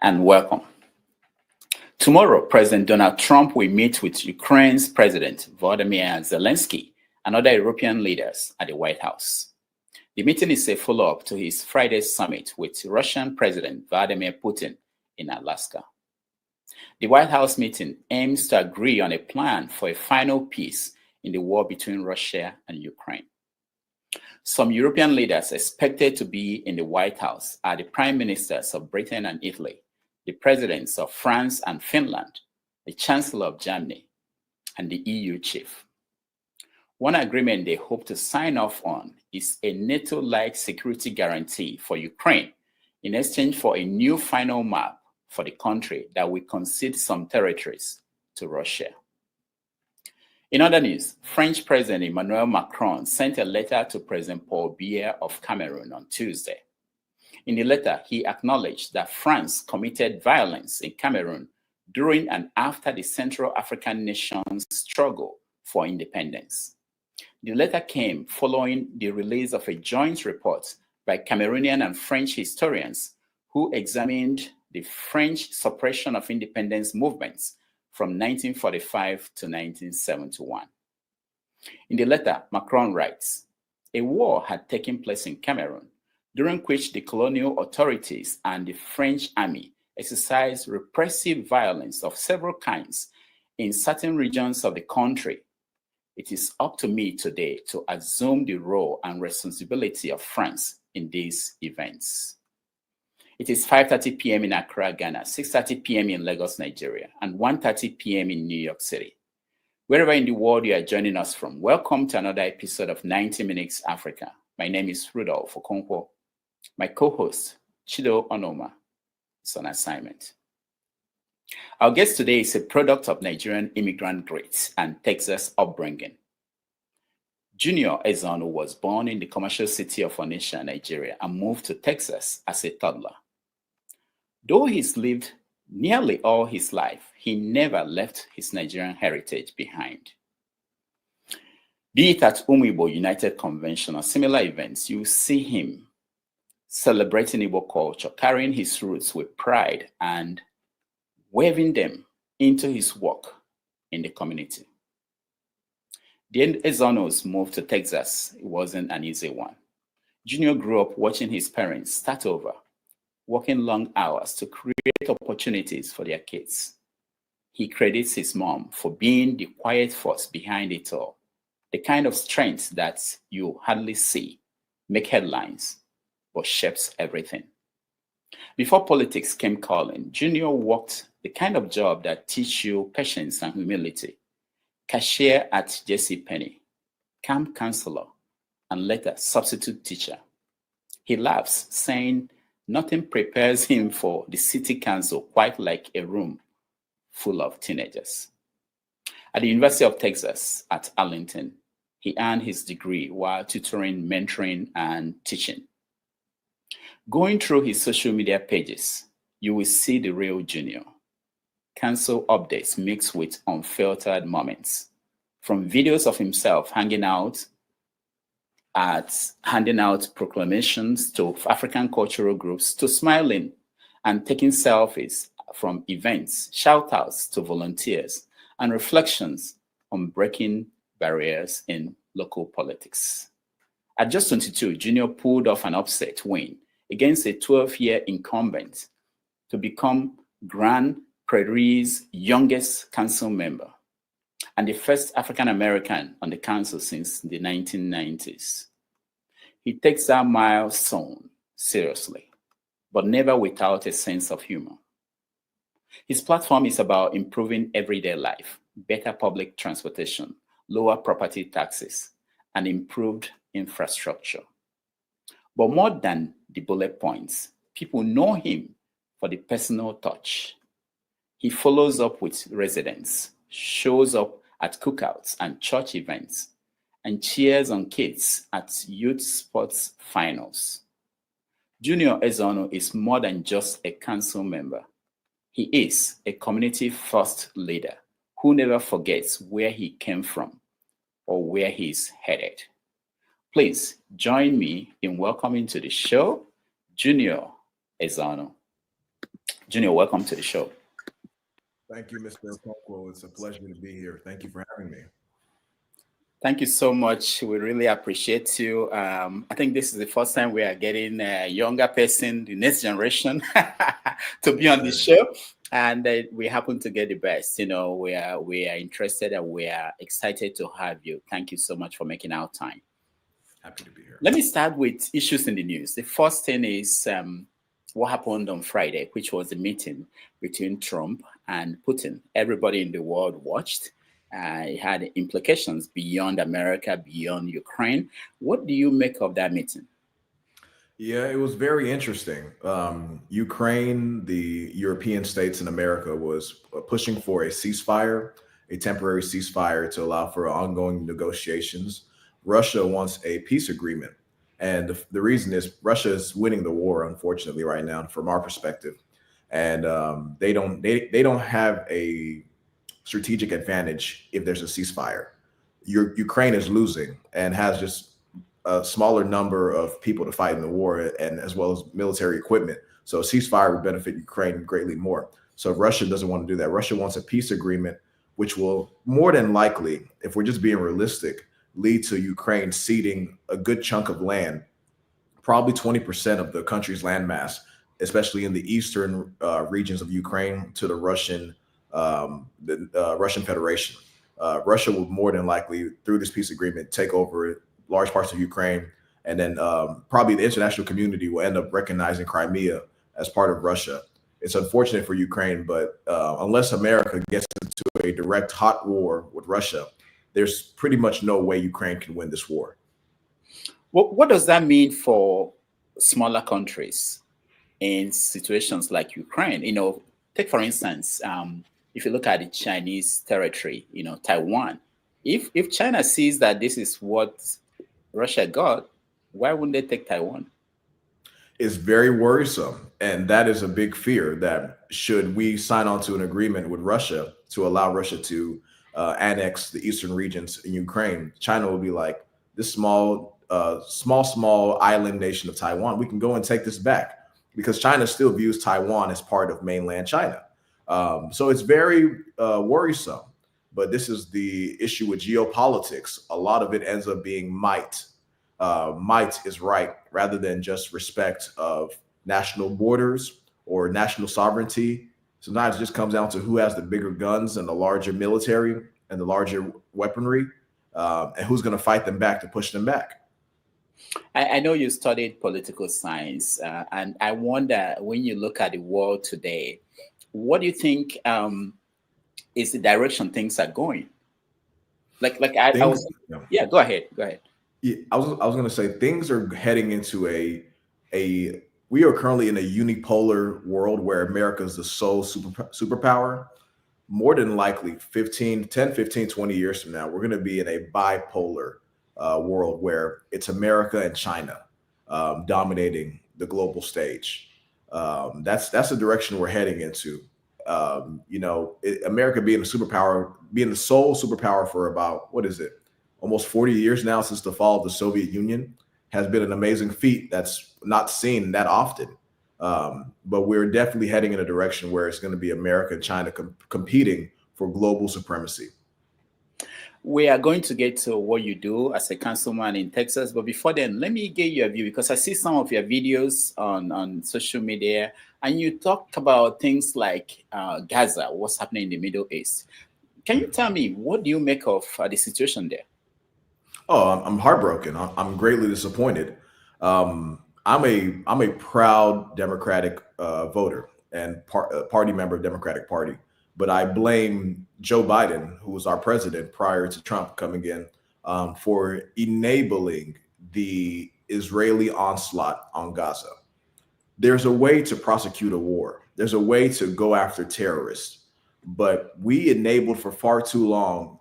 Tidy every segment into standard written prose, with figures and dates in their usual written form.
and welcome. Tomorrow, President Donald Trump will meet with Ukraine's President Volodymyr Zelensky and other European leaders at the White House. The meeting is a follow-up to his Friday summit with Russian President Vladimir Putin in Alaska. The White House meeting aims to agree on a plan for a final peace in the war between Russia and Ukraine. Some European leaders expected to be in the White House are the prime ministers of Britain and Italy, the presidents of France and Finland, the Chancellor of Germany, and the EU chief. One agreement they hope to sign off on is a NATO-like security guarantee for Ukraine in exchange for a new final map for the country that will concede some territories to Russia. In other news, French President Emmanuel Macron sent a letter to President Paul Biya of Cameroon on Tuesday. In the letter, he acknowledged that France committed violence in Cameroon during and after the Central African nation's struggle for independence. The letter came following the release of a joint report by Cameroonian and French historians who examined the French suppression of independence movements from 1945 to 1971. In the letter, Macron writes, "A war had taken place in Cameroon, during which the colonial authorities and the French army exercised repressive violence of several kinds in certain regions of the country. It is up to me today to assume the role and responsibility of France in these events." It is 5:30 p.m. in Accra, Ghana, 6:30 p.m. in Lagos, Nigeria, and 1:30 p.m. in New York City. Wherever in the world you are joining us from, welcome to another episode of 90 Minutes Africa. My name is Rudolph Okonkwo. My co-host, Chido Onoma, is on assignment. Our guest today is a product of Nigerian immigrant greats and Texas upbringing. Junior Ezeonu was born in the commercial city of Onitsha, Nigeria, and moved to Texas as a toddler. Though he's lived nearly all his life, he never left his Nigerian heritage behind. Be it at Umibo United Convention or similar events, you see him celebrating Igbo culture, carrying his roots with pride and weaving them into his work in the community. The Ezeonu's move to Texas wasn't an easy one. Junior grew up watching his parents start over, working long hours to create opportunities for their kids. He credits his mom for being the quiet force behind it all, the kind of strength that you hardly see, make headlines, but shapes everything. Before politics came calling, Junior worked the kind of job that teaches you patience and humility. Cashier at JCPenney, camp counselor, and later substitute teacher. He laughs, saying nothing prepares him for the city council quite like a room full of teenagers. At the University of Texas at Arlington, he earned his degree while tutoring, mentoring, and teaching. Going through his social media pages, you will see the real Junior. Council updates mixed with unfiltered moments, from videos of himself handing out proclamations to African cultural groups, to smiling and taking selfies from events, shout-outs to volunteers, and reflections on breaking barriers in local politics. At just 22, Junior pulled off an upset win against a 12-year incumbent to become Grand Prairie's youngest council member and the first African-American on the council since the 1990s. He takes that milestone seriously, but never without a sense of humor. His platform is about improving everyday life, better public transportation, lower property taxes, and improved infrastructure. But more than the bullet points, people know him for the personal touch. He follows up with residents, shows up at cookouts and church events, and cheers on kids at youth sports finals. Junior Ezeonu is more than just a council member. He is a community-first leader who never forgets where he came from or where he's headed. Please join me in welcoming to the show, Junior Ezeonu. Junior, welcome to the show. Thank you, Mr. Okonkwo. It's a pleasure to be here. Thank you for having me. Thank you so much. We really appreciate you. I think this is the first time we are getting a younger person, the next generation, to be on the show. And we happen to get the best. You know, we are interested and we are excited to have you. Thank you so much for making our time. Happy to be here. Let me start with issues in the news. The first thing is what happened on Friday, which was the meeting between Trump and Putin. Everybody in the world watched. It had implications beyond America, beyond Ukraine. What do you make of that meeting? Yeah, it was very interesting. Ukraine, the European states in America was pushing for a ceasefire, a temporary ceasefire to allow for ongoing negotiations. Russia wants a peace agreement. And the reason is Russia is winning the war, unfortunately, right now, from our perspective. And they don't have a strategic advantage if there's a ceasefire. Ukraine is losing and has just a smaller number of people to fight in the war, and as well as military equipment. So a ceasefire would benefit Ukraine greatly more. So Russia doesn't want to do that. Russia wants a peace agreement, which will more than likely, if we're just being realistic, lead to Ukraine ceding a good chunk of land, probably 20% of the country's landmass, especially in the eastern regions of Ukraine, to the Russian Federation. Russia will more than likely, through this peace agreement, take over large parts of Ukraine, and then probably the international community will end up recognizing Crimea as part of Russia. It's unfortunate for Ukraine, but unless America gets into a direct hot war with Russia, there's pretty much no way Ukraine can win this war. What does that mean for smaller countries in situations like Ukraine? You know, take for instance, if you look at the Chinese territory, you know, Taiwan, if China sees that this is what Russia got, why wouldn't they take Taiwan? It's very worrisome. And that is a big fear, that should we sign on to an agreement with Russia to allow Russia to annex the eastern regions in Ukraine, China will be like, this small island nation of Taiwan, we can go and take this back, because China still views Taiwan as part of mainland China. So it's very worrisome. But this is the issue with geopolitics. A lot of it ends up being might. Might is right, rather than just respect of national borders or national sovereignty. Sometimes it just comes down to who has the bigger guns and the larger military and the larger weaponry, and who's going to fight them back to push them back. I know you studied political science, and I wonder, when you look at the world today, what do you think is the direction things are going? Go ahead. Yeah, I was going to say things are heading into we are currently in a unipolar world where America is the sole superpower. More than likely 10, 15, 20 years from now, we're going to be in a bipolar world where it's America and China dominating the global stage. That's the direction we're heading into. America being a superpower, being the sole superpower for about, almost 40 years now, since the fall of the Soviet Union, has been an amazing feat that's not seen that often. But we're definitely heading in a direction where it's going to be America and China competing for global supremacy. We are going to get to what you do as a councilman in Texas. But before then, let me get your view, because I see some of your videos on social media, and you talk about things like Gaza, what's happening in the Middle East. Can you tell me, what do you make of the situation there? Oh, I'm heartbroken. I'm greatly disappointed. I'm a proud Democratic voter and party member of Democratic Party, but I blame Joe Biden, who was our president prior to Trump coming in, for enabling the Israeli onslaught on Gaza. There's a way to prosecute a war. There's a way to go after terrorists, but we enabled for far too long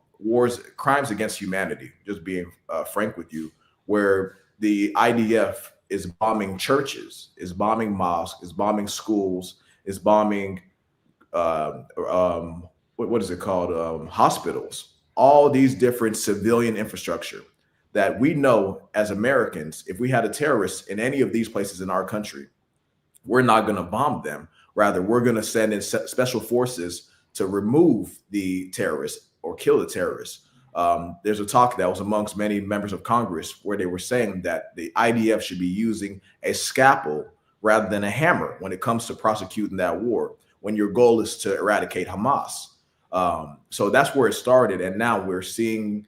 crimes against humanity, just being frank with you, where the IDF is bombing churches, is bombing mosques, is bombing schools, is bombing, hospitals, all these different civilian infrastructure that we know as Americans, if we had a terrorist in any of these places in our country, we're not going to bomb them. Rather, we're going to send in special forces to remove the terrorists or kill the terrorists. There's a talk that was amongst many members of Congress where they were saying that the IDF should be using a scalpel rather than a hammer when it comes to prosecuting that war, when your goal is to eradicate Hamas. So that's where it started. And now we're seeing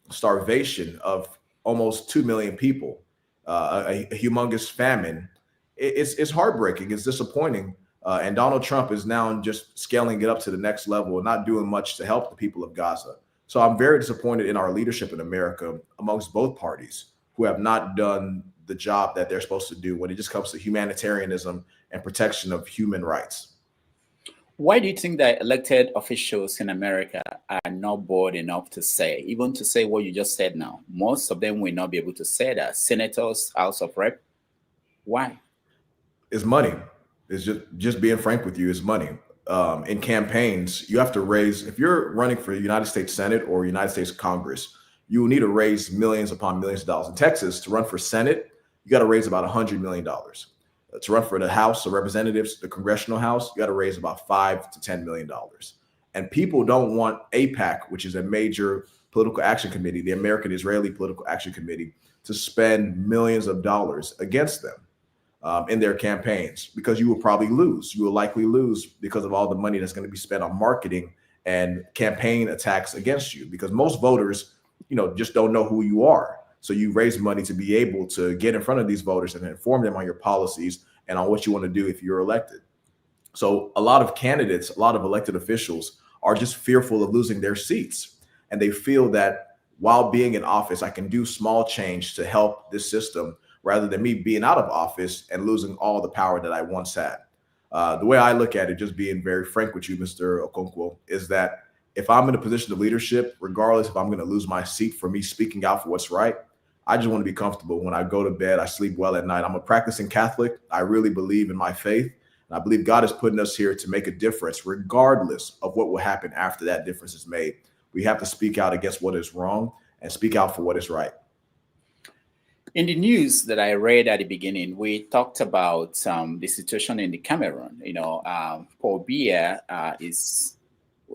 starvation of almost 2 million people, a humongous famine. It's heartbreaking. It's disappointing. And Donald Trump is now just scaling it up to the next level and not doing much to help the people of Gaza. So I'm very disappointed in our leadership in America amongst both parties who have not done the job that they're supposed to do when it just comes to humanitarianism and protection of human rights. Why do you think that elected officials in America are not bold enough to say, even to say what you just said now? Most of them will not be able to say that. Senators, House of Rep. Why? It's money. It's just being frank with you, it's money. In campaigns, you have to raise, if you're running for the United States Senate or United States Congress, you will need to raise millions upon millions of dollars. In Texas, to run for Senate, you got to raise about $100 million. To run for the House of Representatives, the Congressional House, you got to raise about $5 to $10 million. And people don't want AIPAC, which is a major political action committee, the American Israeli Political Action Committee, to spend millions of dollars against them in their campaigns, because you will probably lose. You will likely lose because of all the money that's going to be spent on marketing and campaign attacks against you, because most voters, just don't know who you are. So you raise money to be able to get in front of these voters and inform them on your policies and on what you want to do if you're elected. So a lot of candidates, a lot of elected officials are just fearful of losing their seats. And they feel that while being in office, I can do small change to help this system rather than me being out of office and losing all the power that I once had. The way I look at it, just being very frank with you, Mr. Okonkwo, is that if I'm in a position of leadership, regardless if I'm going to lose my seat for me speaking out for what's right, I just want to be comfortable. When I go to bed, I sleep well at night. I'm a practicing Catholic. I really believe in my faith. And I believe God is putting us here to make a difference, regardless of what will happen after that difference is made. We have to speak out against what is wrong and speak out for what is right. In the news that I read at the beginning, we talked about the situation in the Cameroon. Paul Biya is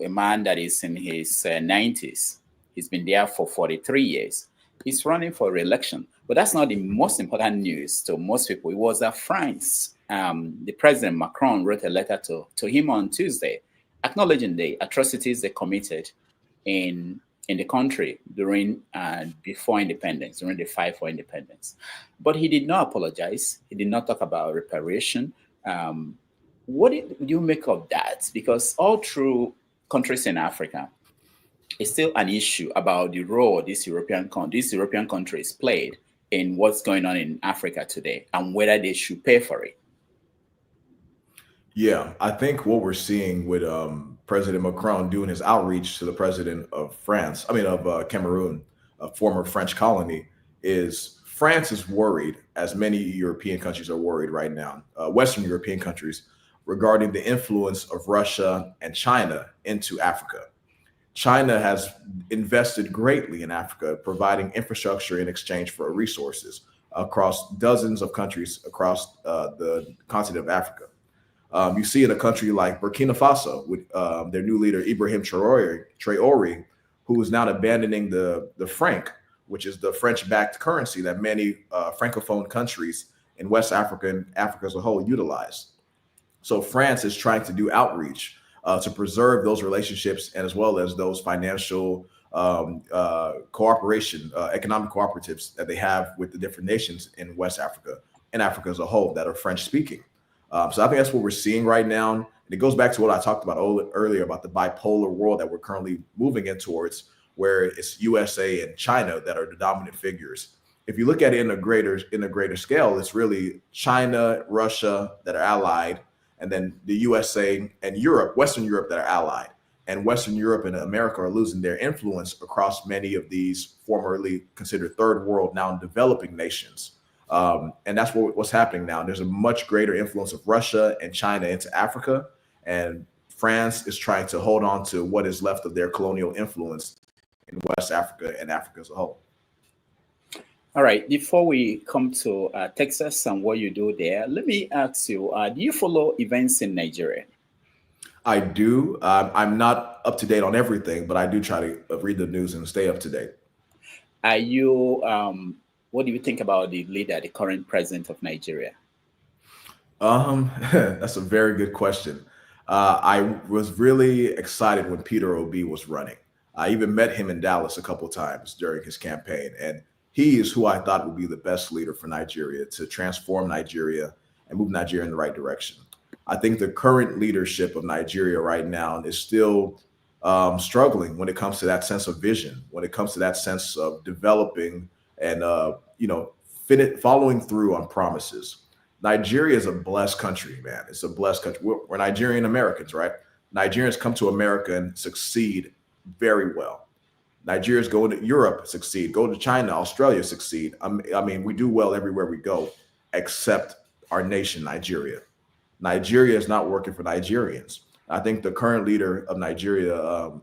a man that is in his 90s. He's been there for 43 years. He's running for re-election. But that's not the most important news to most people. It was that France, the President Macron wrote a letter to him on Tuesday, acknowledging the atrocities they committed in the country before independence, during the fight for independence. But he did not apologize. He did not talk about reparation. What did you make of that? Because all through countries in Africa, it's still an issue about the role these European countries played in what's going on in Africa today and whether they should pay for it. Yeah, I think what we're seeing with President Macron doing his outreach to the president of Cameroon, a former French colony, is France is worried, as many European countries are worried right now, Western European countries, regarding the influence of Russia and China into Africa. China has invested greatly in Africa, providing infrastructure in exchange for resources across dozens of countries across the continent of Africa. You see in a country like Burkina Faso with their new leader, Ibrahim Traoré, who is now abandoning the franc, which is the French-backed currency that many Francophone countries in West Africa and Africa as a whole utilize. So France is trying to do outreach to preserve those relationships, and as well as those financial cooperation, economic cooperatives that they have with the different nations in West Africa and Africa as a whole that are French speaking. So I think that's what we're seeing right now. And it goes back to what I talked about earlier about the bipolar world that we're currently moving in towards, where it's USA and China that are the dominant figures. If you look at it in a greater scale, it's really China, Russia that are allied, and then the USA and Europe, Western Europe, that are allied. And Western Europe and America are losing their influence across many of these formerly considered third world, now developing nations. And that's what's happening now. There's a much greater influence of Russia and China into Africa, and France is trying to hold on to what is left of their colonial influence in West Africa and Africa as a whole. All right, before we come to Texas and what you do there, let me ask you, do you follow events in Nigeria? I do. I'm not up to date on everything, but I do try to read the news and stay up to date. Are you, what do you think about the leader, the current president of Nigeria? That's a very good question. I was really excited when Peter Obi was running. I even met him in Dallas a couple of times during his campaign, and he is who I thought would be the best leader for Nigeria to transform Nigeria and move Nigeria in the right direction. I think the current leadership of Nigeria right now is still struggling when it comes to that sense of vision, when it comes to that sense of developing and following through on promises. Nigeria is a blessed country, man. It's a blessed country. We're Nigerian Americans, right? Nigerians come to America and succeed very well. Nigerians go to Europe, succeed. Go to China, Australia, succeed. I mean, we do well everywhere we go, except our nation, Nigeria. Nigeria is not working for Nigerians. I think the current leader of Nigeria,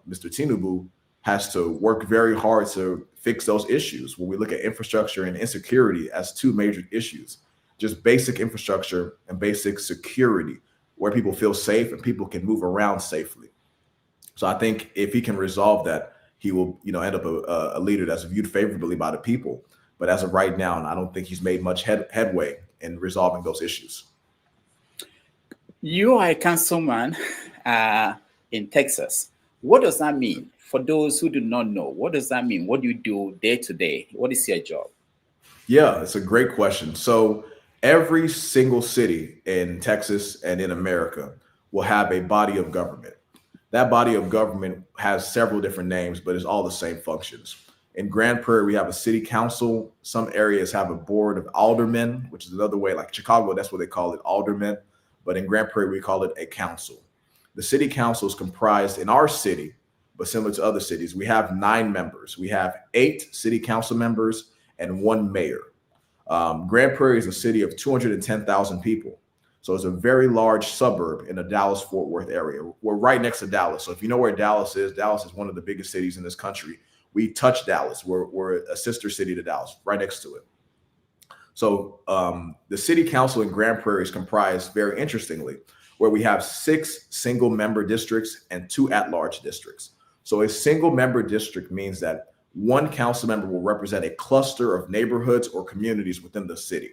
Mr. Tinubu, has to work very hard to fix those issues. When we look at infrastructure and insecurity as two major issues, just basic infrastructure and basic security, where people feel safe and people can move around safely. So I think if he can resolve that, he will, end up a leader that's viewed favorably by the people. But as of right now, I don't think he's made much headway in resolving those issues. You are a councilman in Texas. What does that mean? For those who do not know, what does that mean? What do you do day to day? What is your job? Yeah, it's a great question. So every single city in Texas and in America will have a body of government. That body of government has several different names, but it's all the same functions. In Grand Prairie, we have a city council. Some areas have a board of aldermen, which is another way, like Chicago, that's what they call it, aldermen. But in Grand Prairie, we call it a council. The city council is comprised in our city, but similar to other cities, we have 9 members. We have 8 city council members and 1 mayor. Grand Prairie is a city of 210,000 people. So it's a very large suburb in the Dallas-Fort Worth area. We're right next to Dallas. So if you know where Dallas is one of the biggest cities in this country. We touch Dallas. We're a sister city to Dallas, right next to it. So the city council in Grand Prairie is comprised, very interestingly, where we have 6 single member districts and 2 at-large districts. So a single member district means that one council member will represent a cluster of neighborhoods or communities within the city,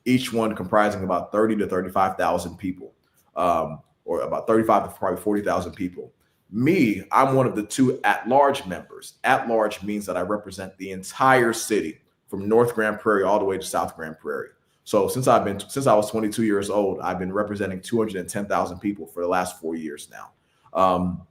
each one comprising about 30 to 35,000 people, or about 35 to probably 40,000 people. Me, I'm one of the 2 at-large members. At-large means that I represent the entire city from North Grand Prairie all the way to South Grand Prairie. So since I was 22 years old, I've been representing 210,000 people for the last 4 years now.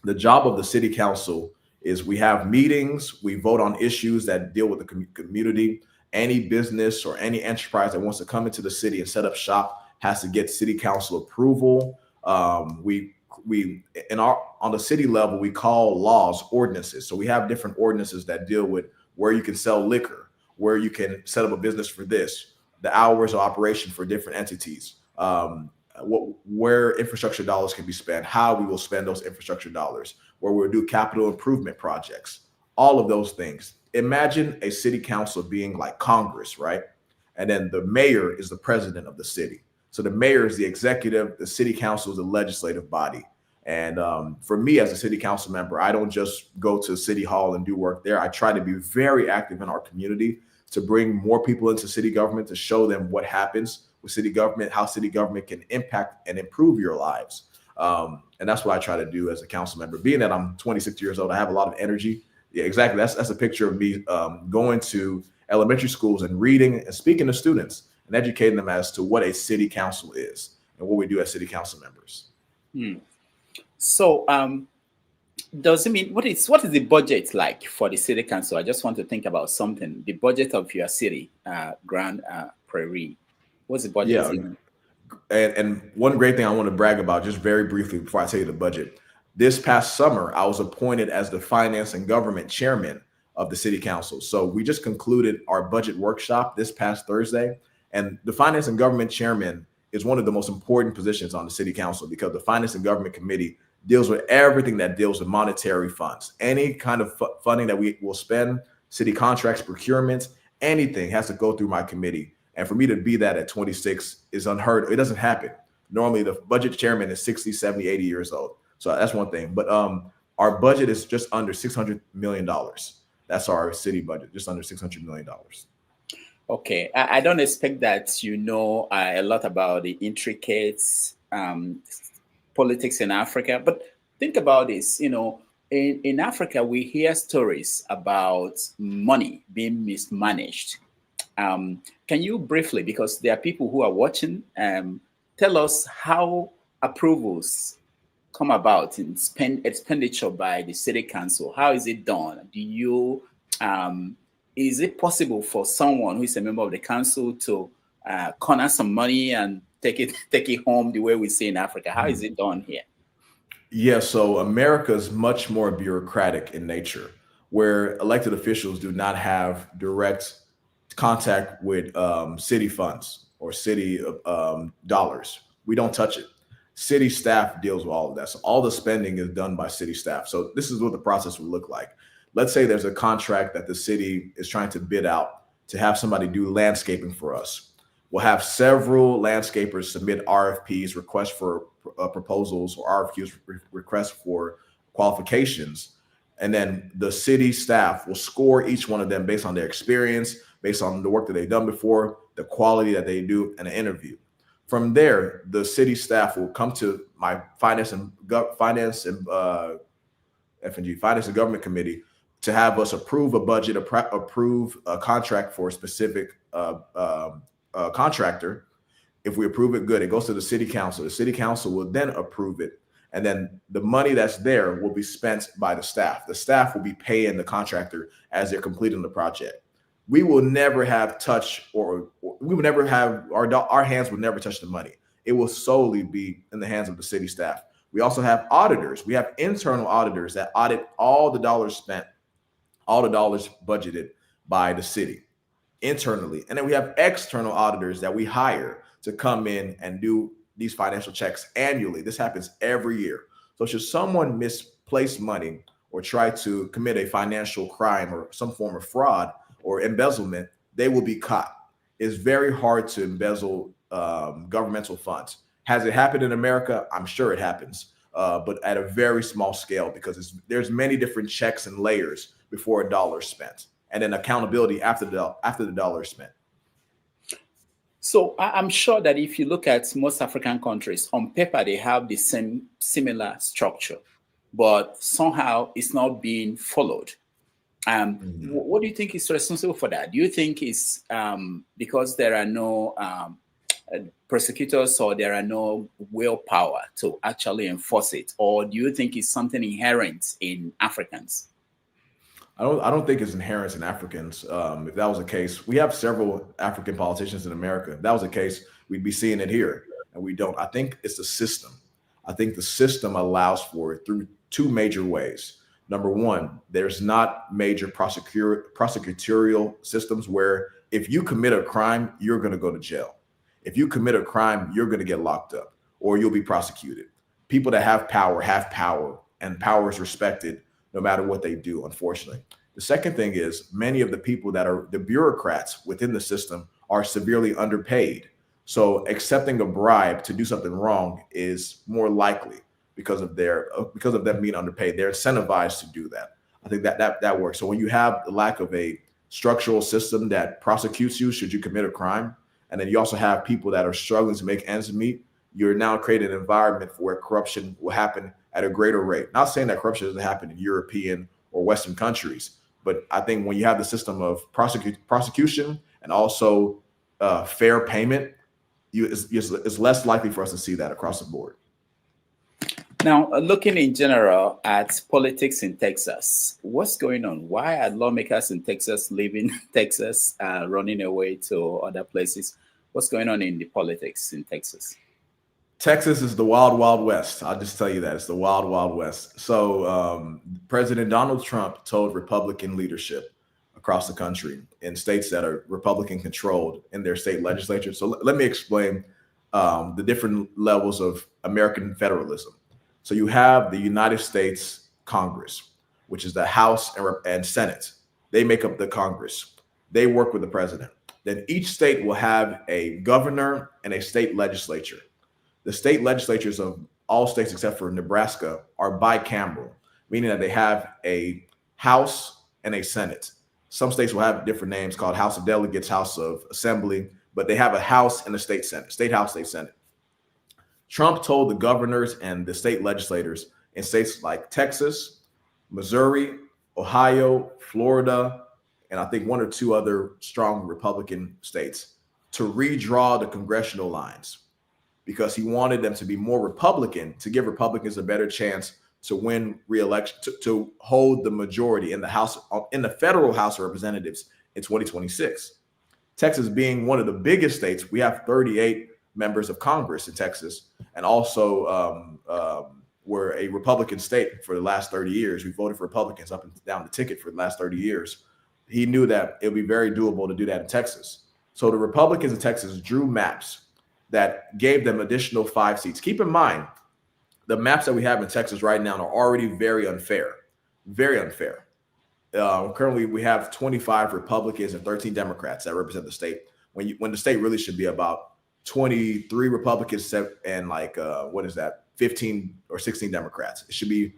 The job of the city council is we have meetings, we vote on issues that deal with the community. Any business or any enterprise that wants to come into the city and set up shop has to get city council approval. On the city level, we call laws ordinances. So we have different ordinances that deal with where you can sell liquor, where you can set up a business for this, the hours of operation for different entities, where infrastructure dollars can be spent, how we will spend those infrastructure dollars, where we'll do capital improvement projects, all of those things. Imagine a city council being like Congress, right? And then the mayor is the president of the city. So the mayor is the executive, the city council is the legislative body. And for me as a city council member, I don't just go to City Hall and do work there. I try to be very active in our community to bring more people into city government, to show them what happens with city government, how city government can impact and improve your lives. And that's what I try to do as a council member. Being that I'm 26 years old, I have a lot of energy. Yeah, exactly. That's a picture of me going to elementary schools and reading and speaking to students and educating them as to what a city council is and what we do as city council members. So does it mean, what is the budget like for the city council? I just want to think about something. The budget of your city, Grand Prairie. What's the budget? Yeah. And one great thing I want to brag about, just very briefly before I tell you the budget. This past summer, I was appointed as the finance and government chairman of the city council. So we just concluded our budget workshop this past Thursday. And the finance and government chairman is one of the most important positions on the city council, because the finance and government committee deals with everything that deals with monetary funds, any kind of funding that we will spend, city contracts, procurements, anything has to go through my committee. And for me to be that at 26 is unheard. It doesn't happen. Normally the budget chairman is 60, 70, 80 years old. So that's one thing. But our budget is just under $600 million. That's our city budget, just under $600 million. Okay, I don't expect that you know a lot about the intricate politics in Africa, but think about this. You know, in Africa, we hear stories about money being mismanaged. Can you briefly, because there are people who are watching, tell us how approvals come about in expenditure by the city council? How is it done? Do you is it possible for someone who is a member of the council to corner some money and take it home the way we see in Africa? How is it done here? Yeah, so America is much more bureaucratic in nature, where elected officials do not have direct contact with city funds or city dollars. We don't touch it. City staff deals with all of that. So all the spending is done by city staff. So this is what the process would look like. Let's say there's a contract that the city is trying to bid out to have somebody do landscaping for us. We'll have several landscapers submit RFPs, requests for proposals, or RFQs, requests for qualifications. And then the city staff will score each one of them based on their experience, based on the work that they've done before, the quality that they do in an interview. From there, the city staff will come to my finance and government committee to have us approve a budget, approve a contract for a specific contractor. If we approve it, good. It goes to the city council. The city council will then approve it. And then the money that's there will be spent by the staff. The staff will be paying the contractor as they're completing the project. We will never have our hands will never touch the money. It will solely be in the hands of the city staff. We also have auditors. We have internal auditors that audit all the dollars spent, all the dollars budgeted by the city internally. And then we have external auditors that we hire to come in and do these financial checks annually. This happens every year. So should someone misplace money or try to commit a financial crime or some form of fraud or embezzlement, they will be caught. It's very hard to embezzle governmental funds. Has it happened in America? I'm sure it happens, but at a very small scale, because there's many different checks and layers before a dollar is spent, and then accountability after the dollar is spent. So I'm sure that if you look at most African countries, on paper, they have the same similar structure, but somehow it's not being followed. What do you think is responsible for that? Do you think it's because there are no prosecutors, or there are no willpower to actually enforce it? Or do you think it's something inherent in Africans? I don't think it's inherent in Africans. If that was the case, we have several African politicians in America. If that was the case, we'd be seeing it here, and we don't. I think it's the system. I think the system allows for it through two major ways. Number one, there's not major prosecutorial systems where if you commit a crime, you're going to go to jail. If you commit a crime, you're going to get locked up or you'll be prosecuted. People that have power, and power is respected no matter what they do, unfortunately. The second thing is many of the people that are the bureaucrats within the system are severely underpaid. So accepting a bribe to do something wrong is more likely because of them being underpaid. They're incentivized to do that. I think that works. So when you have the lack of a structural system that prosecutes you should you commit a crime, and then you also have people that are struggling to make ends meet, you're now creating an environment where corruption will happen at a greater rate. Not saying that corruption doesn't happen in European or Western countries, but I think when you have the system of prosecution and also fair payment, it's less likely for us to see that across the board. Now, looking in general at politics in Texas, what's going on? Why are lawmakers in Texas leaving Texas, running away to other places? What's going on in the politics in Texas? Texas is the wild, wild west. I'll just tell you that. It's the wild, wild west. So President Donald Trump told Republican leadership across the country in states that are Republican controlled in their state legislature. So let me explain the different levels of American federalism. So you have the United States Congress, which is the House and Senate. They make up the Congress. They work with the president. Then each state will have a governor and a state legislature. The state legislatures of all states except for Nebraska are bicameral, meaning that they have a House and a Senate. Some states will have different names called House of Delegates, House of Assembly, but they have a House and a state Senate, state House, state Senate. Trump told the governors and the state legislators in states like Texas, Missouri, Ohio, Florida, and I think one or two other strong Republican states to redraw the congressional lines because he wanted them to be more Republican, to give Republicans a better chance to win re-election, to hold the majority in the House, in the federal House of Representatives in 2026. Texas being one of the biggest states, we have 38 members of Congress in Texas, and also we're a Republican state for the last 30 years. We voted for Republicans up and down the ticket for the last 30 years. He knew that it would be very doable to do that in Texas. So the Republicans in Texas drew maps that gave them additional 5 seats. Keep in mind, the maps that we have in Texas right now are already very unfair, very unfair. Currently, we have 25 Republicans and 13 Democrats that represent the state, when the state really should be about 23 Republicans and 15 or 16 Democrats. It should be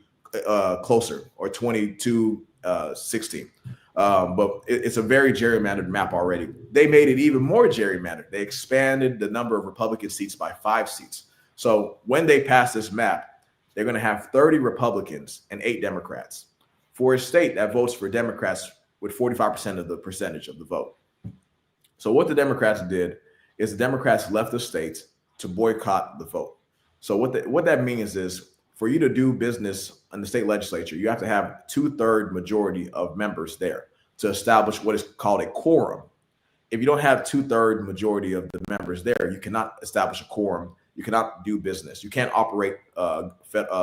closer, or 22-16. But it's a very gerrymandered map already. They made it even more gerrymandered. They expanded the number of Republican seats by 5 seats. So when they pass this map, they're going to have 30 Republicans and 8 Democrats for a state that votes for Democrats with 45% of the percentage of the vote. So what the Democrats did is the Democrats left the states to boycott the vote. So what that means is, for you to do business in the state legislature, you have to have 2/3 majority of members there to establish what is called a quorum. If you don't have 2/3 majority of the members there, you cannot establish a quorum. You cannot do business. You can't operate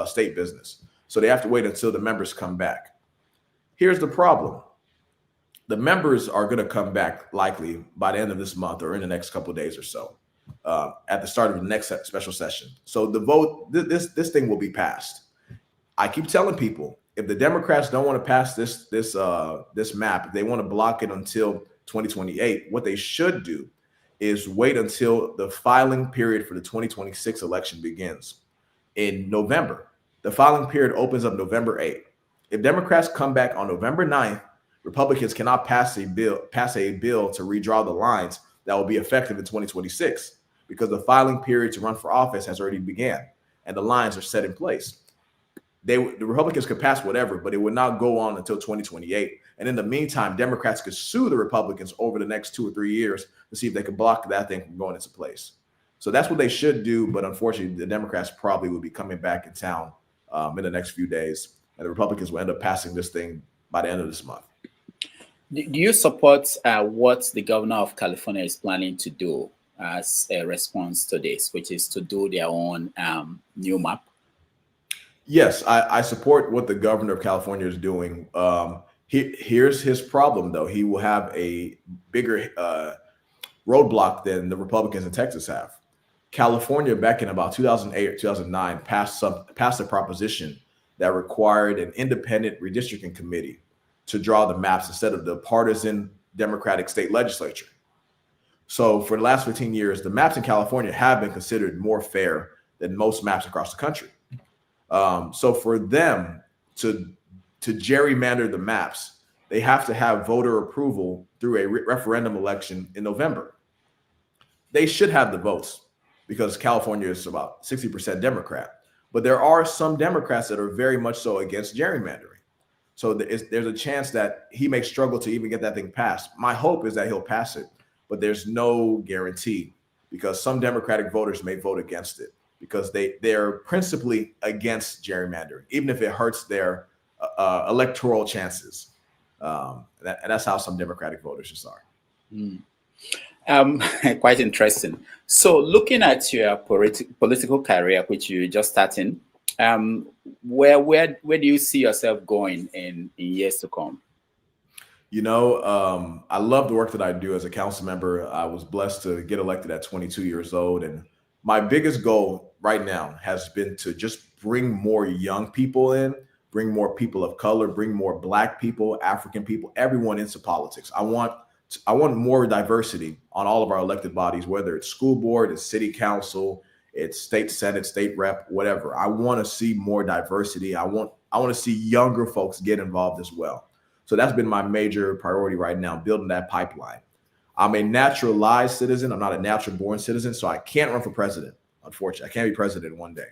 state business. So they have to wait until the members come back. Here's the problem. The members are going to come back likely by the end of this month or in the next couple of days or so, at the start of the next special session. So the vote, this thing will be passed. I keep telling people, if the Democrats don't want to pass this map, if they want to block it until 2028, what they should do is wait until the filing period for the 2026 election begins in November. The filing period opens up November 8th. If Democrats come back on November 9th, Republicans cannot pass a bill to redraw the lines that will be effective in 2026 because the filing period to run for office has already began and the lines are set in place. The Republicans could pass whatever, but it would not go on until 2028. And in the meantime, Democrats could sue the Republicans over the next 2 or 3 years to see if they could block that thing from going into place. So that's what they should do. But unfortunately, the Democrats probably will be coming back in town in the next few days. And the Republicans will end up passing this thing by the end of this month. Do you support what the governor of California is planning to do as a response to this, which is to do their own new map? Yes, I support what the governor of California is doing. Here's his problem, though. He will have a bigger roadblock than the Republicans in Texas have. California, back in about 2008 or 2009, passed a proposition that required an independent redistricting committee to draw the maps instead of the partisan Democratic state legislature. So for the last 15 years, the maps in California have been considered more fair than most maps across the country. So for them to gerrymander the maps, they have to have voter approval through a referendum election in November. They should have the votes because California is about 60% Democrat, but there are some Democrats that are very much so against gerrymandering. So there's a chance that he may struggle to even get that thing passed. My hope is that he'll pass it, but there's no guarantee because some Democratic voters may vote against it because they're principally against gerrymandering, even if it hurts their electoral chances. And that's how some Democratic voters just are. Quite interesting. So looking at your political career, which you're just starting, where do you see yourself going in years to come? You know, I love the work that I do as a council member. I was blessed to get elected at 22 years old. And my biggest goal right now has been to just bring more young people in, bring more people of color, bring more Black people, African people, everyone into politics. I want I want more diversity on all of our elected bodies, whether it's school board, it's city council, it's state senate, state rep, whatever. I want to see more diversity. I want to see younger folks get involved as well. So that's been my major priority right now, building that pipeline. I'm a naturalized citizen. I'm not a natural-born citizen, so I can't run for president. Unfortunately, I can't be president one day.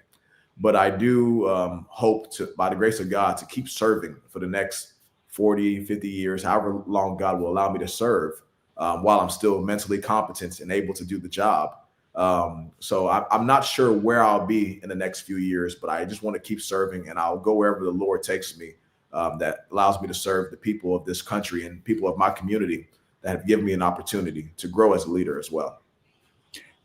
But I do hope to, by the grace of God, to keep serving for the next 40, 50 years, however long God will allow me to serve, while I'm still mentally competent and able to do the job. So I'm not sure where I'll be in the next few years, but I just want to keep serving, and I'll go wherever the Lord takes me, that allows me to serve the people of this country and people of my community that have given me an opportunity to grow as a leader as well.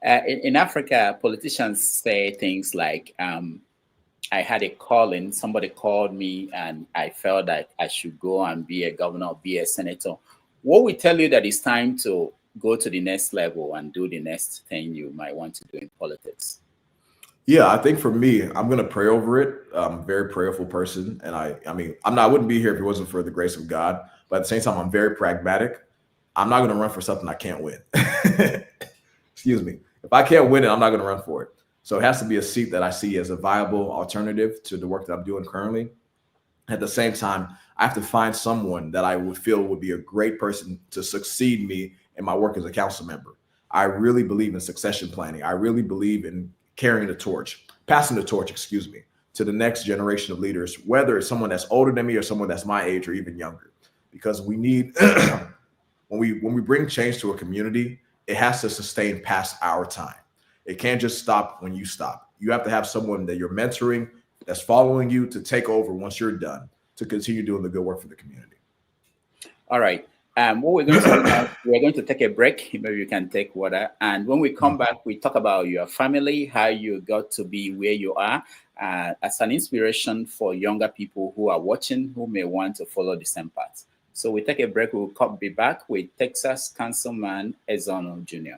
In Africa, politicians say things like, I had a calling, somebody called me and I felt that I should go and be a governor, be a senator. What will tell you that it's time to go to the next level and do the next thing you might want to do in politics? Yeah, I think for me, I'm going to pray over it. I'm a very prayerful person. And I wouldn't be here if it wasn't for the grace of God. But at the same time, I'm very pragmatic. I'm not going to run for something I can't win. Excuse me. If I can't win it, I'm not going to run for it. So it has to be a seat that I see as a viable alternative to the work that I'm doing currently. At the same time, I have to find someone that I would feel would be a great person to succeed me in my work as a council member. I really believe in succession planning. I really believe in carrying the torch, passing the torch, to the next generation of leaders, whether it's someone that's older than me or someone that's my age or even younger. Because we need, when we bring change to a community, it has to sustain past our time. It can't just stop when you stop. You have to have someone that you're mentoring, that's following you to take over once you're done, to continue doing the good work for the community. All right. What we're going to do now, we're going to take a break. Maybe you can take water. And when we come back, we talk about your family, how you got to be where you are, as an inspiration for younger people who are watching, who may want to follow the same path. So we take a break. We'll be back with Texas Councilman Ezeonu Jr.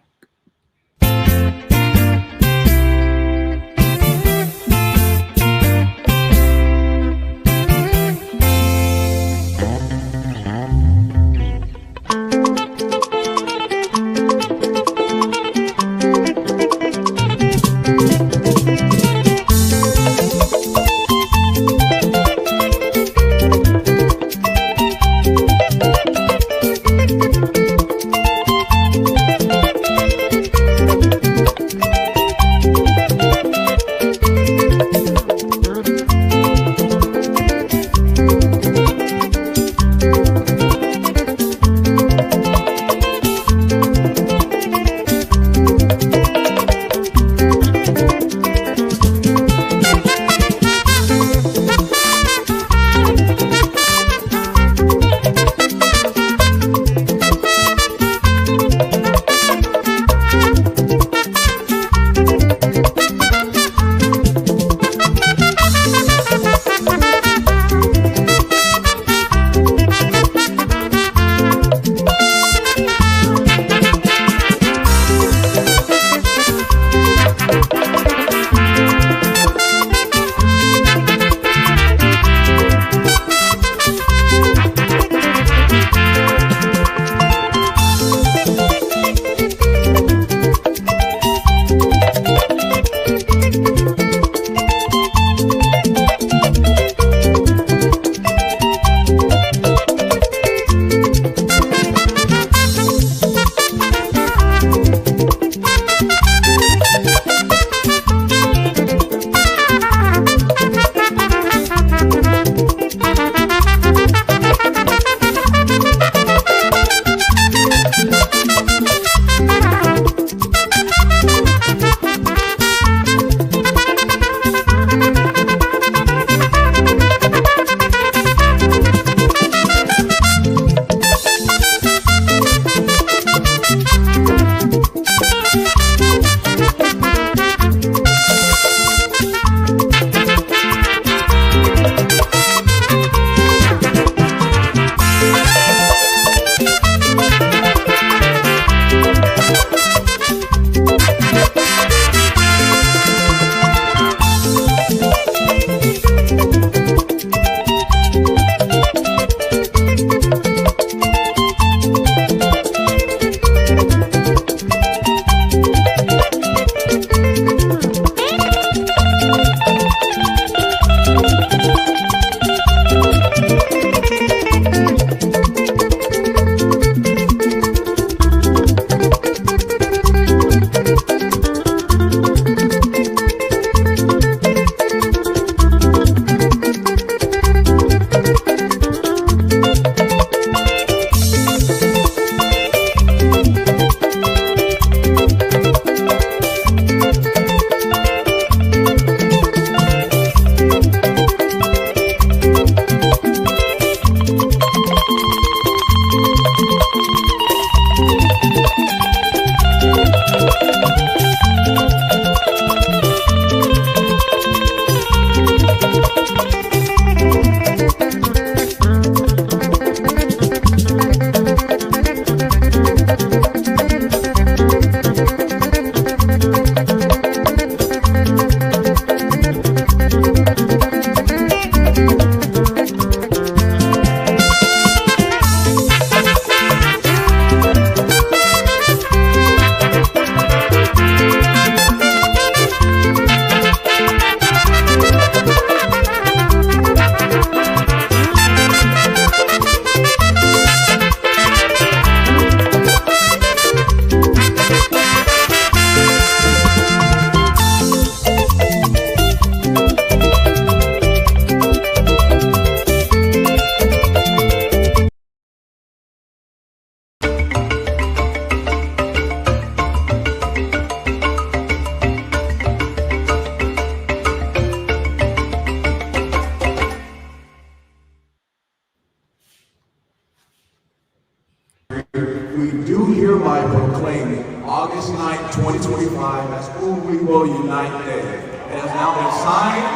August 9th, 2025, as Whom We Will Unite Day. It has now been signed,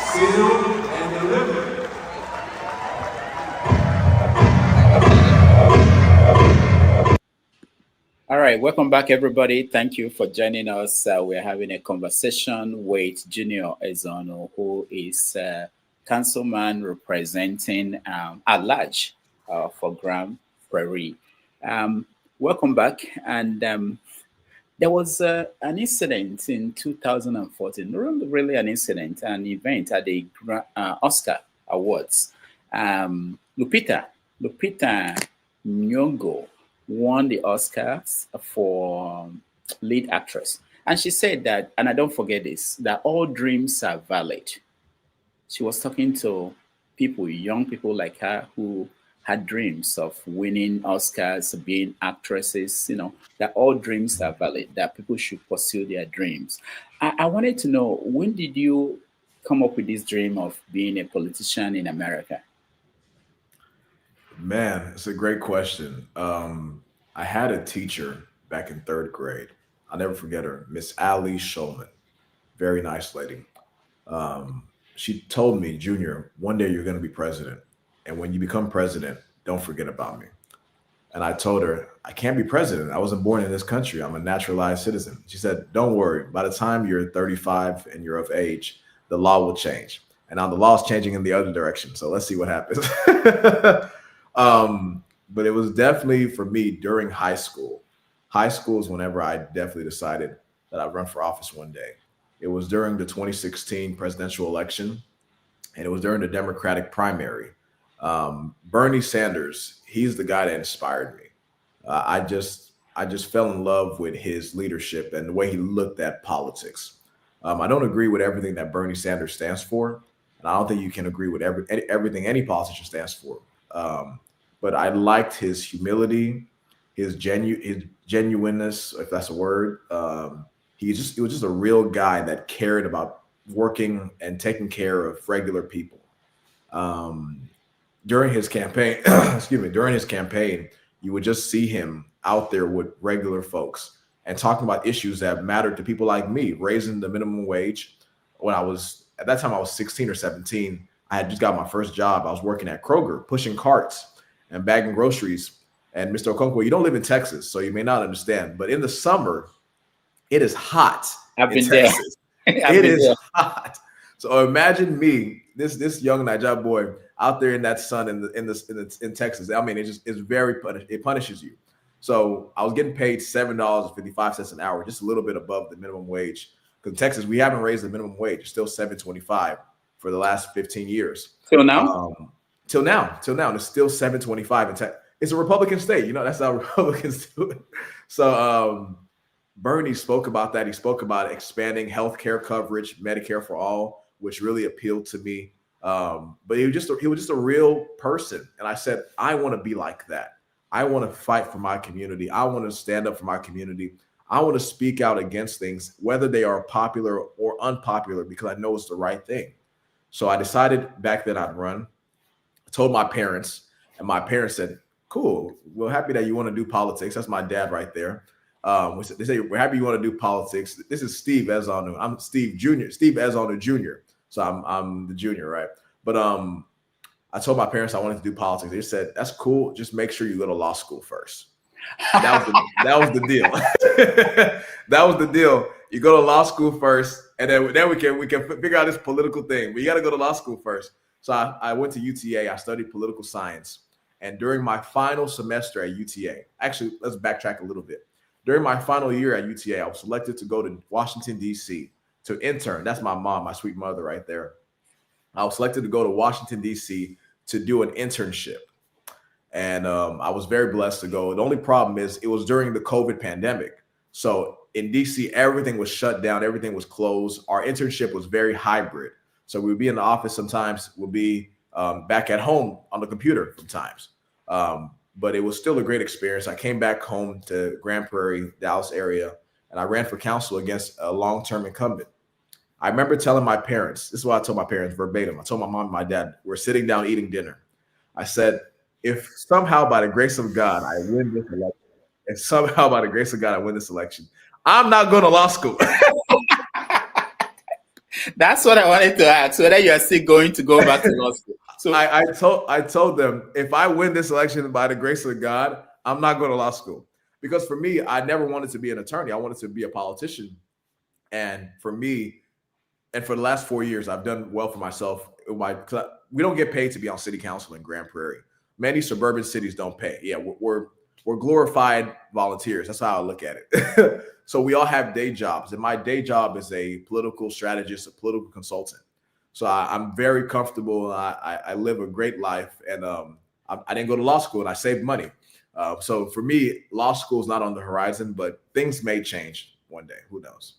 sealed, and delivered. All right, welcome back, everybody. Thank you for joining us. We're having a conversation with Junior Ezeonu, who is Councilman representing at large for Grand Prairie. Welcome back. And there was an incident in 2014, really an incident, an event at the Oscar Awards. Lupita Nyong'o won the Oscars for lead actress. And she said that, and I don't forget this, that all dreams are valid. She was talking to people, young people like her, who had dreams of winning Oscars, being actresses, that all dreams are valid, that people should pursue their dreams. I wanted to know, when did you come up with this dream of being a politician in America? Man, it's a great question. I had a teacher back in 3rd grade. I'll never forget her, Miss Ali Shulman. Very nice lady. She told me, Junior, one day you're going to be president. And when you become president, don't forget about me. And I told her, I can't be president. I wasn't born in this country. I'm a naturalized citizen. She said, don't worry. By the time you're 35 and you're of age, the law will change. And now the law is changing in the other direction. So let's see what happens. But it was definitely for me during high school. High school is whenever I definitely decided that I'd run for office one day. It was during the 2016 presidential election, and it was during the Democratic primary. Bernie Sanders, he's the guy that inspired me. I just fell in love with his leadership and the way he looked at politics. I don't agree with everything that Bernie Sanders stands for, and I don't think you can agree with everything any politician stands for. But I liked his humility, his genuineness, if that's a word. He was just a real guy that cared about working and taking care of regular people. During his campaign, you would just see him out there with regular folks and talking about issues that mattered to people like me, raising the minimum wage. At that time I was 16 or 17. I had just got my first job. I was working at Kroger, pushing carts and bagging groceries. And Mr. Okonkwo, you don't live in Texas, so you may not understand, but in the summer, it is hot in Texas. It is hot. So imagine me, this young Nigerian boy out there in that sun in Texas. I mean, it punishes you. So I was getting paid $7.55 an hour, just a little bit above the minimum wage. Because in Texas, we haven't raised the minimum wage. It's still $7.25 for the last 15 years. Till now? Till now. It's still $7.25 in Texas. It's a Republican state. That's how Republicans do it. So Bernie spoke about that. He spoke about expanding healthcare coverage, Medicare for all, which really appealed to me. But he was just a real person. And I said, I want to be like that. I want to fight for my community. I want to stand up for my community. I want to speak out against things, whether they are popular or unpopular, because I know it's the right thing. So I decided back then I'd run. I told my parents, and my parents said, cool, we're happy that you want to do politics. That's my dad right there. They say, we're happy you want to do politics. This is Steve Ezeonu. I'm Steve Ezeonu Jr. So I'm the junior, right? But I told my parents I wanted to do politics. They said, that's cool. Just make sure you go to law school first. That was the deal. That was the deal. You go to law school first, and then we can figure out this political thing. But you got to go to law school first. So I went to UTA. I studied political science. And during my final semester at UTA, actually, let's backtrack a little bit. During my final year at UTA, I was selected to go to Washington, D.C. to intern. That's my mom, my sweet mother right there. I was selected to go to Washington, D.C. to do an internship. And I was very blessed to go. The only problem is it was during the COVID pandemic. So in DC, everything was shut down. Everything was closed. Our internship was very hybrid. So we would be in the office sometimes. We'll be back at home on the computer sometimes. But it was still a great experience. I came back home to Grand Prairie, Dallas area, and I ran for council against a long-term incumbent. I remember telling my parents, this is what I told my parents verbatim. I told my mom and my dad, we're sitting down eating dinner. I said, if somehow by the grace of God, I win this election, I'm not going to law school. That's what I wanted to ask, whether you are still going to go back to law school. So I told them, if I win this election by the grace of God, I'm not going to law school. Because for me, I never wanted to be an attorney. I wanted to be a politician. And for me, and for the last 4 years, I've done well for myself. We don't get paid to be on city council in Grand Prairie. Many suburban cities don't pay. Yeah, we're glorified volunteers. That's how I look at it. So we all have day jobs. And my day job is a political strategist, a political consultant. So I'm very comfortable. I live a great life. And I didn't go to law school, and I saved money. So for me, law school is not on the horizon, but things may change one day. Who knows?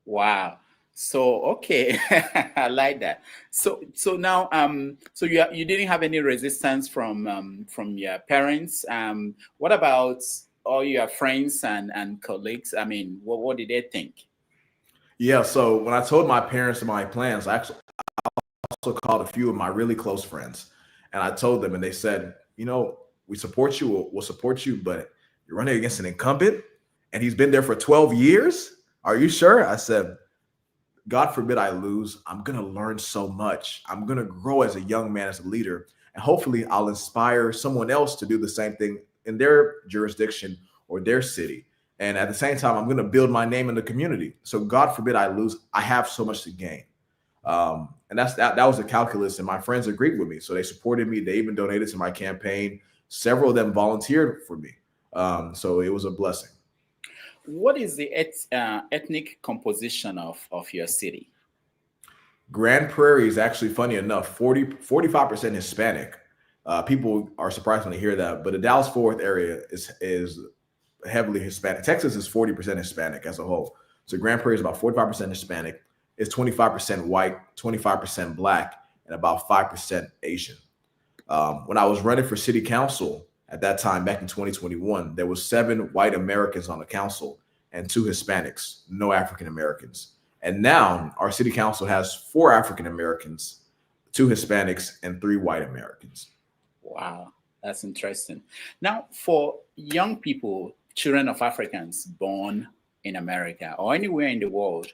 wow. So okay, I like that. So now so you didn't have any resistance from your parents. What about all your friends and colleagues? I mean, what did they think? Yeah. So when I told my parents my plans, I also called a few of my really close friends, and I told them, and they said, we support you. We'll support you, but you're running against an incumbent, and he's been there for 12 years. Are you sure? I said, God forbid I lose. I'm going to learn so much. I'm going to grow as a young man, as a leader, and hopefully I'll inspire someone else to do the same thing in their jurisdiction or their city. And at the same time, I'm going to build my name in the community. So God forbid I lose. I have so much to gain. And that was the calculus, and my friends agreed with me. So they supported me. They even donated to my campaign. Several of them volunteered for me. So it was a blessing. What is the ethnic composition of your city? Grand Prairie is actually, funny enough, 45% Hispanic. People are surprised when they hear that, but the Dallas-Fort Worth area is heavily Hispanic. Texas is 40% Hispanic as a whole. So Grand Prairie is about 45% Hispanic. It's 25% white, 25% black, and about 5% Asian. When I was running for city council at that time, back in 2021, there was 7 white Americans on the council and 2 Hispanics, no African Americans. And now our city council has 4 African Americans, 2 Hispanics, and 3 white Americans. Wow, that's interesting. Now, for young people, children of Africans born in America or anywhere in the world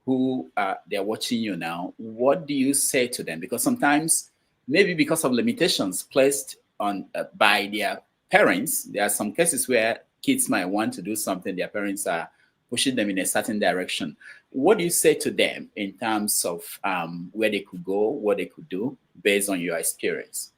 who they're watching you now, what do you say to them? Because sometimes, maybe because of limitations placed on by their parents, there are some cases where kids might want to do something, their parents are pushing them in a certain direction. What do you say to them in terms of where they could go, what they could do based on your experience?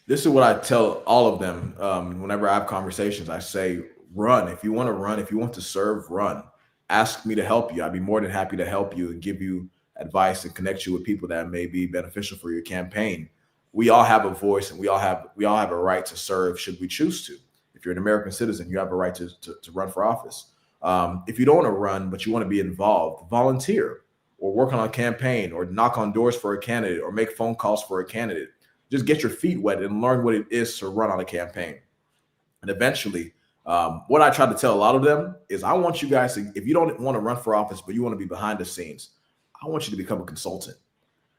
This is what I tell all of them whenever I have conversations. I say, run. If you want to run, if you want to serve, run. Ask me to help you. I'd be more than happy to help you and give you advice and connect you with people that may be beneficial for your campaign. We all have a voice, and we all have a right to serve should we choose to. If you're an American citizen, you have a right to run for office. If you don't want to run, but you want to be involved, volunteer or work on a campaign or knock on doors for a candidate or make phone calls for a candidate. Just get your feet wet and learn what it is to run on a campaign. And eventually, what I try to tell a lot of them is I want you guys to, if you don't want to run for office, but you want to be behind the scenes, I want you to become a consultant,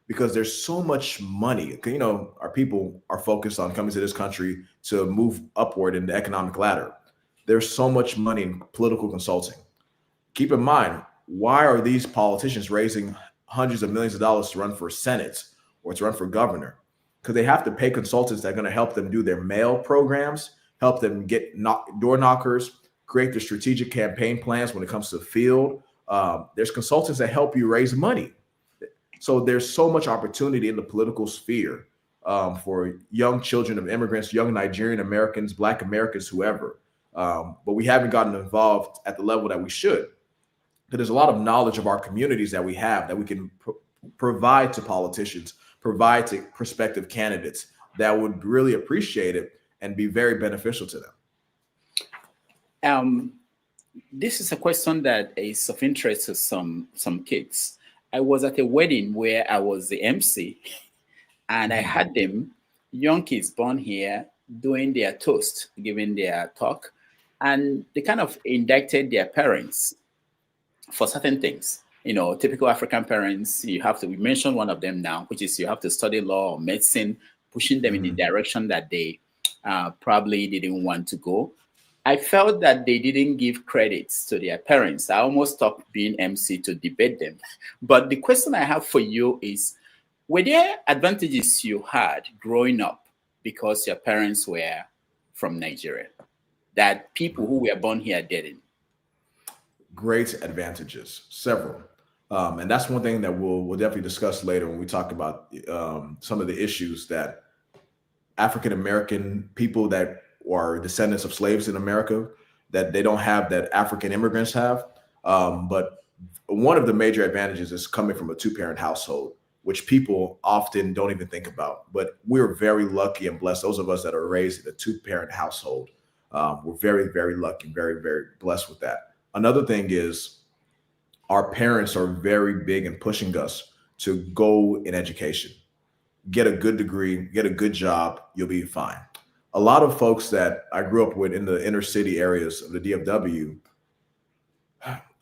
because there's so much money. Our people are focused on coming to this country to move upward in the economic ladder. There's so much money in political consulting. Keep in mind, why are these politicians raising hundreds of millions of dollars to run for Senate or to run for governor? Because they have to pay consultants that are going to help them do their mail programs, help them get door knockers, create the strategic campaign plans when it comes to the field. There's consultants that help you raise money. So there's so much opportunity in the political sphere for young children of immigrants, young Nigerian Americans, Black Americans, whoever. But we haven't gotten involved at the level that we should. But there's a lot of knowledge of our communities that we have that we can provide to politicians, provide to prospective candidates that would really appreciate it and be very beneficial to them. This is a question that is of interest to some kids. I was at a wedding where I was the MC, and I had them, young kids born here, doing their toast, giving their talk, and they kind of indicted their parents for certain things. Typical African parents, we mentioned one of them now, which is you have to study law or medicine, pushing them in the direction that they probably didn't want to go. I felt that they didn't give credits to their parents. I almost stopped being MC to debate them. But the question I have for you is, were there advantages you had growing up because your parents were from Nigeria that people who were born here didn't? Great advantages, several. And that's one thing that we'll definitely discuss later when we talk about some of the issues that African American people that are descendants of slaves in America, that they don't have, that African immigrants have. But one of the major advantages is coming from a two-parent household, which people often don't even think about. But we're very lucky and blessed. Those of us that are raised in a two-parent household, we're very, very lucky, very, very blessed with that. Another thing is our parents are very big in pushing us to go in education, get a good degree, get a good job, you'll be fine. A lot of folks that I grew up with in the inner city areas of the DFW,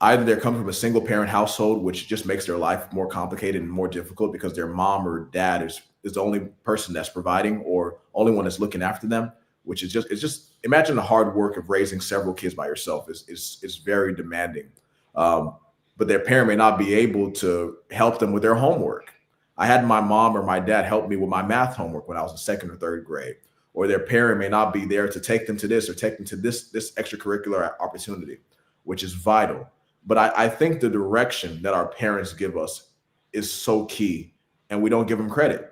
either they're coming from a single parent household, which just makes their life more complicated and more difficult because their mom or dad is the only person that's providing or only one that's looking after them, which is just imagine the hard work of raising several kids by yourself is very demanding. But their parent may not be able to help them with their homework. I had my mom or my dad help me with my math homework when I was in second or third grade, or their parent may not be there to take them to this or take them to this extracurricular opportunity, which is vital. But I think the direction that our parents give us is so key, and we don't give them credit.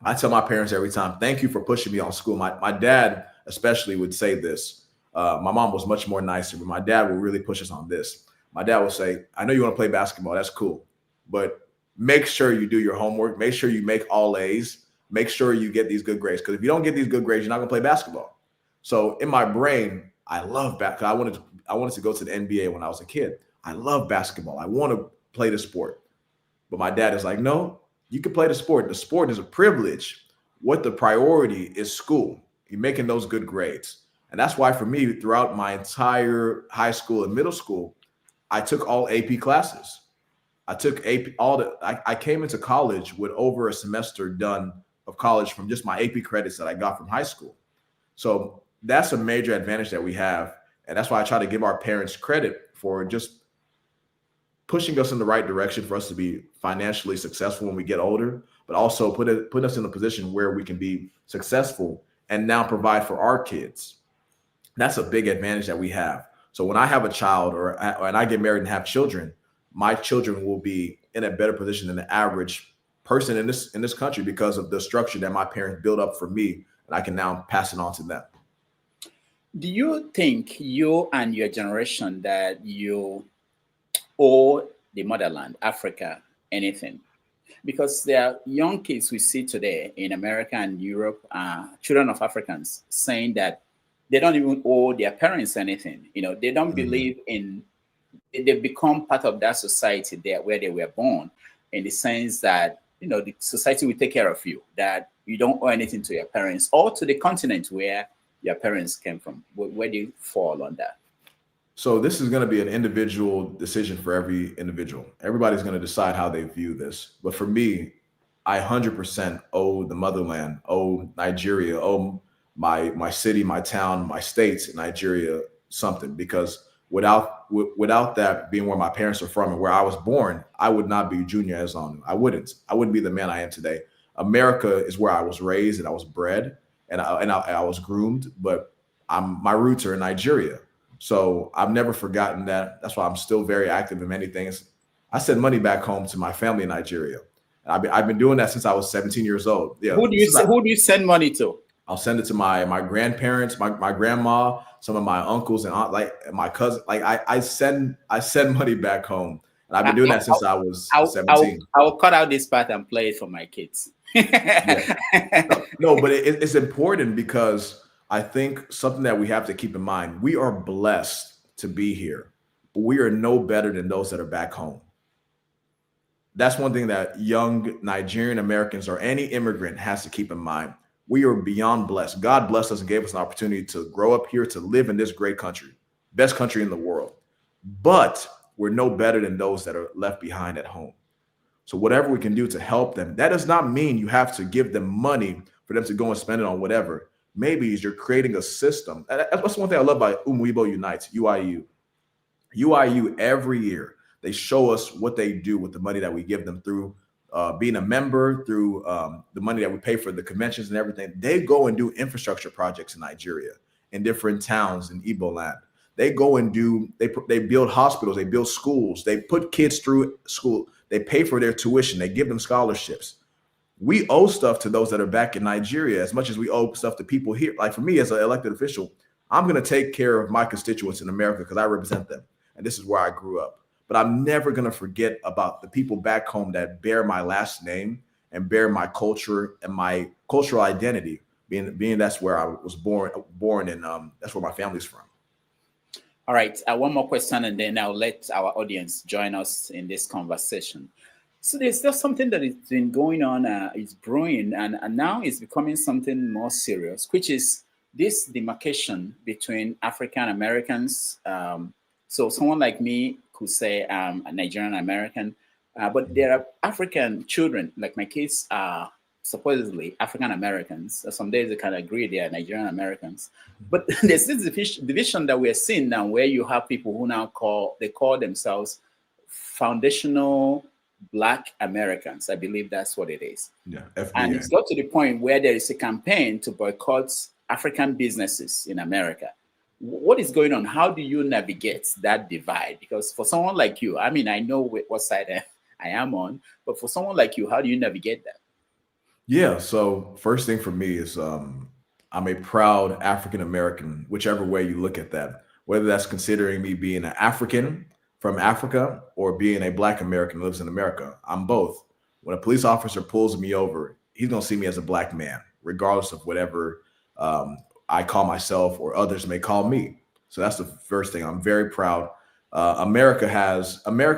I tell my parents every time, thank you for pushing me on school. My dad especially would say this. My mom was much more nicer, but my dad would really push us on this. My dad would say, I know you want to play basketball. That's cool. But make sure you do your homework. Make sure you make all A's. Make sure you get these good grades. Because if you don't get these good grades, you're not going to play basketball. So in my brain, I love basketball. I wanted to go to the NBA when I was a kid. I love basketball. I want to play the sport. But my dad is like, no, you can play the sport. The sport is a privilege. What the priority is school. You're making those good grades. And that's why for me, throughout my entire high school and middle school, I took all AP classes. I took AP, I came into college with over a semester done of college from just my AP credits that I got from high school. So that's a major advantage that we have. And that's why I try to give our parents credit for just pushing us in the right direction for us to be financially successful when we get older, but also put us in a position where we can be successful and now provide for our kids. That's a big advantage that we have. So when I have a child or I get married and have children, my children will be in a better position than the average person in this country because of the structure that my parents built up for me, and I can now pass it on to them. Do you think you and your generation that you owe the motherland, Africa, anything? Because there are young kids we see today in America and Europe, children of Africans, saying that they don't even owe their parents anything. You know, they don't believe in, they become part of that society there where they were born, in the sense that, you know, the society will take care of you, that you don't owe anything to your parents or to the continent where your parents came from. Where do you fall on that? So this is going to be an individual decision for every individual. Everybody's going to decide how they view this. But for me, I 100% owe the motherland, owe Nigeria, owe my city, my town, my state, Nigeria, something. Because without that being where my parents are from and where I was born, I would not be Junior Ezeonu. I wouldn't be the man I am today. America is where I was raised and I was bred and I was groomed, but my roots are in Nigeria. So I've never forgotten that. That's why I'm still very active in many things. I send money back home to my family in Nigeria. And I've been doing that since I was 17 years old. Yeah. Who do you send money to? I'll send it to my grandparents, my grandma, some of my uncles and aunt, like my cousin. Like I send money back home. And I've been doing that since I was 17. I'll cut out this part and play it for my kids. No, but it's important because I think something that we have to keep in mind, we are blessed to be here, but we are no better than those that are back home. That's one thing that young Nigerian Americans or any immigrant has to keep in mind. We are beyond blessed. God blessed us and gave us an opportunity to grow up here, to live in this great country, best country in the world. But we're no better than those that are left behind at home. So whatever we can do to help them, that does not mean you have to give them money for them to go and spend it on whatever. maybe is you're creating a system. And that's one thing I love about Umwebo Unites, UIU. UIU every year, they show us what they do with the money that we give them through being a member, through the money that we pay for the conventions and everything. They go and do infrastructure projects in Nigeria, in different towns in Igbo land. They go and they build hospitals, they build schools, they put kids through school, they pay for their tuition, they give them scholarships. We owe stuff to those that are back in Nigeria as much as we owe stuff to people here. Like for me as an elected official, I'm going to take care of my constituents in America because I represent them. And this is where I grew up. But I'm never going to forget about the people back home that bear my last name and bear my culture and my cultural identity, being that's where I was born and that's where my family's from. All right, one more question, and then I'll let our audience join us in this conversation. So there's just something that has been going on, it's brewing, and now it's becoming something more serious, which is this demarcation between African Americans. So someone like me could say I'm a Nigerian American, but there are African children, like my kids are supposedly African Americans. Some days they can agree they are Nigerian Americans. But there's this division that we're seeing now where you have people who now call themselves foundational Black Americans. I believe that's what it is. Yeah, FBA. And it's got to the point where there is a campaign to boycott African businesses in America. What is going on? How do you navigate that divide? Because for someone like you, I mean, I know what side I am on, but for someone like you, how do you navigate that? Yeah, so first thing for me is I'm a proud African American, whichever way you look at that, whether that's considering me being an African from Africa or being a Black American who lives in America. I'm both. When a police officer pulls me over, he's going to see me as a Black man, regardless of whatever I call myself or others may call me. So that's the first thing. I'm very proud. America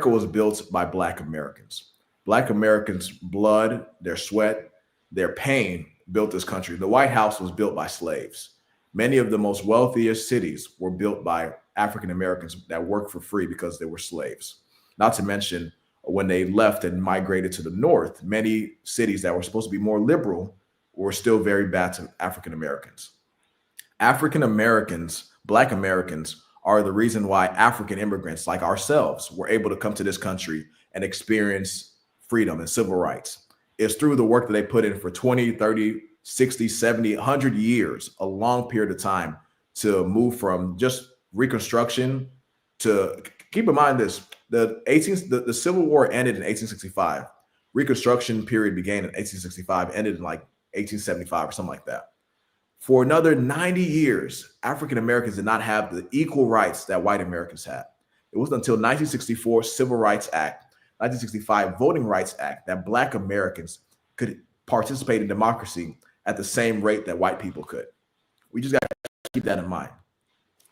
was built by Black Americans. Black Americans' blood, their sweat, their pain built this country. The White House was built by slaves. Many of the most wealthiest cities were built by African Americans that worked for free because they were slaves. Not to mention when they left and migrated to the north, many cities that were supposed to be more liberal were still very bad to African Americans. African Americans, Black Americans, are the reason why African immigrants like ourselves were able to come to this country and experience freedom and civil rights. It's through the work that they put in for 20, 30, 60, 70, 100 years, a long period of time to move from just Reconstruction to, keep in mind this, the Civil War ended in 1865. Reconstruction period began in 1865, ended in like 1875 or something like that. For another 90 years, African Americans did not have the equal rights that white Americans had. It wasn't until 1964 Civil Rights Act, 1965 Voting Rights Act that Black Americans could participate in democracy at the same rate that white people could. We just got to keep that in mind.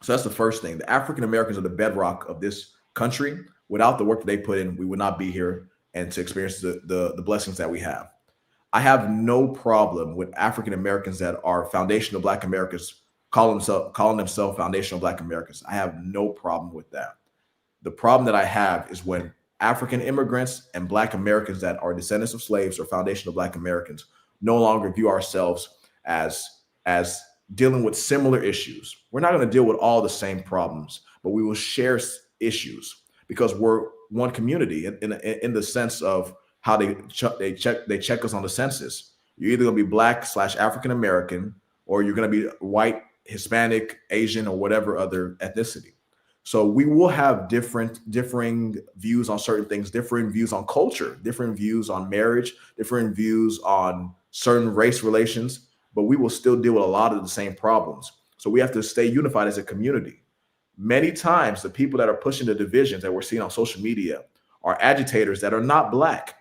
So that's the first thing. The African Americans are the bedrock of this country. Without the work that they put in, we would not be here and to experience the blessings that we have. I have no problem with African Americans that are foundational Black Americans calling themselves foundational Black Americans. I have no problem with that. The problem that I have is when African immigrants and Black Americans that are descendants of slaves or foundational Black Americans no longer view ourselves as dealing with similar issues. We're not going to deal with all the same problems, but we will share issues because we're one community in the sense of how they check us on the census. You're either going to be Black/African American, or you're going to be white, Hispanic, Asian, or whatever other ethnicity. So we will have differing views on certain things, differing views on culture, different views on marriage, different views on certain race relations, but we will still deal with a lot of the same problems. So we have to stay unified as a community. Many times, the people that are pushing the divisions that we're seeing on social media are agitators that are not Black,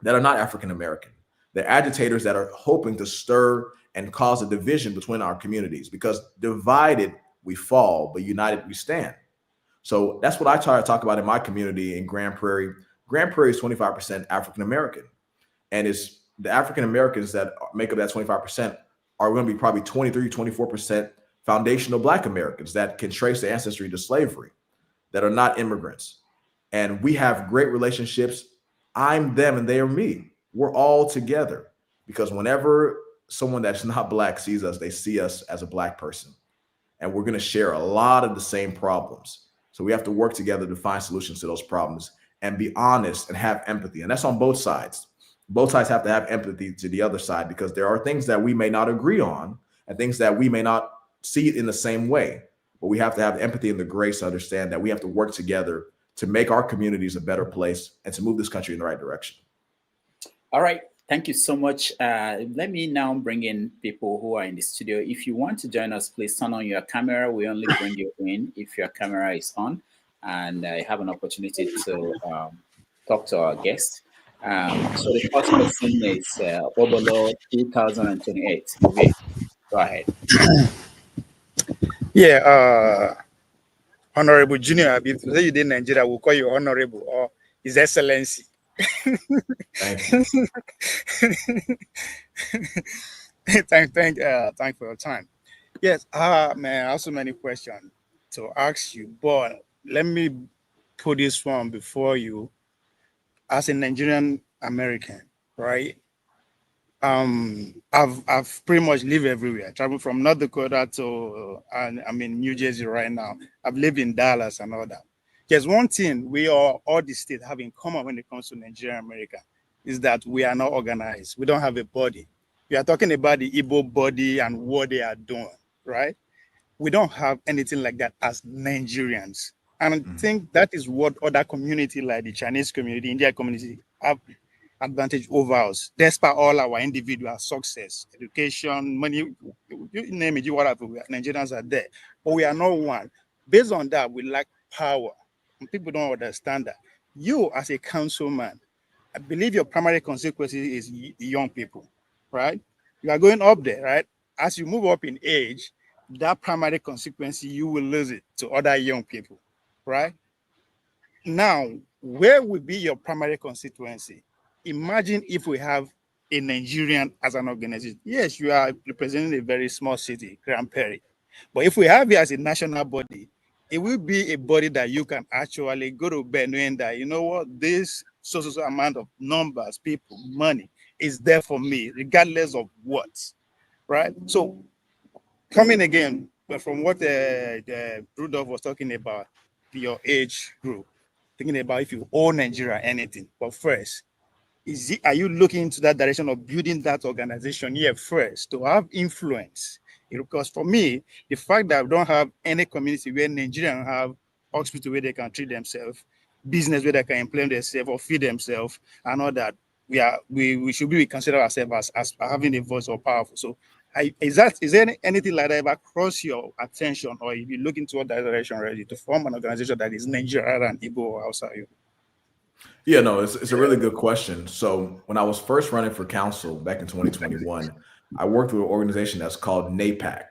that are not African American. They're agitators that are hoping to stir and cause a division between our communities, because divided we fall, but united we stand. So that's what I try to talk about in my community in Grand Prairie. Grand Prairie is 25% African American, and it's the African Americans that make up that 25% are going to be probably 23, 24% foundational Black Americans that can trace their ancestry to slavery, that are not immigrants. And we have great relationships. I'm them and they are me. We're all together, because whenever someone that's not Black sees us, they see us as a Black person. And we're going to share a lot of the same problems. So we have to work together to find solutions to those problems and be honest and have empathy. And that's on both sides. Both sides have to have empathy to the other side, because there are things that we may not agree on and things that we may not see it in the same way. But we have to have empathy and the grace to understand that we have to work together to make our communities a better place and to move this country in the right direction. All right. Thank you so much. Let me now bring in people who are in the studio. If you want to join us, please turn on your camera. We only bring you in if your camera is on, and have an opportunity to talk to our guest. So the first person is Obolo 2028. Okay, go ahead. Yeah, Honorable Junior Abib, say you did Nigeria, we'll call you Honorable or His Excellency. Thank you. Thank for your time. Yes, man, I have so many questions to ask you, but let me put this one before you. As a Nigerian American, right? I've pretty much lived everywhere. Traveled from North Dakota to I'm in New Jersey right now. I've lived in Dallas and all that. There's one thing we all the states have in common when it comes to Nigerian America is that we are not organized. We don't have a body. We are talking about the Igbo body and what they are doing, right? We don't have anything like that as Nigerians. And I think that is what other community like the Chinese community, Indian community have advantage over us, despite all our individual success, education, money, you name it, whatever, Nigerians are there. But we are not one. Based on that, we lack power. And people don't understand that. You, as a councilman, I believe your primary consequence is young people, right? You are going up there, right? As you move up in age, that primary consequence, you will lose it to other young people, right? Now, where would be your primary constituency? Imagine if we have a Nigerian as an organization. Yes, you are representing a very small city, Grand Prairie. But if we have it as a national body, it will be a body that you can actually go to bed knowing that, you know what, this so amount of numbers, people, money is there for me, regardless of what, right? So coming again from what Rudolph was talking about, your age group, thinking about if you owe Nigeria anything. But first, are you looking into that direction of building that organization here first to have influence? Because for me, the fact that we don't have any community where Nigerians have hospital where they can treat themselves, business where they can employ themselves or feed themselves, and all that, we should be consider ourselves as having a voice or powerful. So is there anything like that ever cross your attention, or if you look into that direction already to form an organization that is Nigeria and Igbo or outside you? Yeah, no, it's a really good question. So when I was first running for council back in 2021, I worked with an organization that's called NAPAC.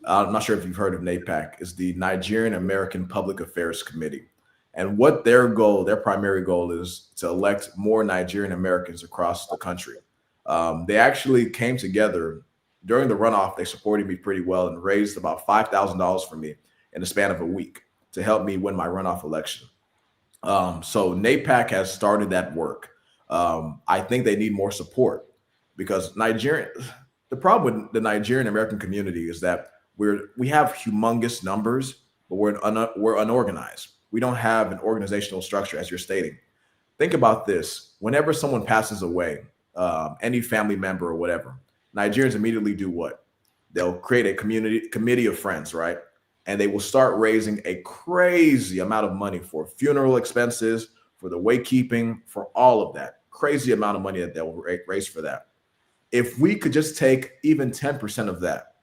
I'm not sure if you've heard of NAPAC. It's the Nigerian-American Public Affairs Committee. And what their primary goal is to elect more Nigerian Americans across the country. They actually came together during the runoff. They supported me pretty well and raised about $5,000 for me in the span of a week to help me win my runoff election. So NAPAC has started that work. I think they need more support because the problem with the Nigerian American community is that we have humongous numbers, but we're unorganized. We don't have an organizational structure, as you're stating. Think about this. Whenever someone passes away, any family member or whatever, Nigerians immediately do what? They'll create a committee of friends, right? And they will start raising a crazy amount of money for funeral expenses, for the waykeeping, for all of that. Crazy amount of money that they'll raise for that. If we could just take even 10% of that,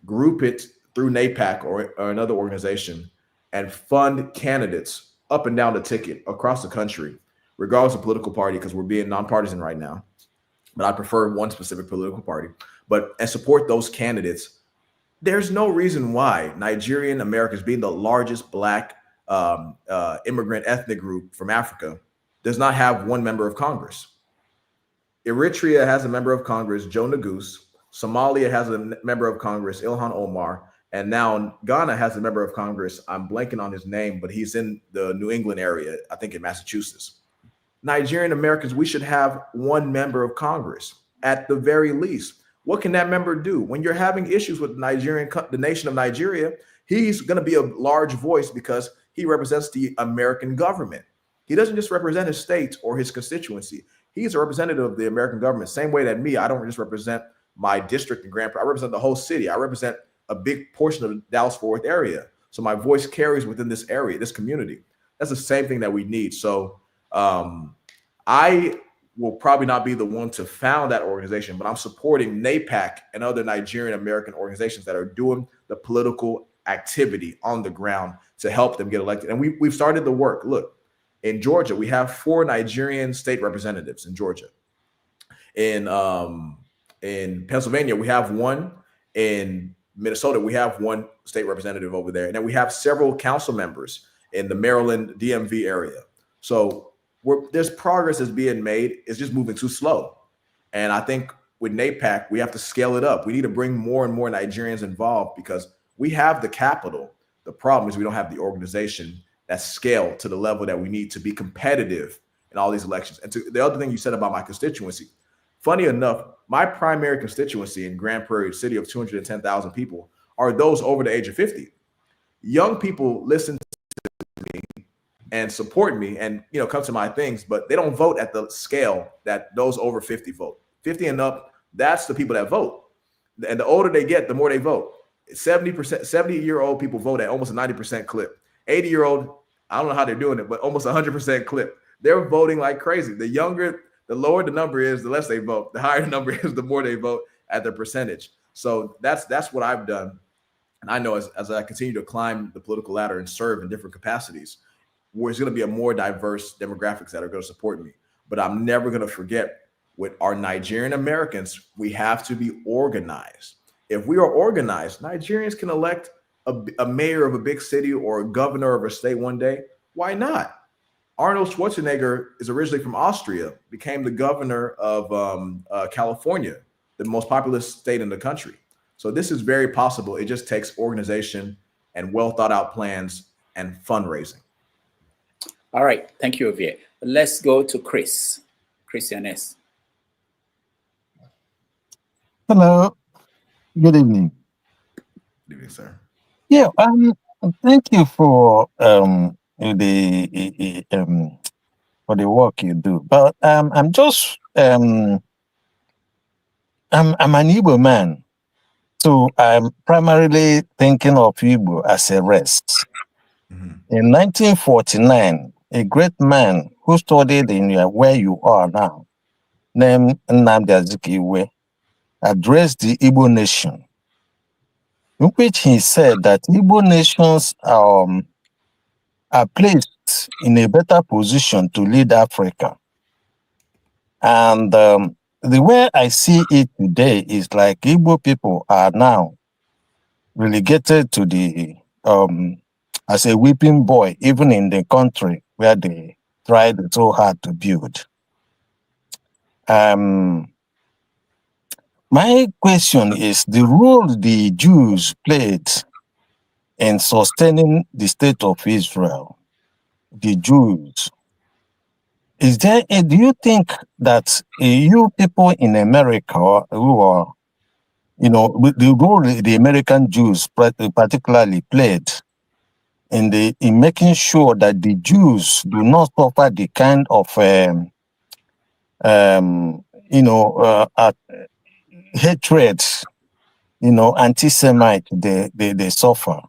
group it through NAPAC or another organization, and fund candidates up and down the ticket across the country, regardless of political party, because we're being nonpartisan right now. But I prefer one specific political party. And support those candidates. There's no reason why Nigerian Americans, being the largest Black immigrant ethnic group from Africa, does not have one member of Congress. Eritrea has a member of Congress, Joe Neguse. Somalia has a member of Congress, Ilhan Omar. And now Ghana has a member of Congress. I'm blanking on his name, but he's in the New England area, I think in Massachusetts. Nigerian Americans, we should have one member of Congress at the very least. What can that member do? When you're having issues with the nation of Nigeria, he's going to be a large voice because he represents the American government. He doesn't just represent his state or his constituency. He's a representative of the American government. Same way that me, I don't just represent my district in Grand Prairie. I represent the whole city. I represent a big portion of the Dallas-Fort Worth area. So my voice carries within this area, this community. That's the same thing that we need. So I will probably not be the one to found that organization, but I'm supporting NAPAC and other Nigerian American organizations that are doing the political activity on the ground to help them get elected. And we've started the work. Look, in Georgia, we have 4 Nigerian state representatives in Georgia. In Pennsylvania, we have 1. In Minnesota, we have 1 state representative over there. And then we have several council members in the Maryland DMV area. So there's progress is being made. It's just moving too slow. And I think with NAPAC, we have to scale it up. We need to bring more and more Nigerians involved because we have the capital. The problem is we don't have the organization that's scaled to the level that we need to be competitive in all these elections. And the other thing you said about my constituency, funny enough, my primary constituency in Grand Prairie, city of 210,000 people, are those over the age of 50. Young people listen to me and support me and come to my things, but they don't vote at the scale that those over 50 vote. 50 and up, that's the people that vote. And the older they get, the more they vote. 70-year-old people vote at almost a 90% clip. 80-year-old, I don't know how they're doing it, but almost 100% clip. They're voting like crazy. The lower the number is, the less they vote. The higher the number is, the more they vote at the percentage. So that's what I've done. And I know as I continue to climb the political ladder and serve in different capacities, where it's going to be a more diverse demographics that are going to support me. But I'm never going to forget, with our Nigerian Americans, we have to be organized. If we are organized, Nigerians can elect a mayor of a big city or a governor of a state one day. Why not? Arnold Schwarzenegger is originally from Austria, became the governor of California, the most populous state in the country. So this is very possible. It just takes organization and well thought out plans and fundraising. All right. Thank you, Javier. Let's go to Chris. Christianes. Hello. Good evening. Good evening, sir. Yeah. Thank you for the work you do. But I'm just I'm an Igbo man, so I'm primarily thinking of Igbo as a rest. Mm-hmm. In 1949, a great man who studied in where you are now, named Nnamdi Azikiwe, addressed the Igbo nation, in which he said that Igbo nations are placed in a better position to lead Africa. And the way I see it today is like Igbo people are now relegated to the as a whipping boy, even in the country where they tried so hard to build. My question is the role the Jews played in sustaining the state of Israel, the Jews. Do you think that you people in America who are, the role the American Jews particularly played in making sure that the Jews do not suffer the kind of hatred, anti-Semite they suffer,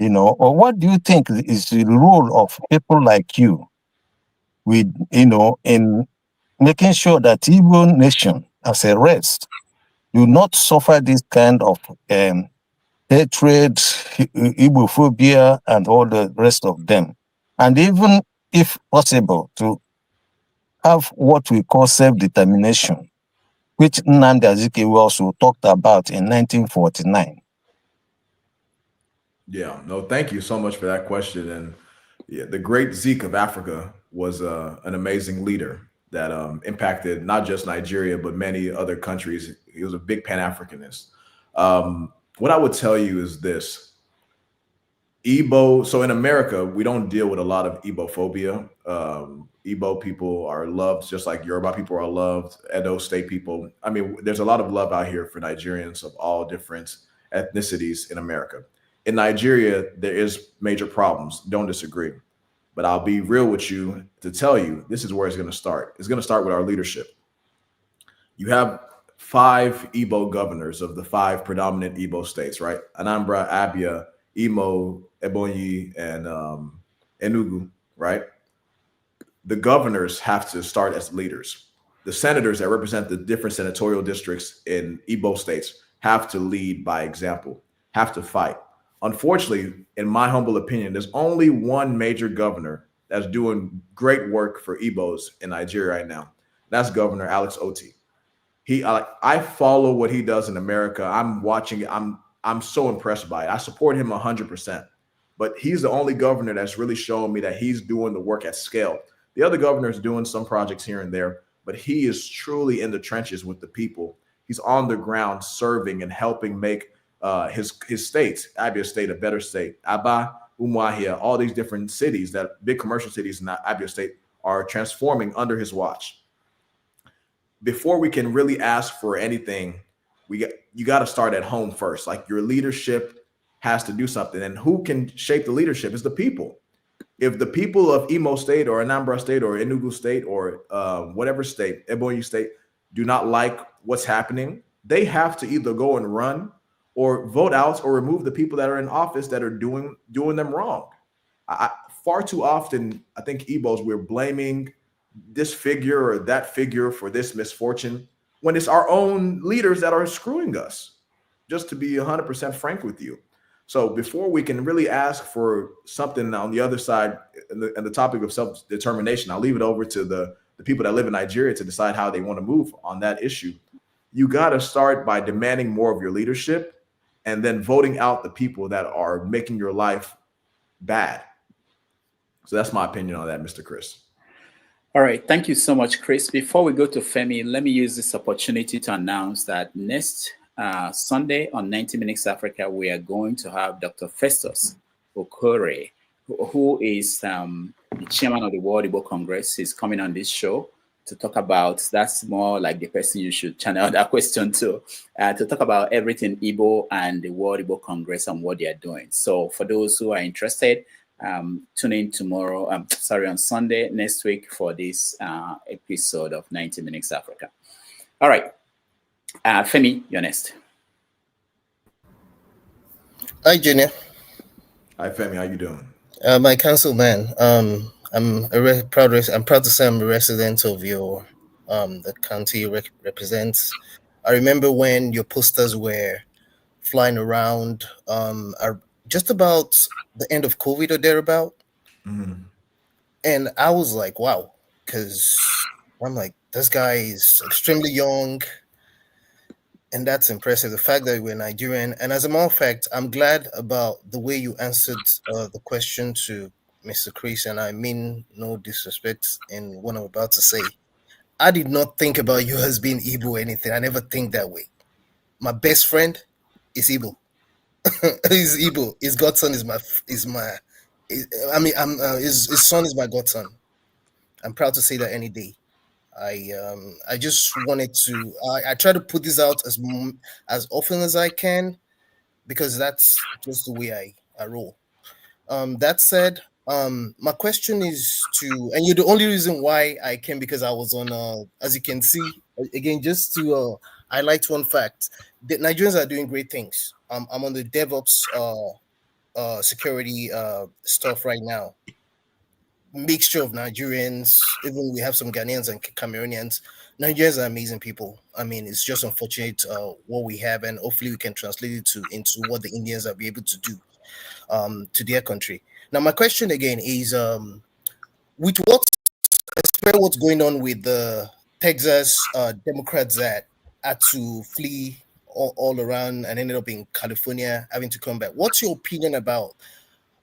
or what do you think is the role of people like you with, in making sure that Igbo nation as a rest do not suffer this kind of hatred, Igbophobia, and all the rest of them, and even if possible to have what we call self-determination, which Nnamdi Azikiwe also talked about in 1949. Yeah, no, thank you so much for that question. And yeah, the great Zeke of Africa was an amazing leader that impacted not just Nigeria, but many other countries. He was a big Pan-Africanist. What I would tell you is this. Igbo, so in America, we don't deal with a lot of Igbophobia. Igbo people are loved just like Yoruba people are loved, Edo State people. I mean, there's a lot of love out here for Nigerians of all different ethnicities in America. In Nigeria, there is major problems. Don't disagree. But I'll be real with you to tell you, this is where it's going to start. It's going to start with our leadership. You have 5 Igbo governors of the 5 predominant Igbo states, right? Anambra, Abia, Imo, Ebonyi, and Enugu, right? The governors have to start as leaders. The senators that represent the different senatorial districts in Igbo states have to lead by example, have to fight. Unfortunately, in my humble opinion, there's only one major governor that's doing great work for Igbos in Nigeria right now. That's Governor Alex Oti. I follow what he does in America. I'm watching it. I'm so impressed by it. I support him 100%. But he's the only governor that's really showing me that he's doing the work at scale. The other governor's doing some projects here and there, but he is truly in the trenches with the people. He's on the ground serving and helping make his states, Abia State, a better state. Aba, Umuahia, all these different cities, that big commercial cities in Abia State, are transforming under his watch. Before we can really ask for anything, you got to start at home first. Like, your leadership has to do something, and who can shape the leadership is the people. If the people of Imo State or Anambra State or Enugu State or whatever state, Ebonyi State, do not like what's happening, they have to either go and run or vote out or remove the people that are in office that are doing them wrong. Far too often, I think Igbos, we're blaming this figure or that figure for this misfortune when it's our own leaders that are screwing us, just to be 100% frank with you. So before we can really ask for something on the other side, and the topic of self-determination, I'll leave it over to the people that live in Nigeria to decide how they want to move on that issue. You got to start by demanding more of your leadership and then voting out the people that are making your life bad. So that's my opinion on that, Mr. Chris. All right. Thank you so much, Chris. Before we go to Femi, let me use this opportunity to announce that next Sunday on 90 Minutes Africa, we are going to have Dr. Festus Okore, who is the chairman of the World Igbo Congress. He's coming on this show to talk about, that's more like the person you should channel that question to talk about everything Igbo and the World Igbo Congress and what they are doing. So for those who are interested, tune in tomorrow, on Sunday next week for this episode of 90 Minutes Africa. All right. Femi, you're next. Hi, Junior. Hi, Femi. How you doing? My councilman. I'm proud to say I'm a resident of your the county you represents. I remember when your posters were flying around just about the end of COVID or thereabout. Mm-hmm. And I was like, wow, because I'm like, this guy is extremely young. And that's impressive. The fact that we're Nigerian. And as a matter of fact, I'm glad about the way you answered the question to Mr. Chris. And I mean no disrespect in what I'm about to say. I did not think about you as being Igbo or anything. I never think that way. My best friend is Igbo. He's Igbo. His godson his son is my godson. I'm proud to say that any day. I just wanted to I try to put this out as often as I can because that's just the way I roll. That said, my question is to, and you're the only reason why I came because I was on as you can see again, just to highlight one fact, the Nigerians are doing great things. I'm on the DevOps security stuff right now. Mixture of Nigerians, even we have some Ghanaians and Cameroonians. Nigerians are amazing people. I mean, it's just unfortunate what we have, and hopefully we can translate it into what the Indians are be able to do to their country. Now, my question again is, with what's going on with the Texas Democrats that had to flee all around and ended up in California, having to come back. What's your opinion about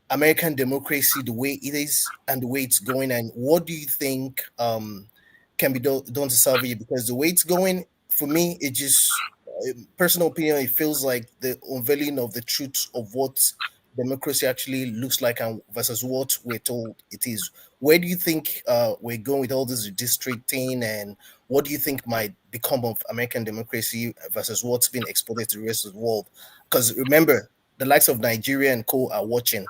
American democracy, the way it is and the way it's going, and what do you think can be done to salvage it? Because the way it's going, for me, it just, personal opinion, it feels like the unveiling of the truth of what democracy actually looks like and versus what we're told it is. Where do you think we're going with all this redistricting, and what do you think might become of American democracy versus what's been exported to the rest of the world? Because remember, the likes of Nigeria and co are watching.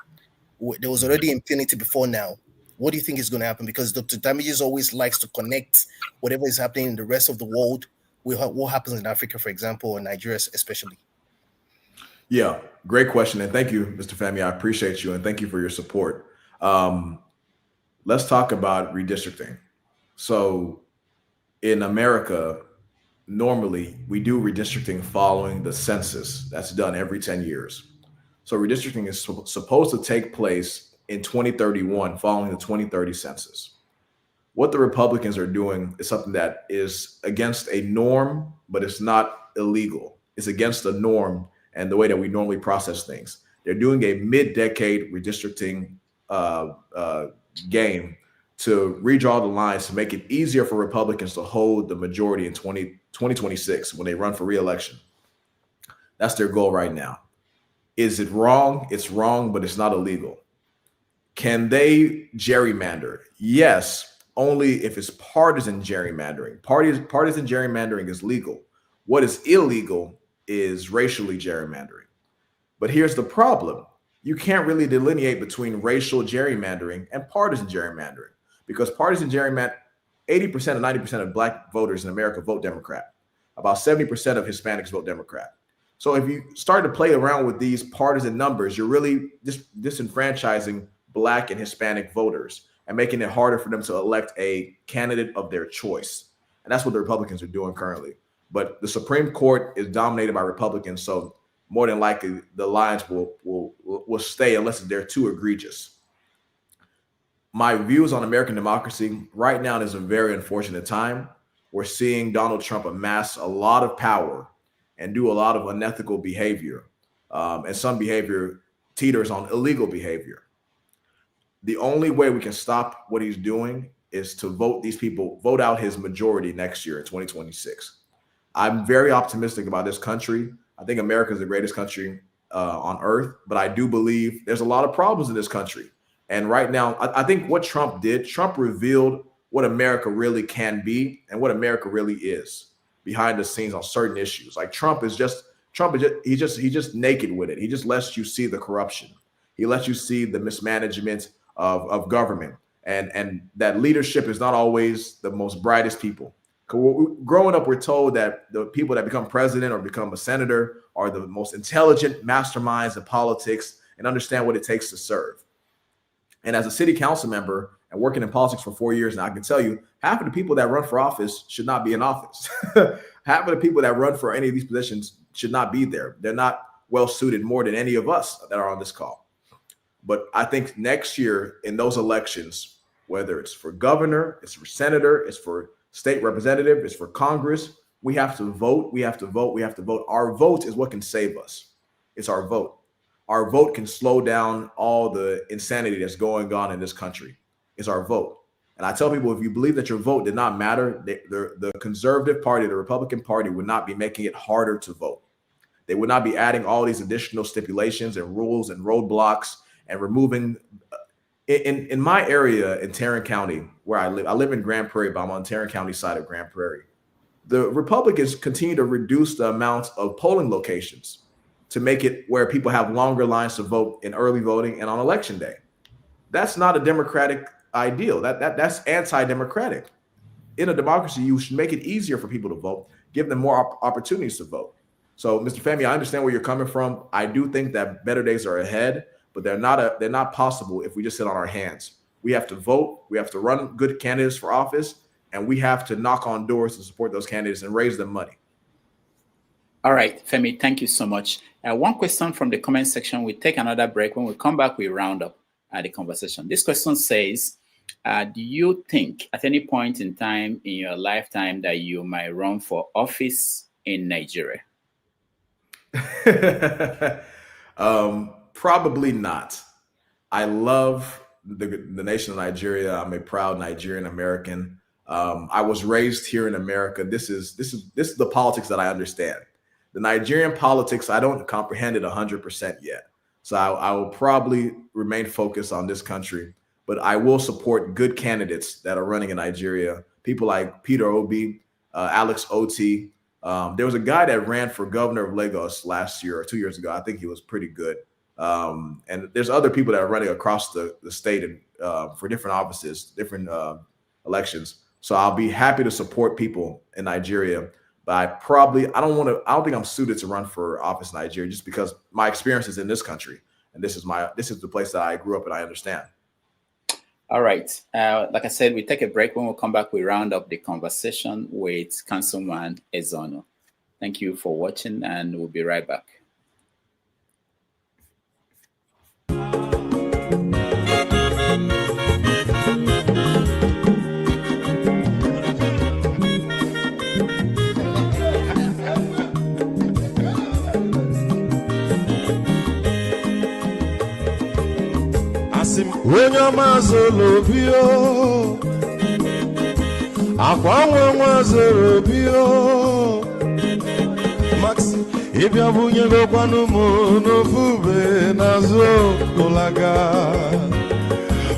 There was already impunity before now. What do you think is going to happen? Because Dr. Damages always likes to connect whatever is happening in the rest of the world with what happens in Africa, for example, or Nigeria especially. Yeah, great question. And thank you, Mr. Femi. I appreciate you and thank you for your support. Let's talk about redistricting. So in America, normally we do redistricting following the census that's done every 10 years. So redistricting is supposed to take place in 2031 following the 2030 census. What the Republicans are doing is something that is against a norm, but it's not illegal. It's against the norm and the way that we normally process things. They're doing a mid-decade redistricting game to redraw the lines to make it easier for Republicans to hold the majority in 2026 when they run for re-election. That's their goal right now. Is it wrong? It's wrong, but it's not illegal. Can they gerrymander? Yes, only if it's partisan gerrymandering. Partisan gerrymandering is legal. What is illegal is racially gerrymandering. But here's the problem. You can't really delineate between racial gerrymandering and partisan gerrymandering, because partisan gerrymandering, 80% or 90% of Black voters in America vote Democrat. About 70% of Hispanics vote Democrat. So if you start to play around with these partisan numbers, you're really disenfranchising Black and Hispanic voters and making it harder for them to elect a candidate of their choice. And that's what the Republicans are doing currently. But the Supreme Court is dominated by Republicans, so more than likely the lines will stay unless they're too egregious. My views on American democracy right now is a very unfortunate time. We're seeing Donald Trump amass a lot of power and do a lot of unethical behavior, and some behavior teeters on illegal behavior. The only way we can stop what he's doing is to vote out his majority next year in 2026. I'm very optimistic about this country. I think America is the greatest country on earth, but I do believe there's a lot of problems in this country. And right now, I think what Trump did, Trump revealed what America really can be and what America really is behind the scenes on certain issues. Like he's just naked with it. He just lets you see the corruption. He lets you see the mismanagement of government, and that leadership is not always the most brightest people. Growing up, we're told that the people that become president or become a senator are the most intelligent masterminds in politics and understand what it takes to serve. And as a city council member and working in politics for 4 years now, I can tell you half of the people that run for office should not be in office. Half of the people that run for any of these positions should not be there. They're not well suited more than any of us that are on this call. But I think next year in those elections, whether it's for governor, it's for senator, it's for state representative, it's for Congress, we have to vote. We have to vote. We have to vote. Our vote is what can save us. It's our vote. Our vote can slow down all the insanity that's going on in this country. It's our vote. And I tell people, if you believe that your vote did not matter, the conservative party, the Republican Party would not be making it harder to vote. They would not be adding all these additional stipulations and rules and roadblocks and removing. In my area in Tarrant County, where I live in Grand Prairie, but I'm on Tarrant County side of Grand Prairie. The Republicans continue to reduce the amount of polling locations to make it where people have longer lines to vote in early voting and on election day. That's not a democratic ideal. That's anti-democratic. In a democracy, you should make it easier for people to vote, give them more opportunities to vote. So, Mr. Femi, I understand where you're coming from. I do think that better days are ahead, but they're not possible if we just sit on our hands. We have to vote. We have to run good candidates for office, and we have to knock on doors to support those candidates and raise them money. All right, Femi, thank you so much. One question from the comment section. We take another break. When we come back, we round up the conversation. This question says, do you think at any point in time in your lifetime that you might run for office in Nigeria? Probably not. I love the nation of Nigeria. I'm a proud Nigerian-American. I was raised here in America. This is the politics that I understand. The Nigerian politics, I don't comprehend it 100% yet. So I will probably remain focused on this country, but I will support good candidates that are running in Nigeria. People like Peter Obi, Alex Oti. There was a guy that ran for governor of Lagos last year or 2 years ago. I think he was pretty good. And there's other people that are running across the state and for different offices, different elections. So I'll be happy to support people in Nigeria. But I don't think I'm suited to run for office in Nigeria just because my experience is in this country. And this is the place that I grew up and I understand. All right. Like I said, we take a break. When we come back, we round up the conversation with Councilman Ezeonu. Thank you for watching, and we'll be right back. When your mazolo bio, akwa mazolo bio, Max, if you bunye go kwanu mo no fube nazo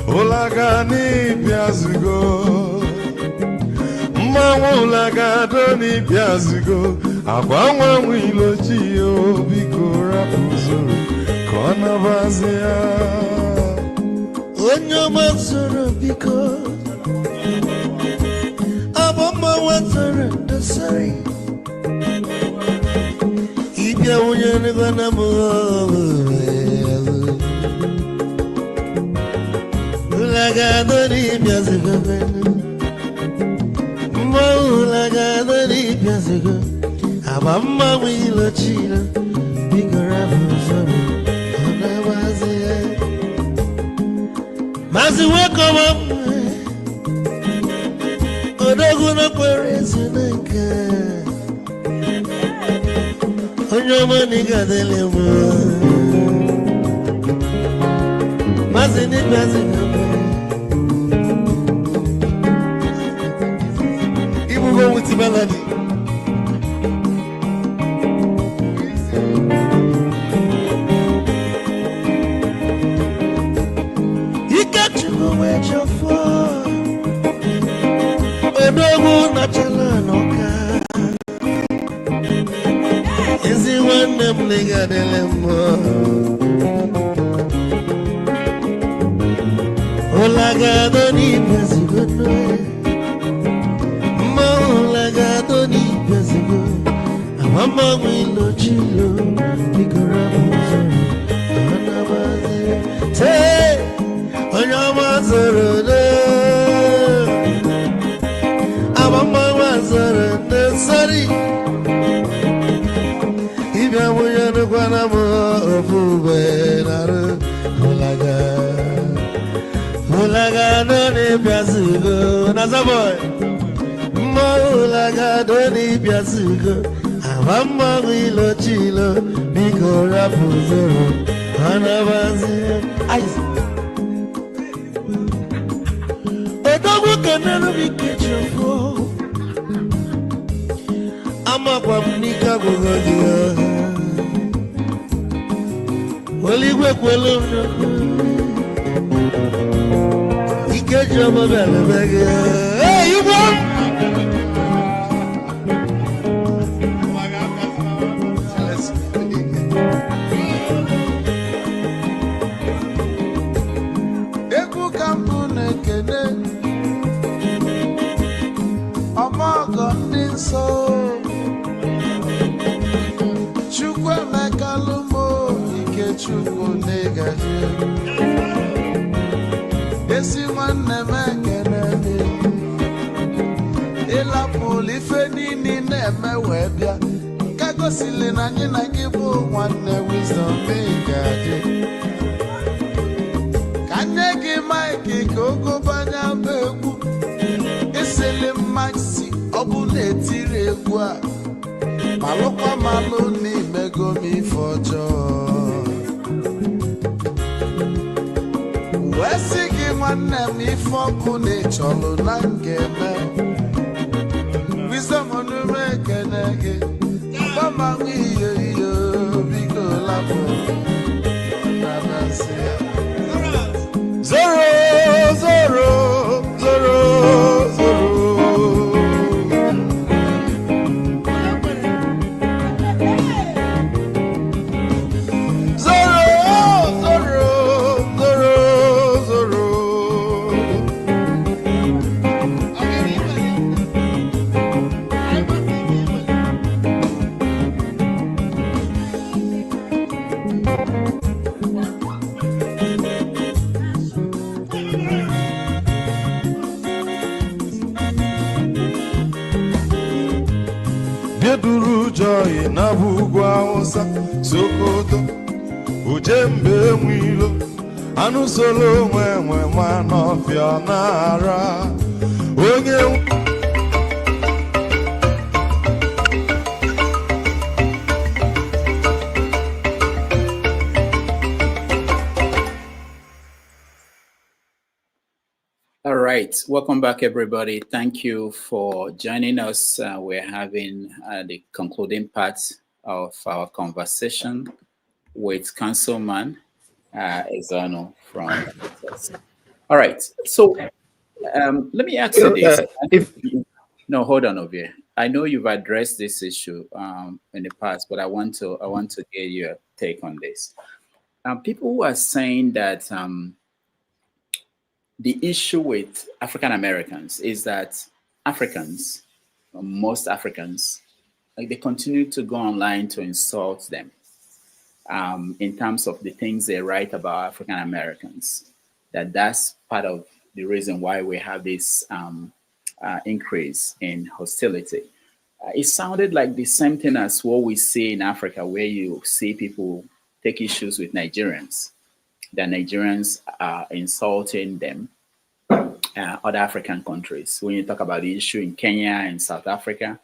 olaga ni piazigo, ulaga do ni piazigo, akwa wilo chiyo bikora puzuru, kona bazia. Onyo mazuru biko abamba wazuru dasari ibya unyane bana mo ulaga dori byazigo mo ulaga dori byazigo abamba wilo chira bigora buzuru ona waze Mazi welcome up Odoguna Paris Naka Onyo niga delemo Mazi ni mazi Ibu go with melody Nigga delemo Olaga doni pesigo Ma olaga doni pesigo Amama wilo chilo Bigora muzo Anabazi Te Onyama zoro de Amama wazoro de Sorry Kwana mo fube naru Olaga doni piazugo Nazaboy Olaga doni piazugo Amama wilo chilo Biko rapuzoro Anabazi Odogu kanano bikechofo Ama kwa mnika kugodia Oligwe kwelo Ikejo mabele bege Hey, you want? Eku kampu nekene Omogo ndinso Chukwe mekalumo Chukwu negaji Esi nwanne mekene Ila polife nini neme webia Kago sili na nyina gibu nwanne wisdom megaji Kanyegi maiki kogo banya mbegu Isili maxi obu netiri egwa Malukwa malu ni mego mi fojo Wesigi nwanne m ife ọkụ na-echọlụ na ngeme Wisdom onume ekene gị Bama ihe biko lapụ bieduru joy na bugwu Hausa Sokoto ujembe nwilo anụ solo onwe nwa n'ọfịa na-ara onye. All right, welcome back, everybody. Thank you for joining us. We're having the concluding part of our conversation with Councilman Ezeonu from Texas. All right, so let me ask you this. No, hold on over here. I know you've addressed this issue in the past, but I want to get your take on this. People who are saying that the issue with African Americans is that Africans, most Africans, like they continue to go online to insult them in terms of the things they write about African Americans. That's part of the reason why we have this increase in hostility. It sounded like the same thing as what we see in Africa, where you see people take issues with Nigerians. The Nigerians are insulting them, other African countries. When you talk about the issue in Kenya and South Africa,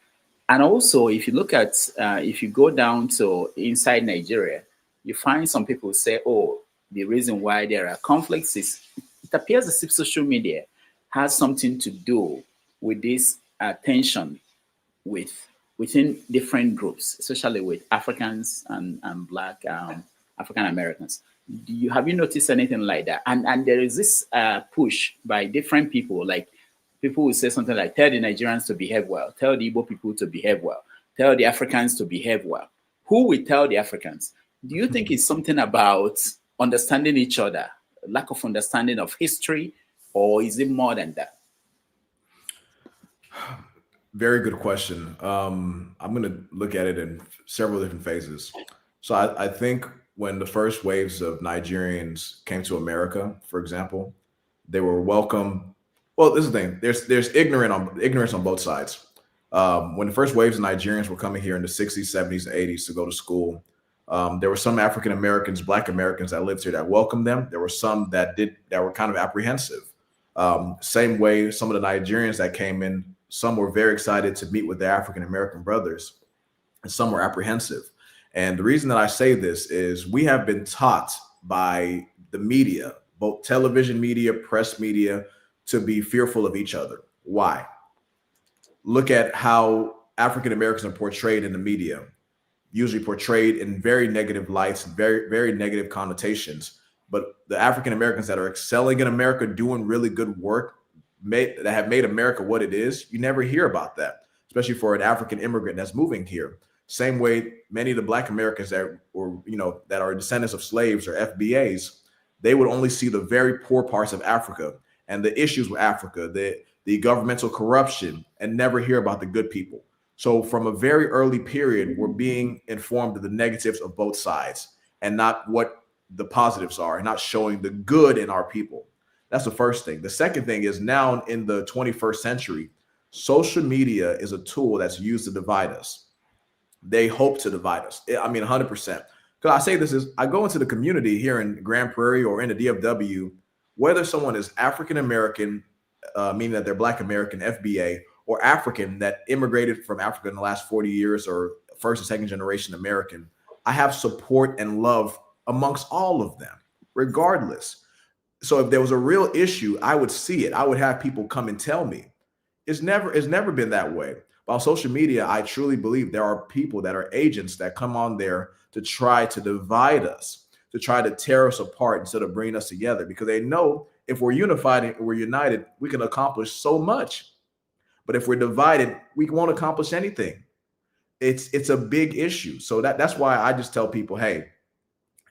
and also if you look at, if you go down to inside Nigeria, you find some people say, oh, the reason why there are conflicts is it appears as if social media has something to do with this tension within different groups, especially with Africans and Black African Americans. Have you noticed anything like that? And there is this push by different people, like people will say something like, tell the Nigerians to behave well, tell the Igbo people to behave well, tell the Africans to behave well. Who will tell the Africans? Do you think it's something about understanding each other, lack of understanding of history, or is it more than that? Very good question. I'm going to look at it in several different phases. So I think when the first waves of Nigerians came to America, for example, they were welcome. Well, this is the thing. There's ignorance on both sides. When the first waves of Nigerians were coming here in the 60s, 70s, 80s to go to school, there were some African Americans, Black Americans that lived here that welcomed them. There were some that were kind of apprehensive. Same way, some of the Nigerians that came in, some were very excited to meet with their African American brothers, and some were apprehensive. And the reason that I say this is we have been taught by the media, both television media, press media, to be fearful of each other. Why? Look at how African Americans are portrayed in the media, usually portrayed in very negative lights, very, very negative connotations. But the African Americans that are excelling in America, doing really good work, that have made America what it is, you never hear about that, especially for an African immigrant that's moving here. Same way, many of the Black Americans that are descendants of slaves or FBAs, they would only see the very poor parts of Africa and the issues with Africa, the governmental corruption, and never hear about the good people. So from a very early period, we're being informed of the negatives of both sides and not what the positives are, and not showing the good in our people. That's the first thing. The second thing is, now in the 21st century, social media is a tool that's used to divide us. They hope to divide us. I mean, 100%. Because I say this is, I go into the community here in Grand Prairie or in the DFW, whether someone is African American, meaning that they're Black American, FBA, or African that immigrated from Africa in the last 40 years, or first and second generation American, I have support and love amongst all of them, regardless. So if there was a real issue, I would see it. I would have people come and tell me. It's never been that way. But on social media, I truly believe there are people that are agents that come on there to try to divide us, to try to tear us apart instead of bringing us together, because they know if we're unified and we're united, we can accomplish so much. But if we're divided, we won't accomplish anything. It's a big issue. So that's why I just tell people, hey,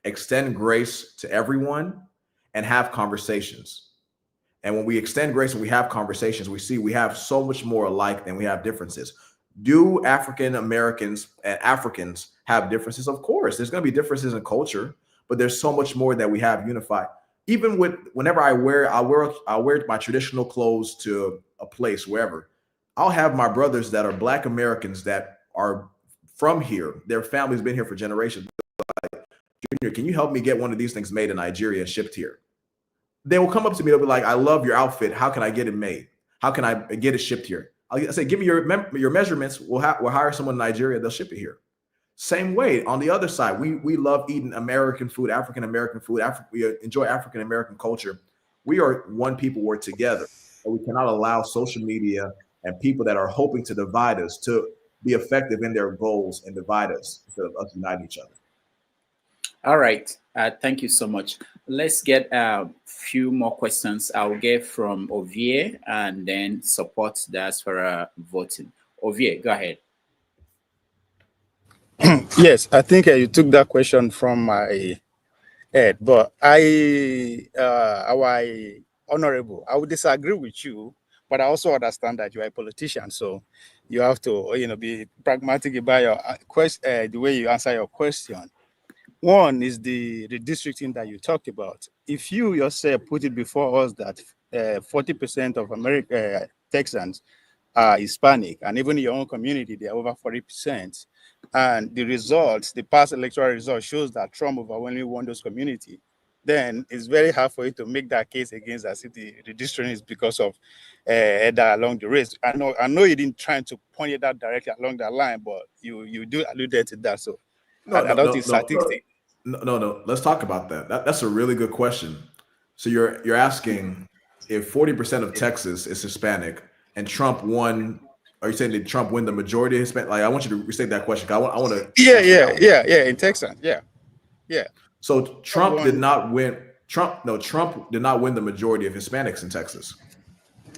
extend grace to everyone and have conversations. And when we extend grace and we have conversations, we see we have so much more alike than we have differences. Do African Americans and Africans have differences? Of course, there's going to be differences in culture, but there's so much more that we have unified. Even with whenever I wear my traditional clothes to a place, wherever, I'll have my brothers that are Black Americans that are from here. Their family's been here for generations. Like, Junior, can you help me get one of these things made in Nigeria and shipped here? They will come up to me. They'll be like, I love your outfit. How can I get it made? How can I get it shipped here? I'll say, give me your measurements. We'll hire someone in Nigeria. They'll ship it here. Same way on the other side, we love eating American food, African-American food. We enjoy African-American culture. We are one people. We're together. And we cannot allow social media and people that are hoping to divide us to be effective in their goals and divide us instead of us uniting each other. All right. Thank you so much. Let's get a few more questions. I'll get from Ovie and then support Diaspora voting. Ovie, go ahead. Yes, I think you took that question from my head, but our honorable, I would disagree with you, but I also understand that you are a politician, so you have to, be pragmatic about your the way you answer your question. One is the redistricting that you talked about. If you yourself put it before us that 40% of Texans are Hispanic, and even in your own community, they're over 40%, and the results, the past electoral results shows that Trump overwhelmingly won those communities, then it's very hard for you to make that case against us if the redistricting is because of that along the race. I know you didn't try to point it out directly along that line, but you do allude to that. So I don't think statistics. No. Let's talk about that. That's a really good question. So you're asking if 40% of Texas is Hispanic and Trump won. Are you saying did Trump win the majority of Hispanic? Like, I want you to restate that question. I want to. Yeah. In Texas, yeah. So Trump did not win. Trump did not win the majority of Hispanics in Texas.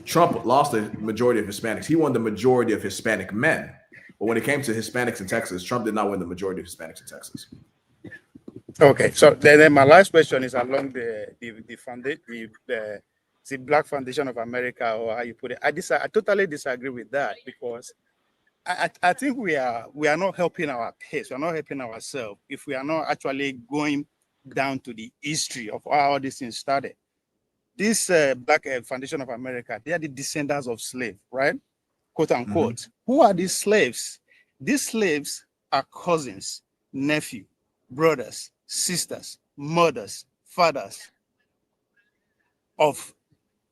Trump lost the majority of Hispanics. He won the majority of Hispanic men. But when it came to Hispanics in Texas, Trump did not win the majority of Hispanics in Texas. Okay, so then my last question is along the Black Foundation of America, or how you put it. I totally disagree with that, because I think we are not helping our case. We are not helping ourselves if we are not actually going down to the history of how all these things started. This Black Foundation of America, they are the descendants of slaves, right? Quote unquote. Mm-hmm. Who are these slaves? These slaves are cousins, nephew, brothers, sisters, mothers, fathers of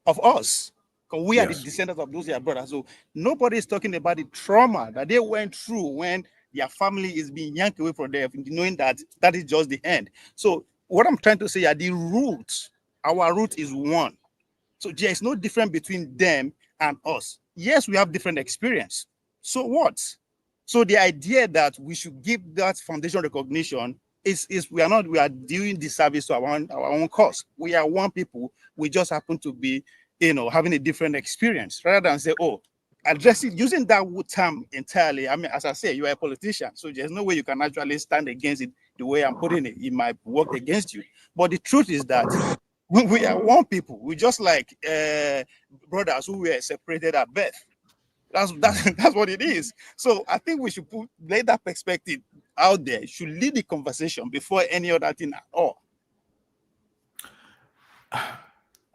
us. Because we are the descendants of those their brothers. So nobody is talking about the trauma that they went through when their family is being yanked away from them, knowing that that is just the end. So what I'm trying to say are the roots. Our root is one. So there is no difference between them and us. Yes, we have different experience. So what? So the idea that we should give that foundation recognition is we are doing disservice to our own cause. We are one people. We just happen to be, having a different experience, rather than say, addressing using that term entirely. I mean, as I say, you are a politician, so there's no way you can actually stand against it the way I'm putting it. It might work against you. But the truth is that we are one people. We just like brothers who were separated at birth. That's what it is. So I think we should lay that perspective out there. Should lead the conversation before any other thing at all.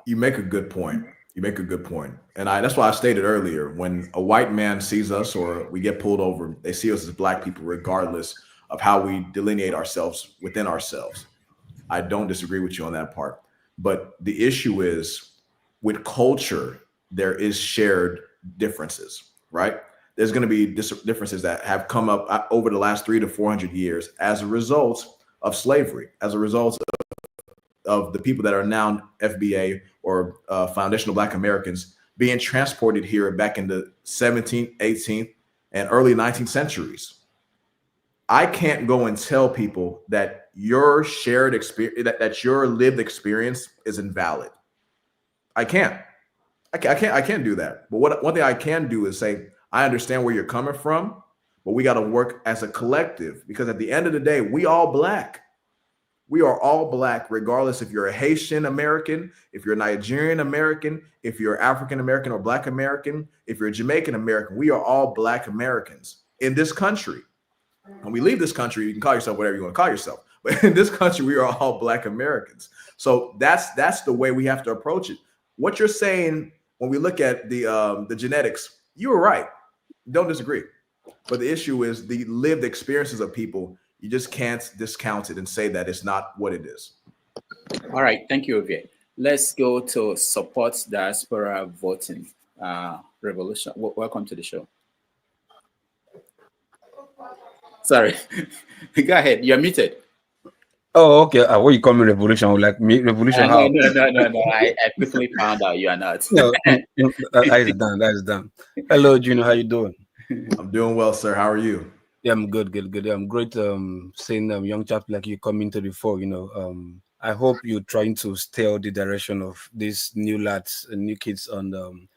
You make a good point. And that's why I stated earlier, when a white man sees us or we get pulled over, they see us as Black people, regardless of how we delineate ourselves within ourselves. I don't disagree with you on that part. But the issue is, with culture, there is shared differences, right? There's going to be differences that have come up over the last 300 to 400 years as a result of slavery, as a result of the people that are now FBA or foundational Black Americans being transported here back in the 17th, 18th, and early 19th centuries. I can't go and tell people that your shared experience, that your lived experience is invalid. I can't do that. But one thing I can do is say, I understand where you're coming from, but we got to work as a collective, because at the end of the day, we all Black. We are all Black, regardless if you're a Haitian American, if you're Nigerian American, if you're African American or Black American, if you're Jamaican American. We are all Black Americans in this country. When we leave this country, you can call yourself whatever you want to call yourself. But in this country, we are all Black Americans. So that's the way we have to approach it. What you're saying, when we look at the genetics, you were right. Don't disagree. But the issue is the lived experiences of people. You just can't discount it and say that it's not what it is. All right, thank you, Ovie. Let's go to support diaspora voting revolution. Welcome to the show. Sorry, go ahead. You're muted. Oh, okay. What you call me revolution? Like me revolution? How? No. I quickly found out you are not. No, that is done. That is done. Hello, Gino. How you doing? I'm doing well, sir. How are you? Yeah, I'm good. I'm great. Seeing young chaps like you come into the fore. I hope you're trying to steer the direction of these new lads and new kids on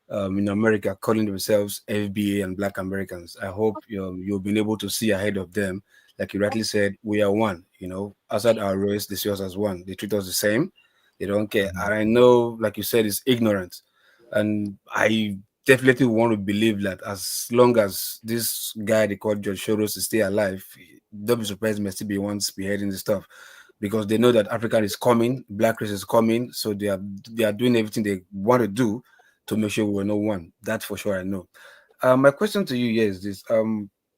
in America calling themselves FBA and Black Americans. I hope you've been able to see ahead of them. Like you rightly said, we are one. Outside our race, they see us as one. They treat us the same. They don't care. And I know, like you said, it's ignorance. And I definitely want to believe that as long as this guy they call George Soros is still alive, don't be surprised he may still be one spearheading the stuff. Because they know that Africa is coming, Black race is coming, so they are doing everything they want to do to make sure we're not one. That's for sure, I know. My question to you here is this.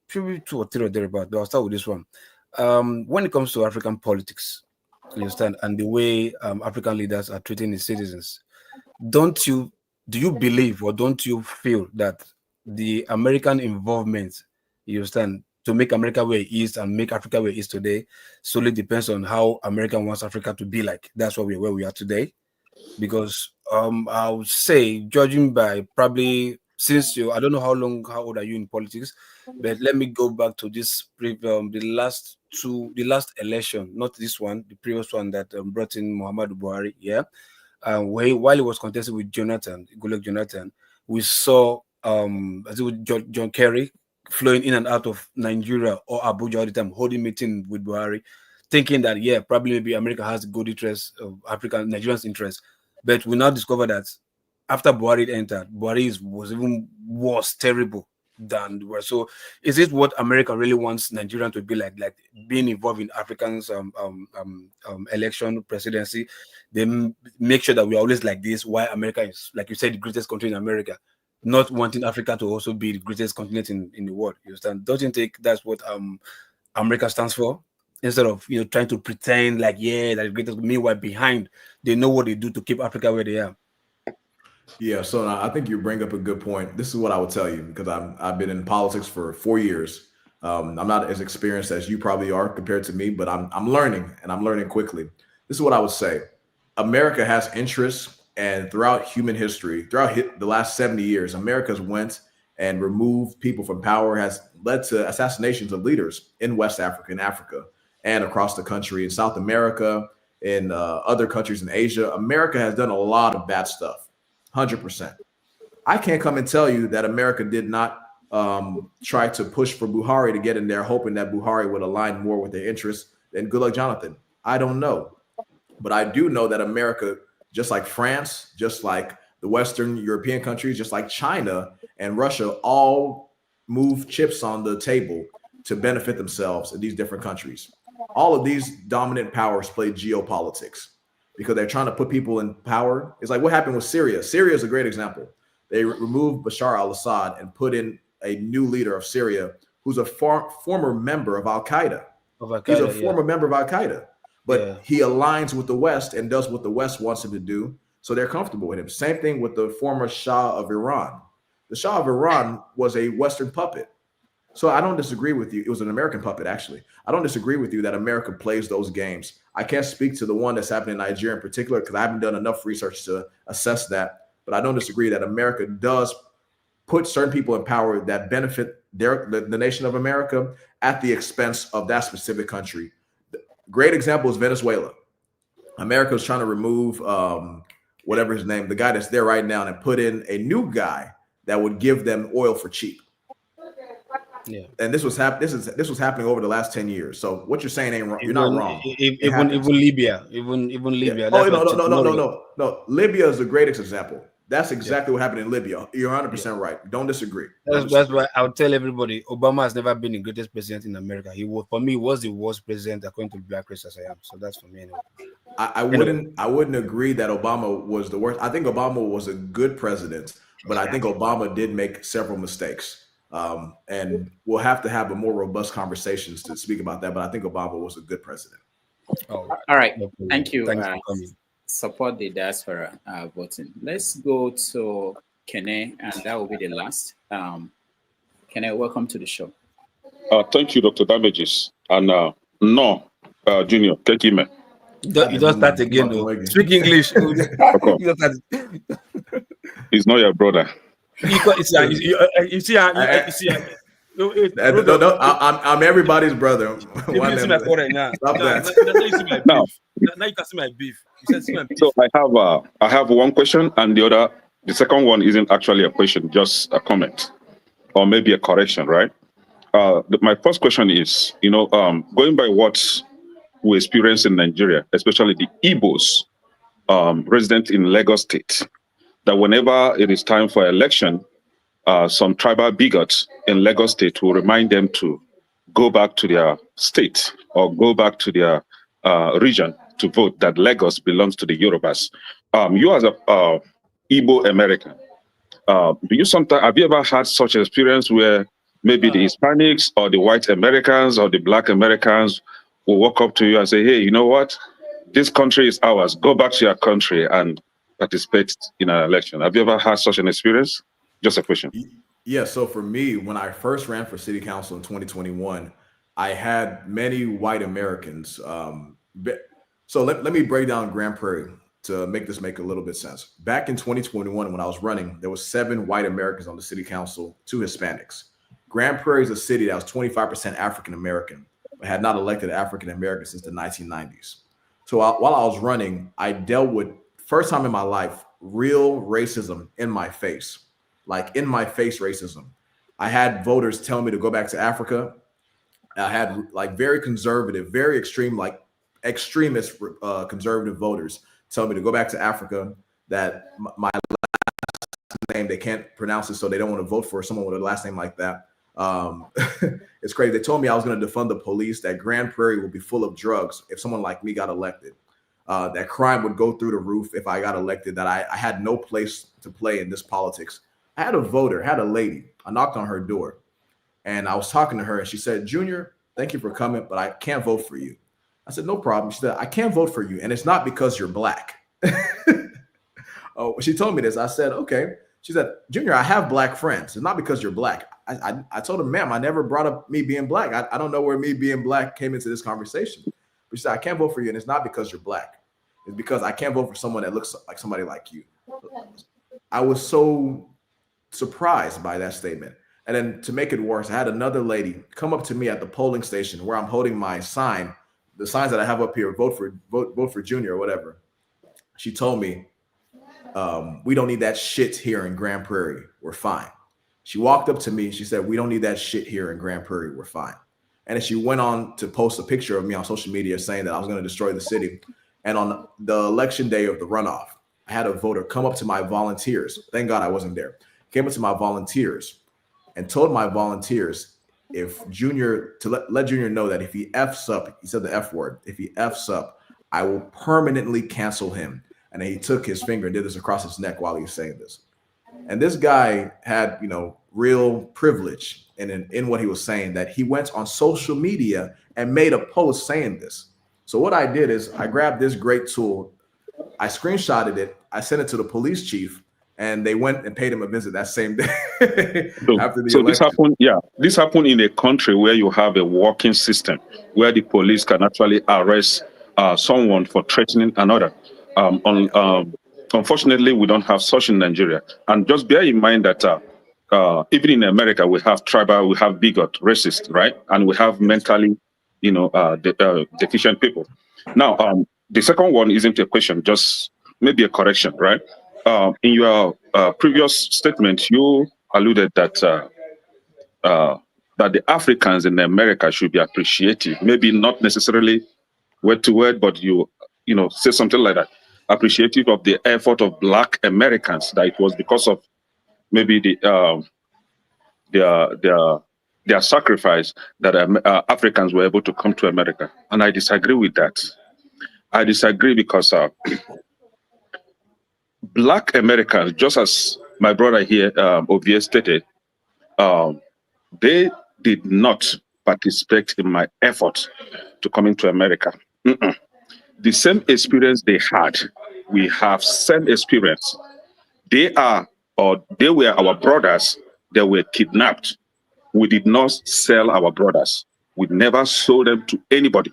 Probably 2 or 3 or thereabout, but I'll start with this one. When it comes to African politics, you understand, and the way African leaders are treating the citizens, do you believe or don't you feel that the American involvement, you understand, to make America where it is and make Africa where it is today solely depends on how America wants Africa to be like? That's why we're where we are today. Because I would say, judging by probably since I don't know how old are you in politics, but let me go back to this the last election, not this one, the previous one that brought in Muhammadu Buhari. Yeah, while he was contesting with Goodluck Jonathan, we saw John Kerry flowing in and out of Nigeria or Abuja all the time, holding meeting with Buhari, thinking that probably maybe America has good interest of Nigerians' interest. But we now discover that after Buhari entered, Buhari was even worse, terrible than the rest. So is it what America really wants Nigerian to be like being involved in Africans election, presidency? They make sure that we're always like this, why America is, like you said, the greatest country in America, not wanting Africa to also be the greatest continent in the world. You understand? Don't you think that's what America stands for? Instead of trying to pretend like that the greatest, meanwhile behind they know what they do to keep Africa where they are. Yeah, so I think you bring up a good point. This is what I would tell you, because I've been in politics for 4 years. I'm not as experienced as you probably are compared to me, but I'm learning, and I'm learning quickly. This is what I would say. America has interests, and throughout human history, throughout the last 70 years, America's went and removed people from power, has led to assassinations of leaders in West Africa, in Africa, and across the country, in South America, in other countries in Asia. America has done a lot of bad stuff, 100%. I can't come and tell you that America did not try to push for Buhari to get in there, hoping that Buhari would align more with their interests than Goodluck Jonathan. I don't know. But I do know that America, just like France, just like the Western European countries, just like China and Russia, all move chips on the table to benefit themselves in these different countries. All of these dominant powers play geopolitics because they're trying to put people in power. It's like what happened with Syria. Syria is a great example. They removed Bashar al-Assad and put in a new leader of Syria who's a former member of Al-Qaeda. He's a former member of Al-Qaeda, but he aligns with the West and does what the West wants him to do. So they're comfortable with him. Same thing with the former Shah of Iran. The Shah of Iran was a Western puppet. So I don't disagree with you. It was an American puppet, actually. I don't disagree with you that America plays those games. I can't speak to the one that's happening in Nigeria in particular because I haven't done enough research to assess that. But I don't disagree that America does put certain people in power that benefit the nation of America at the expense of that specific country. Great example is Venezuela. America is trying to remove whatever his name, the guy that's there right now, and put in a new guy that would give them oil for cheap. Yeah, and this was happening over the last 10 years. So what you're saying ain't wrong. You're not wrong. Even Libya. Yeah. Oh no. Libya is the greatest example. That's exactly what happened in Libya. You're 100% right. Don't disagree. That's why I would tell everybody Obama has never been the greatest president in America. He was the worst president according to Black race as I am. So that's for me anyway. I wouldn't agree that Obama was the worst. I think Obama was a good president, but I think Obama did make several mistakes. And we'll have to have a more robust conversations to speak about that. But I think Obama was a good president. Oh, all right. No, Thank you. Thanks for coming. Support the diaspora voting. Let's go to Kene, and that will be the last. Kene, welcome to the show. Thank you, Dr. Damages. And Junior, thank you, man. You don't start again, though. Speak English. He's not your brother. You see, I'm everybody's brother. Stop that. Now you can see my beef. You see my beef. So I have one question, and the second one isn't actually a question, just a comment, or maybe a correction, right? My first question is, going by what we experience in Nigeria, especially the Igbos resident in Lagos State, that whenever it is time for election, some tribal bigots in Lagos State will remind them to go back to their state or go back to their region to vote, that Lagos belongs to the Yorubas. You as a Igbo American, have you ever had such an experience where maybe the Hispanics or the white Americans or the black Americans will walk up to you and say, hey, you know what? This country is ours. Go back to your country and participate in an election. Have you ever had such an experience? Just a question. Yeah, so for me, when I first ran for city council in 2021, I had many white Americans. So let me break down Grand Prairie to make this make a little bit sense. Back in 2021, when I was running, there was 7 white Americans on the city council, 2 Hispanics. Grand Prairie is a city that was 25% African-American, but had not elected African-American since the 1990s. So while I was running, I dealt with, first time in my life, real racism in my face, like in my face racism. I had voters tell me to go back to Africa. I had like very conservative, very extreme, like extremist conservative voters tell me to go back to Africa, that my last name, they can't pronounce it, so they don't want to vote for someone with a last name like that. It's crazy. They told me I was going to defund the police, that Grand Prairie would be full of drugs if someone like me got elected, that crime would go through the roof if I got elected, that I had no place to play in this politics. I had a voter, had a lady. I knocked on her door and I was talking to her and she said, Junior, thank you for coming, but I can't vote for you. I said, no problem. She said, I can't vote for you. And it's not because you're black. Oh, she told me this. I said, okay. She said, Junior, I have black friends. It's not because you're black. I told her, ma'am, I never brought up me being black. I don't know where me being black came into this conversation. But she said, I can't vote for you. And it's not because you're black. It's because I can't vote for someone that looks like somebody like you. I was so surprised by that statement. And then to make it worse, I had another lady come up to me at the polling station where I'm holding my sign, the signs that I have up here, vote for Junior or whatever. She told me, we don't need that shit here in Grand Prairie. We're fine. She walked up to me. She said, we don't need that shit here in Grand Prairie. We're fine. And then she went on to post a picture of me on social media saying that I was going to destroy the city. And on the election day of the runoff, I had a voter come up to my volunteers. Thank God I wasn't there. Came up to my volunteers and told my volunteers, if Junior, to let Junior know that if he F's up, he said the F word, if he F's up, I will permanently cancel him. And then he took his finger and did this across his neck while he was saying this. And this guy had, real privilege in what he was saying, that he went on social media and made a post saying this. So what I did is I grabbed this great tool, I screenshotted it, I sent it to the police chief, and they went and paid him a visit that same day after the election. This happened in a country where you have a working system where the police can actually arrest someone for threatening another. Unfortunately, we don't have such in Nigeria. And just bear in mind that even in America, we have tribal, we have bigot, racist, right? And we have mentally, deficient people. Now, the second one isn't a question, just maybe a correction, right? In your previous statement, you alluded that that the Africans in America should be appreciative, maybe not necessarily word to word, but you say something like that, appreciative of the effort of Black Americans, that it was because of maybe their sacrifice that Africans were able to come to America. And I disagree with that. I disagree because Black Americans, just as my brother here, Ovie, stated, They did not participate in my effort to come into America. The same experience they had, we have same experience. They were our brothers. They were kidnapped. We did not sell our brothers. We never sold them to anybody.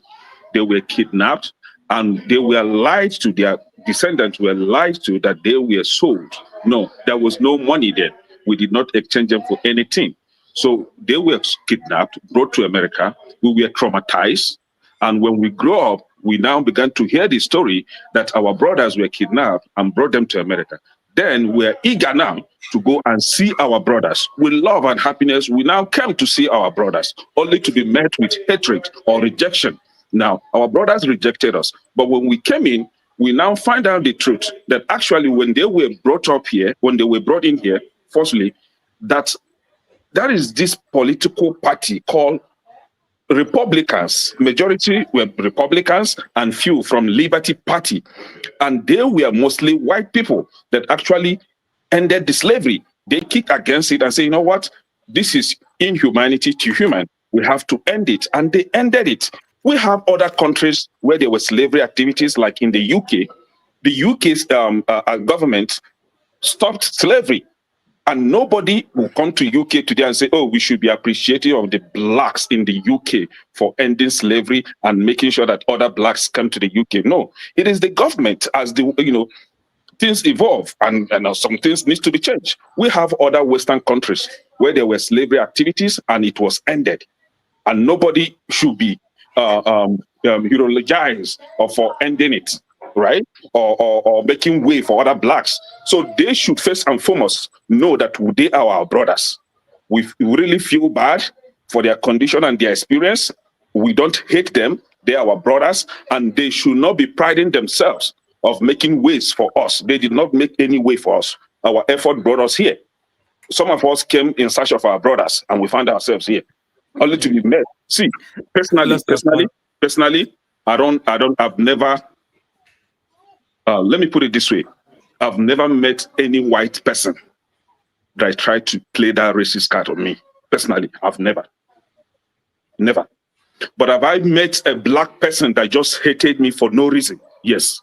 They were kidnapped and they were lied to. Their descendants were lied to that they were sold. No, there was no money there. We did not exchange them for anything. So they were kidnapped, brought to America. We were traumatized. And when we grew up, we now began to hear the story that our brothers were kidnapped and brought them to America. Then we're eager now to go and see our brothers. With love and happiness, we now came to see our brothers, only to be met with hatred or rejection. Now, our brothers rejected us. But when we came in, we now find out the truth that actually when they were brought up here, when they were brought in here, firstly, that is this political party called Republicans. Majority were Republicans and few from Liberty Party. And they were mostly white people that actually ended the slavery. They kicked against it and say, you know what? This is inhumanity to human. We have to end it. And they ended it. We have other countries where there were slavery activities, like in the UK. The UK's government stopped slavery. And nobody will come to UK today and say, oh, we should be appreciative of the blacks in the UK for ending slavery and making sure that other blacks come to the UK. No, it is the government. As the things evolve and some things need to be changed. We have other Western countries where there were slavery activities and it was ended. And nobody should be eulogized for ending it, right? Or making way for other blacks. So they should first and foremost know that they are our brothers. We really feel bad for their condition and their experience. We don't hate them. They are our brothers, and they should not be priding themselves of making ways for us. They did not make any way for us. Our effort brought us here. Some of us came in search of our brothers, and we found ourselves here, only to be met. See, personally, I've never. Let me put it this way. I've never met any white person that tried to play that racist card on me. Personally, I've never. But have I met a black person that just hated me for no reason? Yes.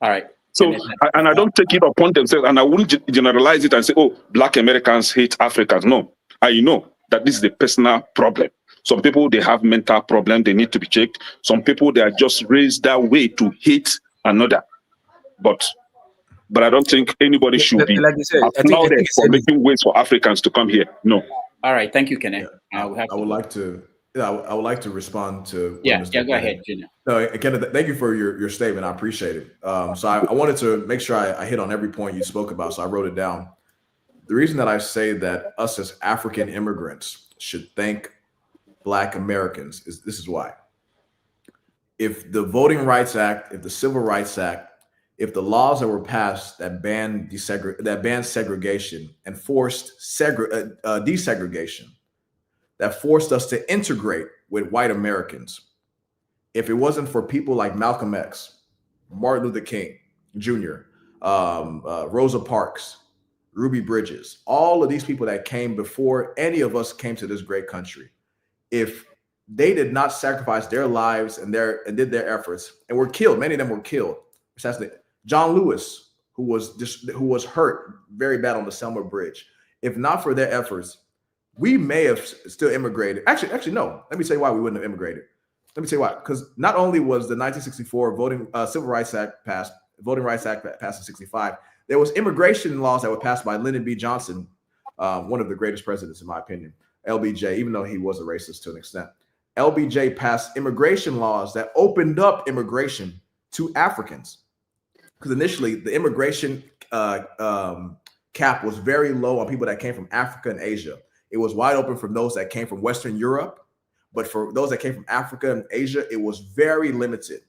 All right. So, and I don't take it upon themselves, and I wouldn't generalize it and say, oh, black Americans hate Africans. No, I know that this is a personal problem. Some people, they have mental problems, they need to be checked. Some people, they are just raised that way to hate another. But I don't think anybody should be applauded for making ways for Africans to come here. No. All right, thank you, Kenneth. I would like to respond to. Go ahead, Junior. No, Kenneth, thank you for your statement. I appreciate it. So I wanted to make sure I hit on every point you spoke about. So I wrote it down. The reason that I say that us as African immigrants should thank Black Americans is why. If the Voting Rights Act, if the Civil Rights Act, if the laws that were passed that banned segregation and forced desegregation, that forced us to integrate with white Americans, if it wasn't for people like Malcolm X, Martin Luther King Jr., Rosa Parks, Ruby Bridges, all of these people that came before any of us came to this great country, if they did not sacrifice their lives and did their efforts and were killed, many of them were killed, assassinated. John Lewis, who was hurt very bad on the Selma Bridge. If not for their efforts, we may have still immigrated. Actually, no. Let me tell you why we wouldn't have immigrated. Let me tell you why. Because not only was the 1964 Civil Rights Act passed, Voting Rights Act passed in 65, there was immigration laws that were passed by Lyndon B. Johnson, one of the greatest presidents, in my opinion, LBJ, even though he was a racist to an extent. LBJ passed immigration laws that opened up immigration to Africans. Because initially, the immigration cap was very low on people that came from Africa and Asia. It was wide open for those that came from Western Europe. But for those that came from Africa and Asia, it was very limited.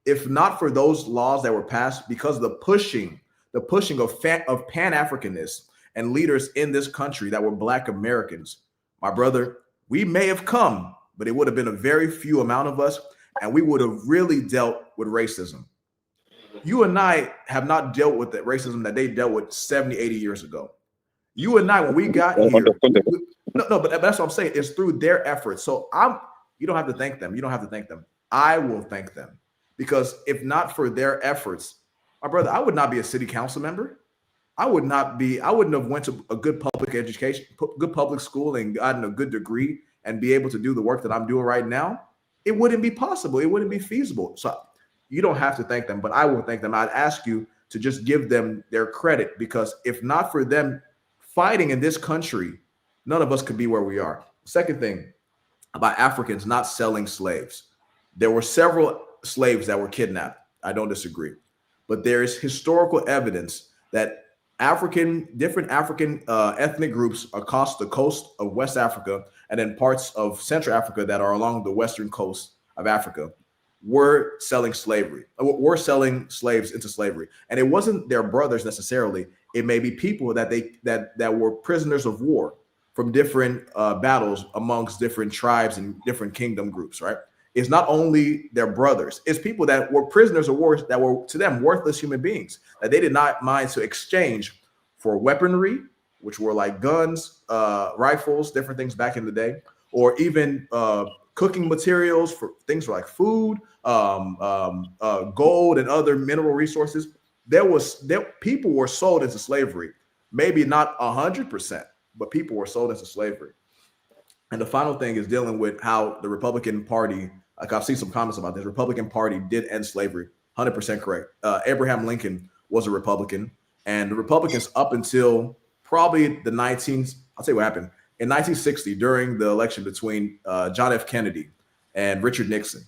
If not for those laws that were passed, because of the pushing of Pan-Africanists and leaders in this country that were Black Americans, my brother, we may have come, but it would have been a very few amount of us, and we would have really dealt with racism. You and I have not dealt with the racism that they dealt with 70, 80 years ago. You and I, when we got here, No, but that's what I'm saying. It's through their efforts. So you don't have to thank them. You don't have to thank them. I will thank them, because if not for their efforts, my brother, I would not be a city council member. I wouldn't have went to a good public education, good public school, and gotten a good degree and be able to do the work that I'm doing right now. It wouldn't be possible. It wouldn't be feasible. So you don't have to thank them, but I will thank them. I'd ask you to just give them their credit, because if not for them fighting in this country, none of us could be where we are. Second thing about Africans not selling slaves. There were several slaves that were kidnapped. I don't disagree. But there is historical evidence that different African ethnic groups across the coast of West Africa and then parts of Central Africa that are along the western coast of Africa were selling slaves into slavery. And it wasn't their brothers necessarily. It may be people that were prisoners of war from different battles amongst different tribes and different kingdom groups, right? It's not only their brothers, it's people that were prisoners of war that were to them worthless human beings that they did not mind to exchange for weaponry, which were like guns, rifles, different things back in the day, or even cooking materials for things like food, gold and other mineral resources. People were sold into slavery, maybe not 100%, but people were sold into slavery. And the final thing is dealing with how the Republican Party, like I've seen some comments about this, Republican Party did end slavery, 100% correct. Abraham Lincoln was a Republican, and the Republicans up until probably I'll tell you what happened. In 1960, during the election between John F. Kennedy and Richard Nixon,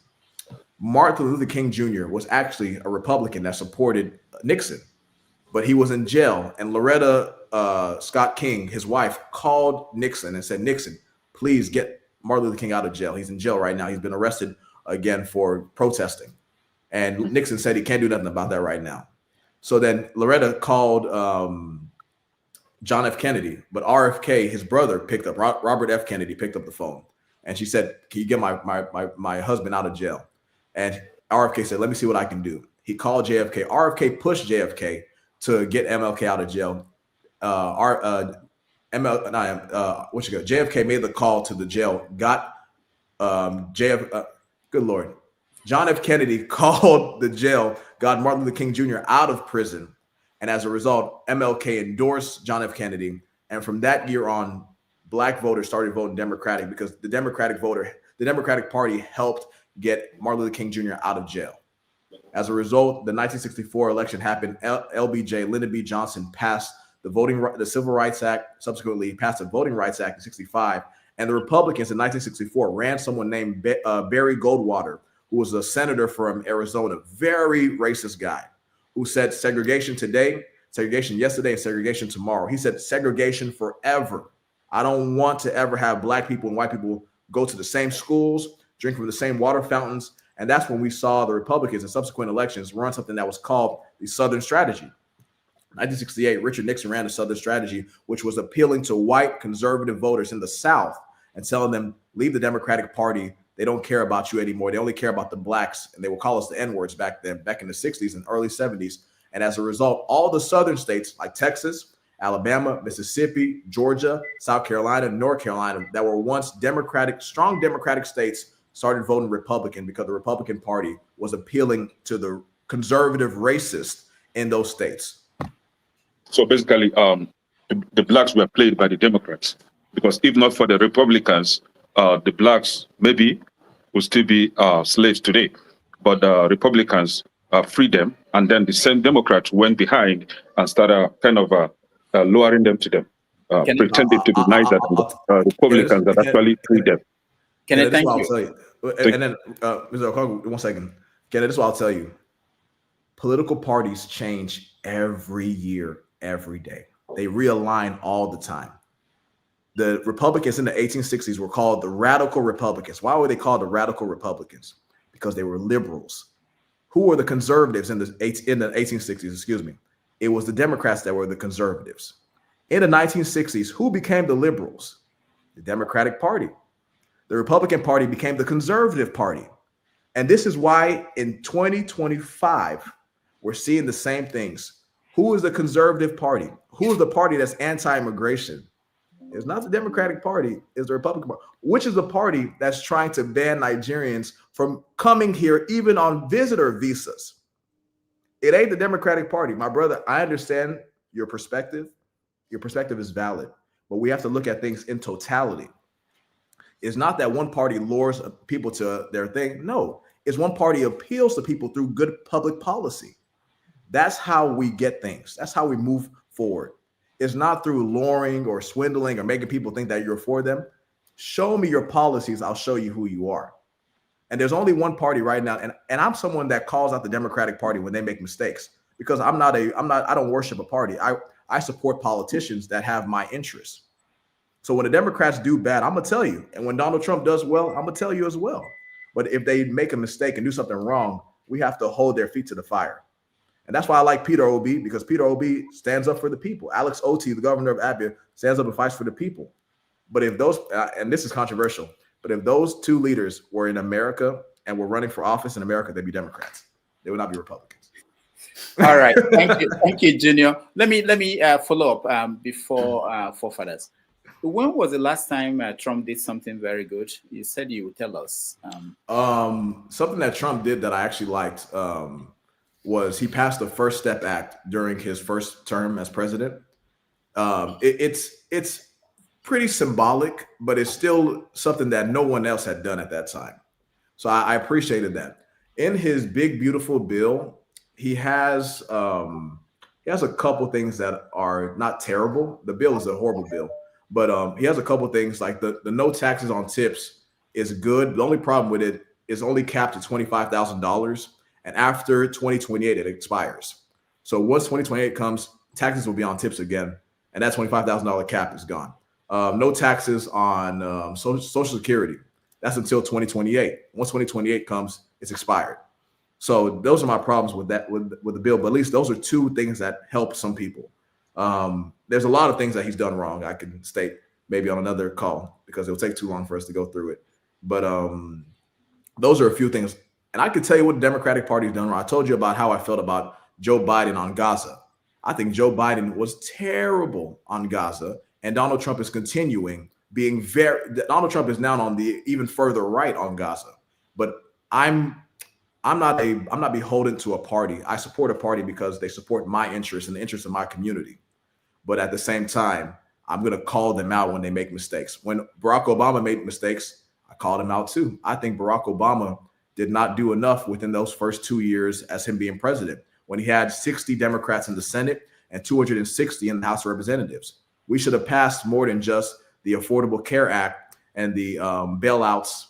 Martin Luther King Jr. was actually a Republican that supported Nixon, but he was in jail. And Loretta Scott King, his wife, called Nixon and said, "Nixon, please get Martin Luther King out of jail. He's in jail right now. He's been arrested again for protesting." And Nixon said he can't do nothing about that right now. So then Loretta called John F. Kennedy, but RFK, his brother, picked up, Robert F. Kennedy picked up the phone. And she said, "Can you get my husband out of jail?" And RFK said, "Let me see what I can do." He called JFK. RFK pushed JFK to get MLK out of jail. JFK made the call to the jail, got good Lord. John F. Kennedy called the jail, got Martin Luther King Jr. out of prison. And as a result, MLK endorsed John F. Kennedy. And from that year on, Black voters started voting Democratic because the Democratic Party helped get Martin Luther King Jr. out of jail. As a result, the 1964 election happened. LBJ, Lyndon B. Johnson, passed the Civil Rights Act, subsequently passed the Voting Rights Act in 65. And the Republicans in 1964 ran someone named Barry Goldwater, who was a senator from Arizona, very racist guy, who said segregation today, segregation yesterday, and segregation tomorrow. He said segregation forever. I don't want to ever have Black people and white people go to the same schools, drink from the same water fountains. And that's when we saw the Republicans in subsequent elections run something that was called the Southern Strategy. 1968, Richard Nixon ran the Southern Strategy, which was appealing to white conservative voters in the South and telling them, leave the Democratic Party. They don't care about you anymore. They only care about the Blacks. And they will call us the N-words back then, back in the 60s and early 70s. And as a result, all the Southern states like Texas, Alabama, Mississippi, Georgia, South Carolina, North Carolina, that were once Democratic, strong Democratic states, started voting Republican because the Republican Party was appealing to the conservative racists in those states. So basically, the Blacks were played by the Democrats, because if not for the Republicans, the Blacks maybe would still be slaves today. But the Republicans freed them, and then the same Democrats went behind and started kind of lowering them to them, pretending to be nice that Republicans that actually freed them. Kenneth, thank you. I'll tell you. And then, Mr. Okongwu, 1 second. Kenneth, this is what I'll tell you. Political parties change every year, every day. They realign all the time. The Republicans in the 1860s were called the Radical Republicans. Why were they called the Radical Republicans? Because they were liberals. Who were the conservatives in the 1860s? Excuse me. It was the Democrats that were the conservatives. In the 1960s, who became the liberals? The Democratic Party. The Republican Party became the conservative party. And this is why in 2025, we're seeing the same things. Who is the conservative party? Who is the party that's anti-immigration? It's not the Democratic Party, it's the Republican Party, which is the party that's trying to ban Nigerians from coming here, even on visitor visas. It ain't the Democratic Party. My brother, I understand your perspective. Your perspective is valid, but we have to look at things in totality. It's not that one party lures people to their thing. No, it's one party appeals to people through good public policy. That's how we get things. That's how we move forward. It's not through luring or swindling or making people think that you're for them. Show me your policies. I'll show you who you are. And there's only one party right now. And I'm someone that calls out the Democratic Party when they make mistakes, because I don't worship a party. I support politicians that have my interests. So when the Democrats do bad, I'm going to tell you. And when Donald Trump does well, I'm going to tell you as well. But if they make a mistake and do something wrong, we have to hold their feet to the fire. And that's why I like Peter Obi, because Peter Obi stands up for the people. Alex Oti, the governor of Abia, stands up and fights for the people. But if those, and this is controversial, but if those two leaders were in America and were running for office in America, they'd be Democrats. They would not be Republicans. All right. Thank you, Junior. Let me follow up before forefathers. When was the last time Trump did something very good? You said you would tell us. Something that Trump did that I actually liked was he passed the First Step Act during his first term as president. It's pretty symbolic, but it's still something that no one else had done at that time. So I appreciated that. In his big, beautiful bill, he has a couple things that are not terrible. The bill is a horrible bill, but he has a couple things like the no taxes on tips is good. The only problem with it is only capped at $25,000, and after 2028 it expires. So once 2028 comes, taxes will be on tips again, and that $25,000 cap is gone. No taxes on Social Security. That's until 2028. Once 2028 comes, it's expired. So those are my problems with that, with the bill. But at least those are two things that help some people. There's a lot of things that he's done wrong. I can state maybe on another call because it'll take too long for us to go through it. But those are a few things. And I could tell you what the Democratic Party has done wrong. I told you about how I felt about Joe Biden on Gaza. I think Joe Biden was terrible on Gaza, and Donald Trump is continuing being Donald Trump is now on the even further right on Gaza. But I'm not beholden to a party. I support a party because they support my interests and the interests of my community. But at the same time, I'm going to call them out when they make mistakes. When Barack Obama made mistakes, I called him out too. I think Barack Obama did not do enough within those first 2 years as him being president, when he had 60 Democrats in the Senate and 260 in the House of Representatives. We should have passed more than just the Affordable Care Act and the bailouts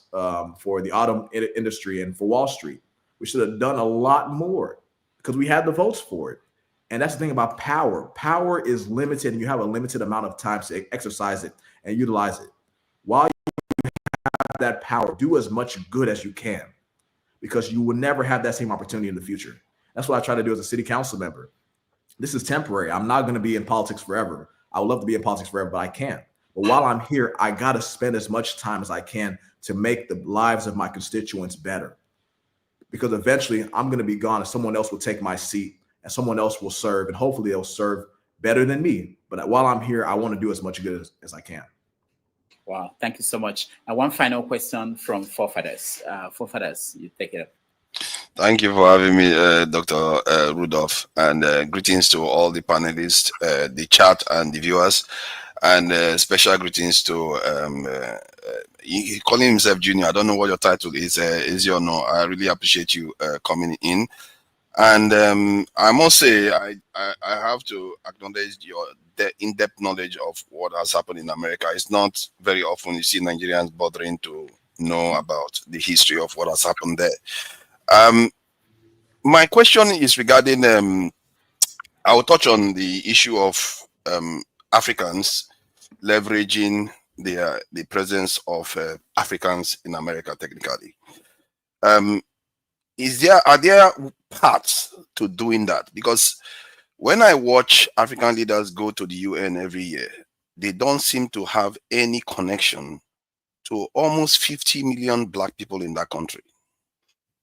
for the auto industry and for Wall Street. We should have done a lot more because we had the votes for it. And that's the thing about power. Power is limited, and you have a limited amount of time to exercise it and utilize it. While you have that power, do as much good as you can, because you will never have that same opportunity in the future. That's what I try to do as a city council member. This is temporary. I'm not going to be in politics forever. I would love to be in politics forever, but I can't. But while I'm here, I got to spend as much time as I can to make the lives of my constituents better. Because eventually I'm going to be gone and someone else will take my seat and someone else will serve, and hopefully they'll serve better than me. But while I'm here, I want to do as much good as I can. Wow, thank you so much. And one final question from Forefathers. Forefathers, you take it up. Thank you for having me, Dr. Rudolph, and greetings to all the panelists, the chat, and the viewers, and special greetings to he calling himself Junior. I don't know what your title is Ezeonu. I really appreciate you coming in, and I must say I have to acknowledge your in-depth knowledge of what has happened in America. It's not very often you see Nigerians bothering to know about the history of what has happened there. My question is regarding, I will touch on the issue of Africans leveraging the presence of Africans in America technically. Are there paths to doing that? Because when I watch African leaders go to the UN every year, they don't seem to have any connection to almost 50 million Black people in that country.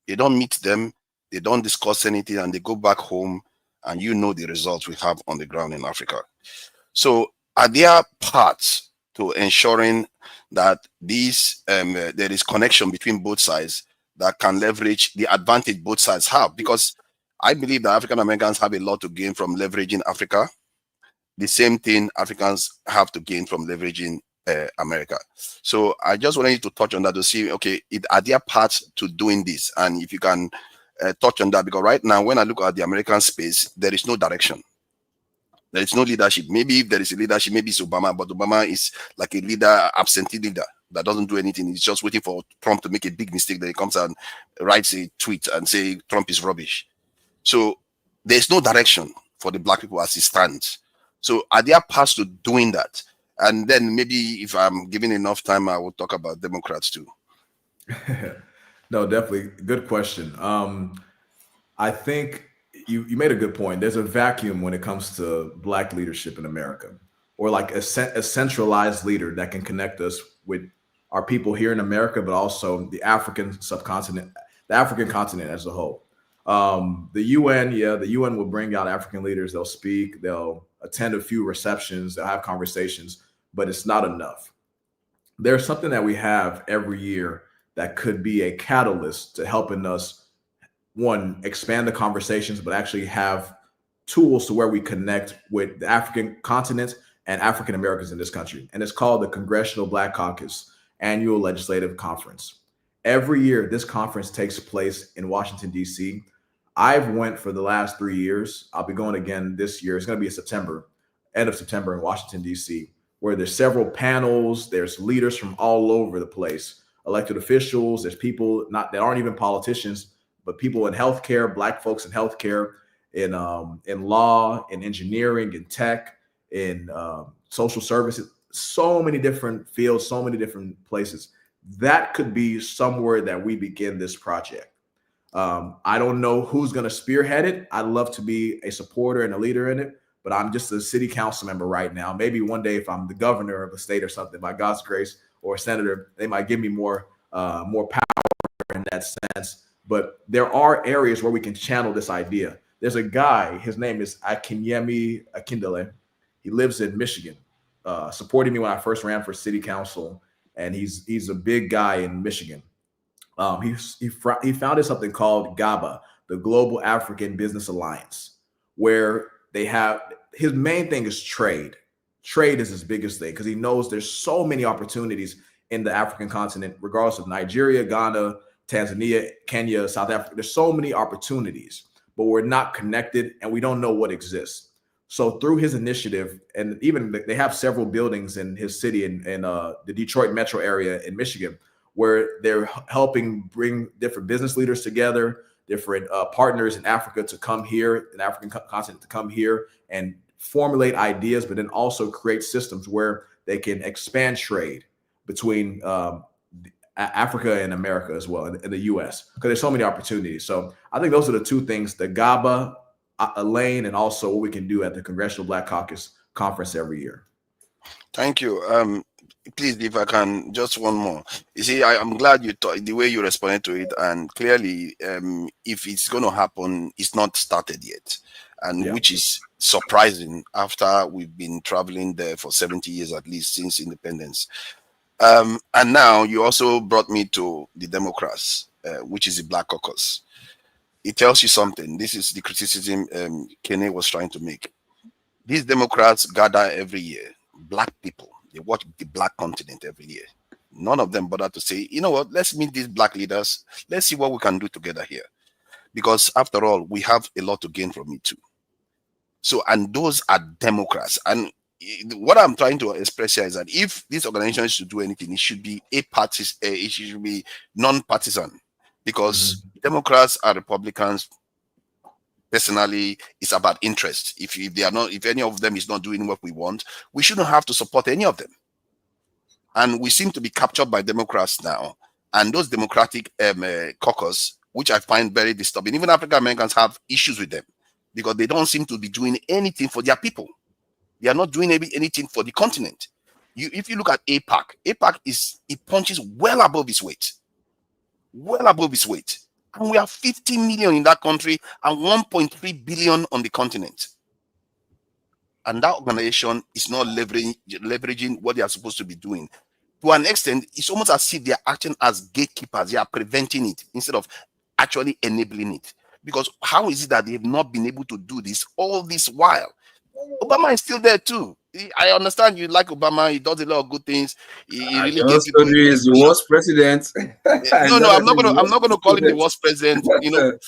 They don't meet them, they don't discuss anything, and they go back home, and you know the results we have on the ground in Africa. So are there paths to ensuring that these there is connection between both sides that can leverage the advantage both sides have, because I believe that African Americans have a lot to gain from leveraging Africa. The same thing Africans have to gain from leveraging America. So I just wanted you to touch on that to see, okay, are there paths to doing this? And if you can touch on that, because right now when I look at the American space, there is no direction. There is no leadership. Maybe if there is a leadership, maybe it's Obama, but Obama is like a leader, absentee leader that doesn't do anything. He's just waiting for Trump to make a big mistake. Then he comes and writes a tweet and say Trump is rubbish. So there's no direction for the Black people as it stands. So are there paths to doing that? And then maybe if I'm given enough time, I will talk about Democrats too. No, definitely. Good question. I think you made a good point. There's a vacuum when it comes to Black leadership in America, or like a centralized leader that can connect us with our people here in America, but also the African subcontinent, the African continent as a whole. The UN will bring out African leaders. They'll speak, they'll attend a few receptions, they'll have conversations, but it's not enough. There's something that we have every year that could be a catalyst to helping us, one, expand the conversations, but actually have tools to where we connect with the African continent and African Americans in this country. And it's called the Congressional Black Caucus Annual Legislative Conference. Every year, this conference takes place in Washington, D.C. I've went for the last 3 years. I'll be going again this year. It's going to be in September, end of September in Washington, D.C., where there's several panels. There's leaders from all over the place, elected officials. There's people that aren't even politicians, but people in healthcare, Black folks in healthcare, in law, in engineering, in tech, in social services, so many different fields, so many different places. That could be somewhere that we begin this project. I don't know who's going to spearhead it. I'd love to be a supporter and a leader in it, but I'm just a city council member right now. Maybe one day if I'm the governor of a state or something, by God's grace, or a senator, they might give me more power in that sense. But there are areas where we can channel this idea. There's a guy, his name is Akinyemi Akindele. He lives in Michigan, supporting me when I first ran for city council, and he's a big guy in Michigan. He founded something called GABA, the Global African Business Alliance, where they have, his main thing is trade. Trade is his biggest thing because he knows there's so many opportunities in the African continent, regardless of Nigeria, Ghana, Tanzania, Kenya, South Africa. There's so many opportunities, but we're not connected and we don't know what exists. So through his initiative, and even they have several buildings in his city in the Detroit metro area in Michigan, where they're helping bring different business leaders together, different partners in Africa to come here, in the African continent to come here and formulate ideas, but then also create systems where they can expand trade between Africa and America as well, in the US, because there's so many opportunities. So I think those are the two things, the GABA lane, and also what we can do at the Congressional Black Caucus Conference every year. Thank you. Please, if I can, just one more. You see, I'm glad you thought the way you responded to it, and clearly, if it's going to happen, it's not started yet, and which is surprising after we've been traveling there for 70 years at least since independence. And now you also brought me to the Democrats, which is the Black Caucus. It tells you something. This is the criticism Kene was trying to make. These Democrats gather every year, Black people. They watch the Black continent every year. None of them bother to say, you know what, let's meet these Black leaders. Let's see what we can do together here. Because after all, we have a lot to gain from it too. So, and those are Democrats. And what I'm trying to express here is that if these organizations should do anything, it should be it should be non-partisan. Because Democrats are Republicans. Personally, it's about interest. If any of them is not doing what we want, we shouldn't have to support any of them. And we seem to be captured by Democrats now. And those Democratic caucus, which I find very disturbing. Even African Americans have issues with them because they don't seem to be doing anything for their people. They are not doing anything for the continent. If you look at APAC, it punches well above its weight. Well above its weight. And we have 50 million in that country and 1.3 billion on the continent. and that organization is not leveraging what they are supposed to be doing. To an extent, it's almost as if they are acting as gatekeepers. They are preventing it instead of actually enabling it. Because how is it that they have not been able to do this all this while? Obama is still there too. I understand you like Obama. He does a lot of good things. He I really gave just people told you he's the worst president. No, I'm not gonna call him the worst president. You know,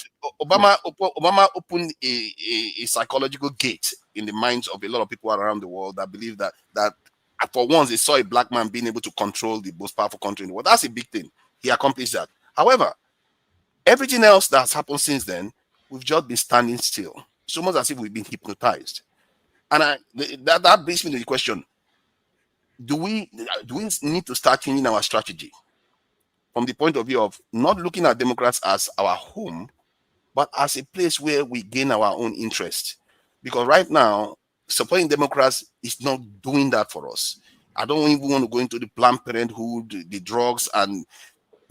Obama opened a psychological gate in the minds of a lot of people around the world that believe that for once they saw a black man being able to control the most powerful country in the world. That's a big thing. He accomplished that. However, everything else that's happened since then, we've just been standing still. It's almost as if we've been hypnotized. And that brings me to the question: do we need to start changing our strategy from the point of view of not looking at Democrats as our home, but as a place where we gain our own interest? Because right now, supporting Democrats is not doing that for us. I don't even want to go into the Planned Parenthood, the drugs, and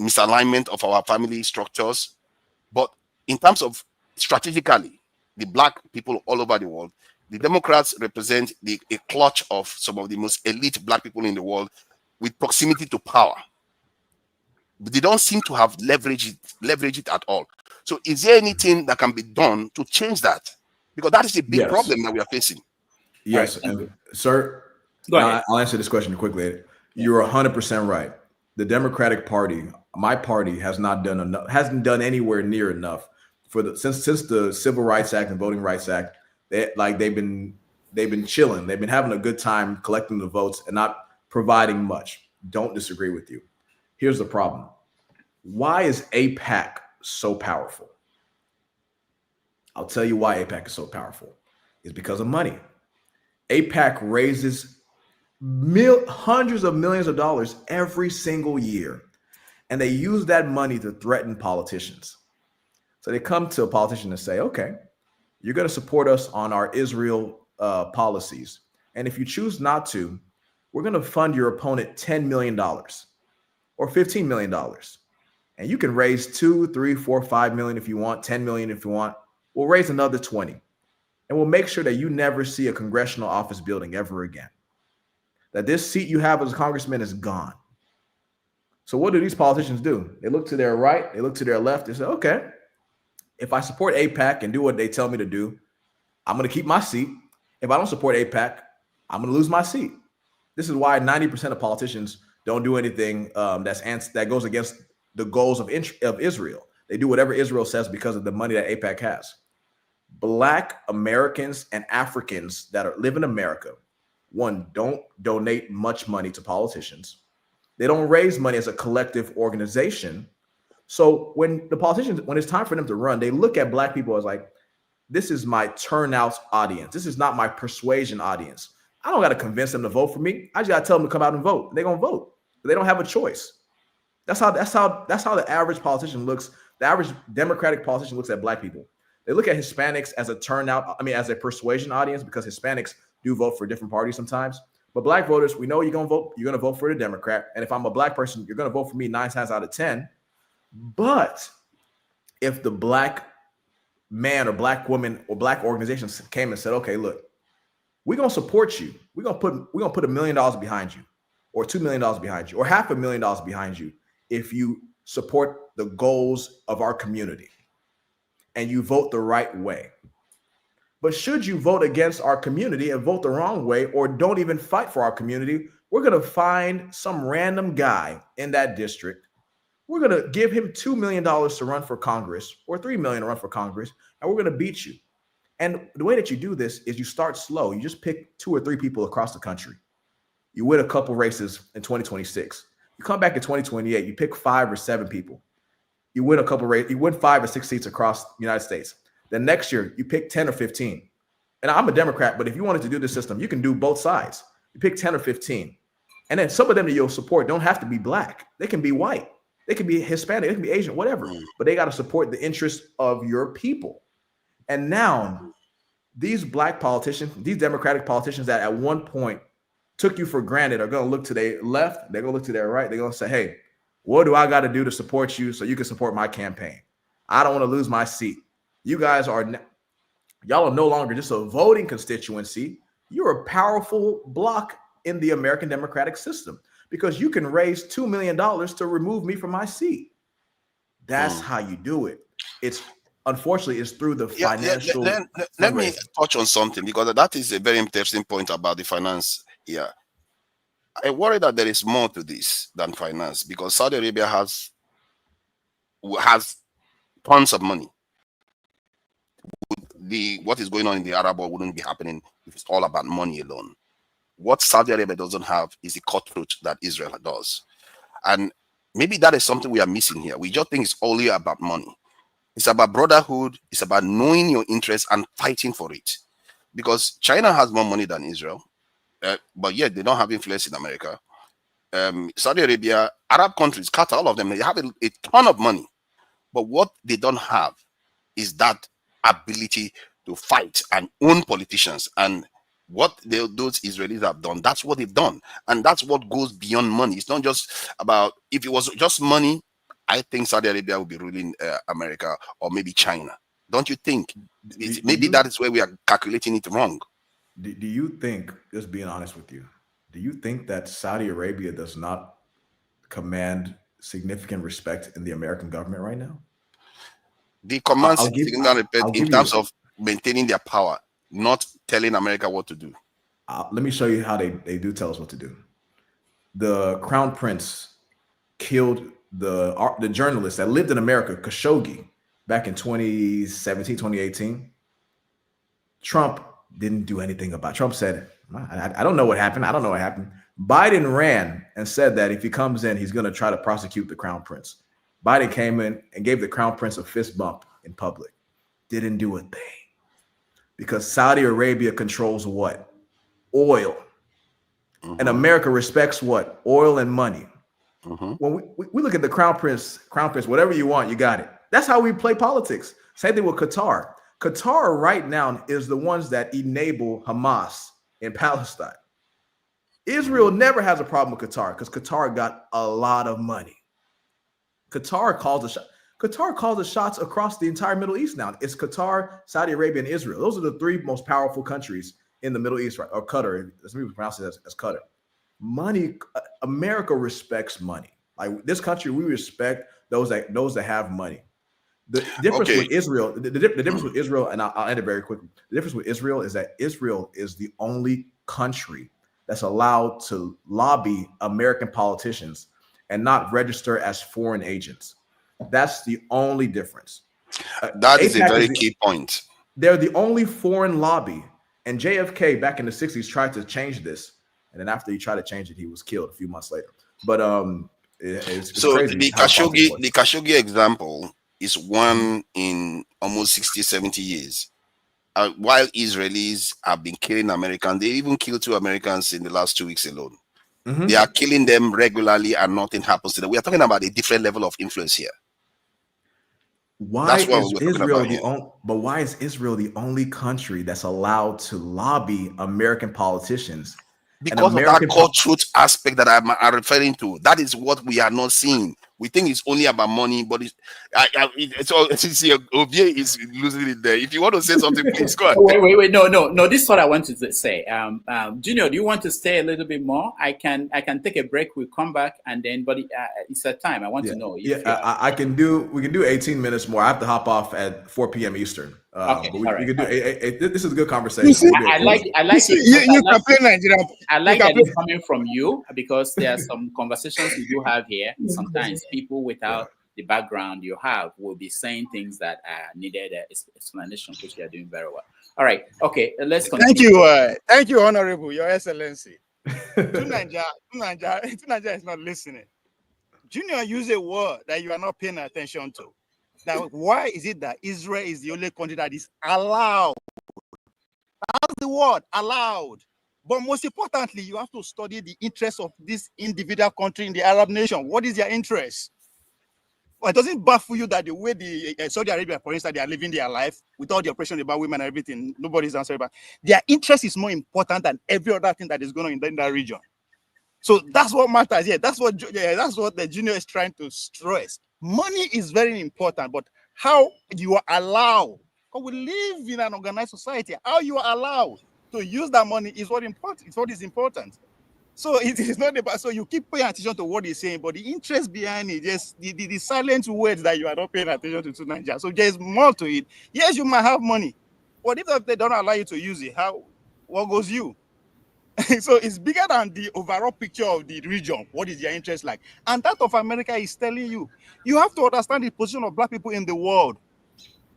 misalignment of our family structures. But in terms of strategically, the black people all over the world, the Democrats represent a clutch of some of the most elite black people in the world with proximity to power. But they don't seem to have leveraged it at all. So is there anything that can be done to change that? Because that is a big problem that we are facing. Yes, and sir, I'll answer this question quickly. You're 100% right. The Democratic Party, my party, hasn't done anywhere near enough since the Civil Rights Act and Voting Rights Act. They've been chilling. They've been having a good time collecting the votes and not providing much. Don't disagree with you. Here's the problem. Why is AIPAC so powerful? I'll tell you why AIPAC is so powerful. It's because of money. AIPAC raises hundreds of millions of dollars every single year, and they use that money to threaten politicians. So they come to a politician and say, okay, you're going to support us on our Israel policies. And if you choose not to, we're going to fund your opponent $10 million or $15 million. And you can raise 2, 3, 4, 5 million if you want, 10 million if you want. We'll raise another 20. And we'll make sure that you never see a congressional office building ever again. That this seat you have as a congressman is gone. So what do these politicians do? They look to their right, they look to their left, they say, okay, if I support AIPAC and do what they tell me to do, I'm going to keep my seat. If I don't support AIPAC, I'm going to lose my seat. This is why 90% of politicians don't do anything that goes against the goals of Israel. They do whatever Israel says because of the money that AIPAC has. Black Americans and Africans that live in America, one, don't donate much money to politicians. They don't raise money as a collective organization. So when it's time for them to run, they look at black people as like, this is my turnout audience. This is not my persuasion audience. I don't got to convince them to vote for me. I just got to tell them to come out and vote. They're going to vote. They don't have a choice. That's how the average politician looks. The average Democratic politician looks at black people. They look at Hispanics as as a persuasion audience, because Hispanics do vote for different parties sometimes. But black voters, we know you're going to vote for the Democrat. And if I'm a black person, you're going to vote for me 9 times out of 10. But if the black man or black woman or black organizations came and said, okay, look, we're going to support you. We're going to put $1 million behind you, or $2 million behind you, or $500,000 behind you if you support the goals of our community and you vote the right way. But should you vote against our community and vote the wrong way, or don't even fight for our community, we're going to find some random guy in that district. We're going to give him $2 million to run for Congress, or $3 million to run for Congress, and we're going to beat you. And the way that you do this is you start slow. You just pick 2 or 3 people across the country. You win a couple races in 2026. You come back in 2028, you pick 5 or 7 people. You win a couple races. You win 5 or 6 seats across the United States. Then next year, you pick 10 or 15. And I'm a Democrat, but if you wanted to do this system, you can do both sides. You pick 10 or 15. And then some of them that you'll support don't have to be black. They can be white. They can be Hispanic. They can be Asian, whatever. But they got to support the interests of your people. And now these black politicians, these Democratic politicians that at one point took you for granted, are going to look to their left. They're going to look to their right. They're going to say, hey, what do I got to do to support you so you can support my campaign? I don't want to lose my seat. You guys y'all are no longer just a voting constituency. you're a powerful block in the American democratic system because you can raise $2 million to remove me from my seat. That's how you do it. It's unfortunately it's through the financial. Let me touch on something, because that is a very interesting point about the finance here. I worry that there is more to this than finance, because Saudi Arabia has tons of money. What is going on in the Arab world wouldn't be happening if it's all about money alone. What Saudi Arabia doesn't have is the cutthroat that Israel does. And maybe that is something we are missing here. We just think it's only about money. It's about brotherhood. It's about knowing your interests and fighting for it. Because China has more money than Israel, but yet they don't have influence in America. Saudi Arabia, Arab countries, Qatar, all of them, they have a ton of money. But what they don't have is that ability to fight and own politicians. And what those Israelis have done, that's what they've done. And that's what goes beyond money. It's not just about, if it was just money, I think Saudi Arabia will be ruling America, or maybe China. Don't you think? Maybe that is where we are calculating it wrong. Do you think, just being honest with you, do you think that Saudi Arabia does not command significant respect in the American government right now? The command significant respect in terms of maintaining their power, not telling America what to do. Let me show you how they do tell us what to do. The Crown Prince killed the journalist that lived in America, Khashoggi, back in 2017, 2018. Trump didn't do anything about it. Trump said, I don't know what happened. I don't know what happened. Biden ran and said that if he comes in, he's going to try to prosecute the Crown Prince. Biden came in and gave the Crown Prince a fist bump in public. Didn't do a thing. Because Saudi Arabia controls what? Oil. And America respects what? Oil and money. When we look at the Crown Prince, whatever you want, you got it. That's how we play politics. Same thing with Qatar. Qatar right now is the ones that enable Hamas in Palestine. Israel never has a problem with Qatar because Qatar got a lot of money. Qatar calls the shots across the entire Middle East now. It's Qatar, Saudi Arabia, and Israel. Those are the three most powerful countries in the Middle East, right? Or Qatar. Let's pronounce it as Qatar. Money, America respects money. Like this country, we respect those that have money. The difference with Israel, the difference with Israel, and I'll end it very quickly. The difference with Israel is that Israel is the only country that's allowed to lobby American politicians and not register as foreign agents. That's the only difference. That is a very key point. They're the only foreign lobby. And JFK back in the 60s tried to change this. And then after he tried to change it, he was killed a few months later. But it's so crazy the Khashoggi example is one in almost 60, 70 years. While Israelis have been killing Americans, they even killed 2 Americans in the last 2 weeks alone. They are killing them regularly and nothing happens to them. We are talking about a different level of influence here. Why is Israel the only country that's allowed to lobby American politicians? Because of that cutthroat aspect that I'm referring to. That is what we are not seeing. We think it's only about money, but Ovie is losing it there. If you want to say something, please go ahead. Wait. No. This is what I wanted to say. Junior, do you want to stay a little bit more? I can take a break. We'll come back and then, but it's a time. I want to know. We can do 18 minutes more. I have to hop off at 4 p.m. Eastern. Okay, but we can do. This is a good conversation. I like it. I like that it's coming from you because there are some conversations we do have here. Sometimes people without the background you have will be saying things that needed explanation, which you are doing very well. All right. Okay. Let's continue. Thank you, Honorable, Your Excellency. Nigeria is not listening. Junior use a word that you are not paying attention to. Now, why is it that Israel is the only country that is allowed? That's the word, allowed. But most importantly, you have to study the interests of this individual country in the Arab nation. What is their interest? Well, it doesn't baffle you that the way the Saudi Arabia, for instance, they are living their life with all the oppression about women and everything, nobody's answering about. Their interest is more important than every other thing that is going on in that region. So that's what matters here. That's what the Junior is trying to stress. Money is very important, but how you are allowed, because we live in an organized society, how you are allowed to use that money is what important. It's what is important. So it is not about, so you keep paying attention to what he's saying, but the interest behind it, just the silent words that you are not paying attention to Nigeria. So there's more to it. Yes, you might have money, but if they don't allow you to use it, what goes you? So it's bigger than the overall picture of the region. What is your interest like? And that of America is telling you, you have to understand the position of Black people in the world.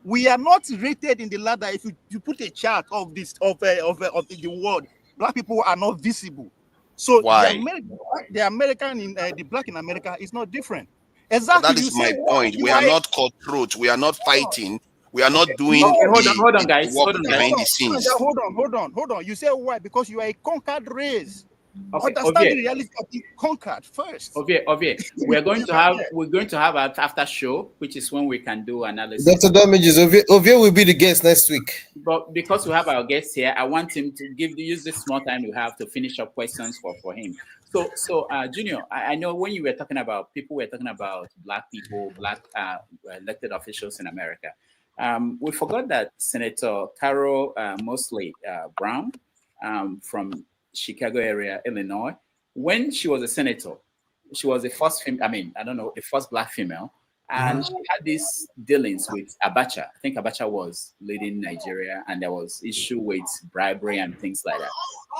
We are not rated in the ladder. If you put a chart of this of the world, Black people are not visible. So why? The American in the Black in America is not different. Exactly. But that is my point. We are not cutthroat. We are not fighting. We are not doing hold on, guys. Work behind the scenes. Hold on. You say why? Because you are a conquered race. Okay, Understand the reality of the conquered first. Okay. We're going to have an after show, which is when we can do analysis. Dr. Damages, Ovie will be the guest next week. But because we have our guest here, I want him to use this small time we have to finish up questions for him. So Junior, I know when you were talking about Black people, Black elected officials in America. We forgot that Senator Carol Mosley Brown from Chicago area, Illinois, when she was a senator, she was the first the first Black female, and she had these dealings with Abacha. I think Abacha was leading Nigeria, and there was issue with bribery and things like that.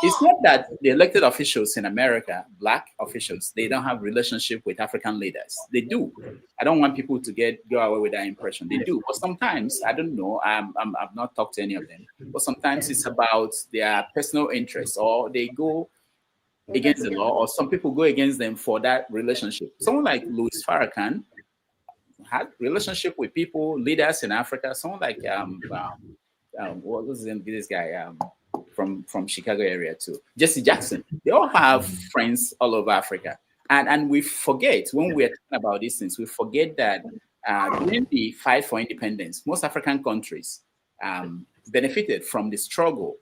It's not that the elected officials in America, Black officials, they don't have relationship with African leaders. They do. I don't want people to go away with that impression. They do, but sometimes I don't know. I've not talked to any of them, but sometimes it's about their personal interests, or they go against the law, or some people go against them for that relationship. Someone like Louis Farrakhan had relationship with leaders in Africa. Someone like what was this guy from Chicago area too, Jesse Jackson. They all have friends all over Africa, and we forget when we are talking about these things. We forget that during the fight for independence, most African countries benefited from the struggle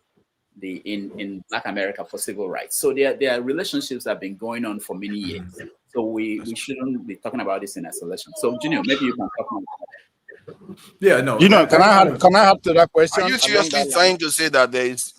in Black America for civil rights. So their relationships have been going on for many years. So we shouldn't be talking about this in isolation. So Junior, maybe you can talk more. Yeah, no. Can I add to that question? Are you seriously trying to say that there is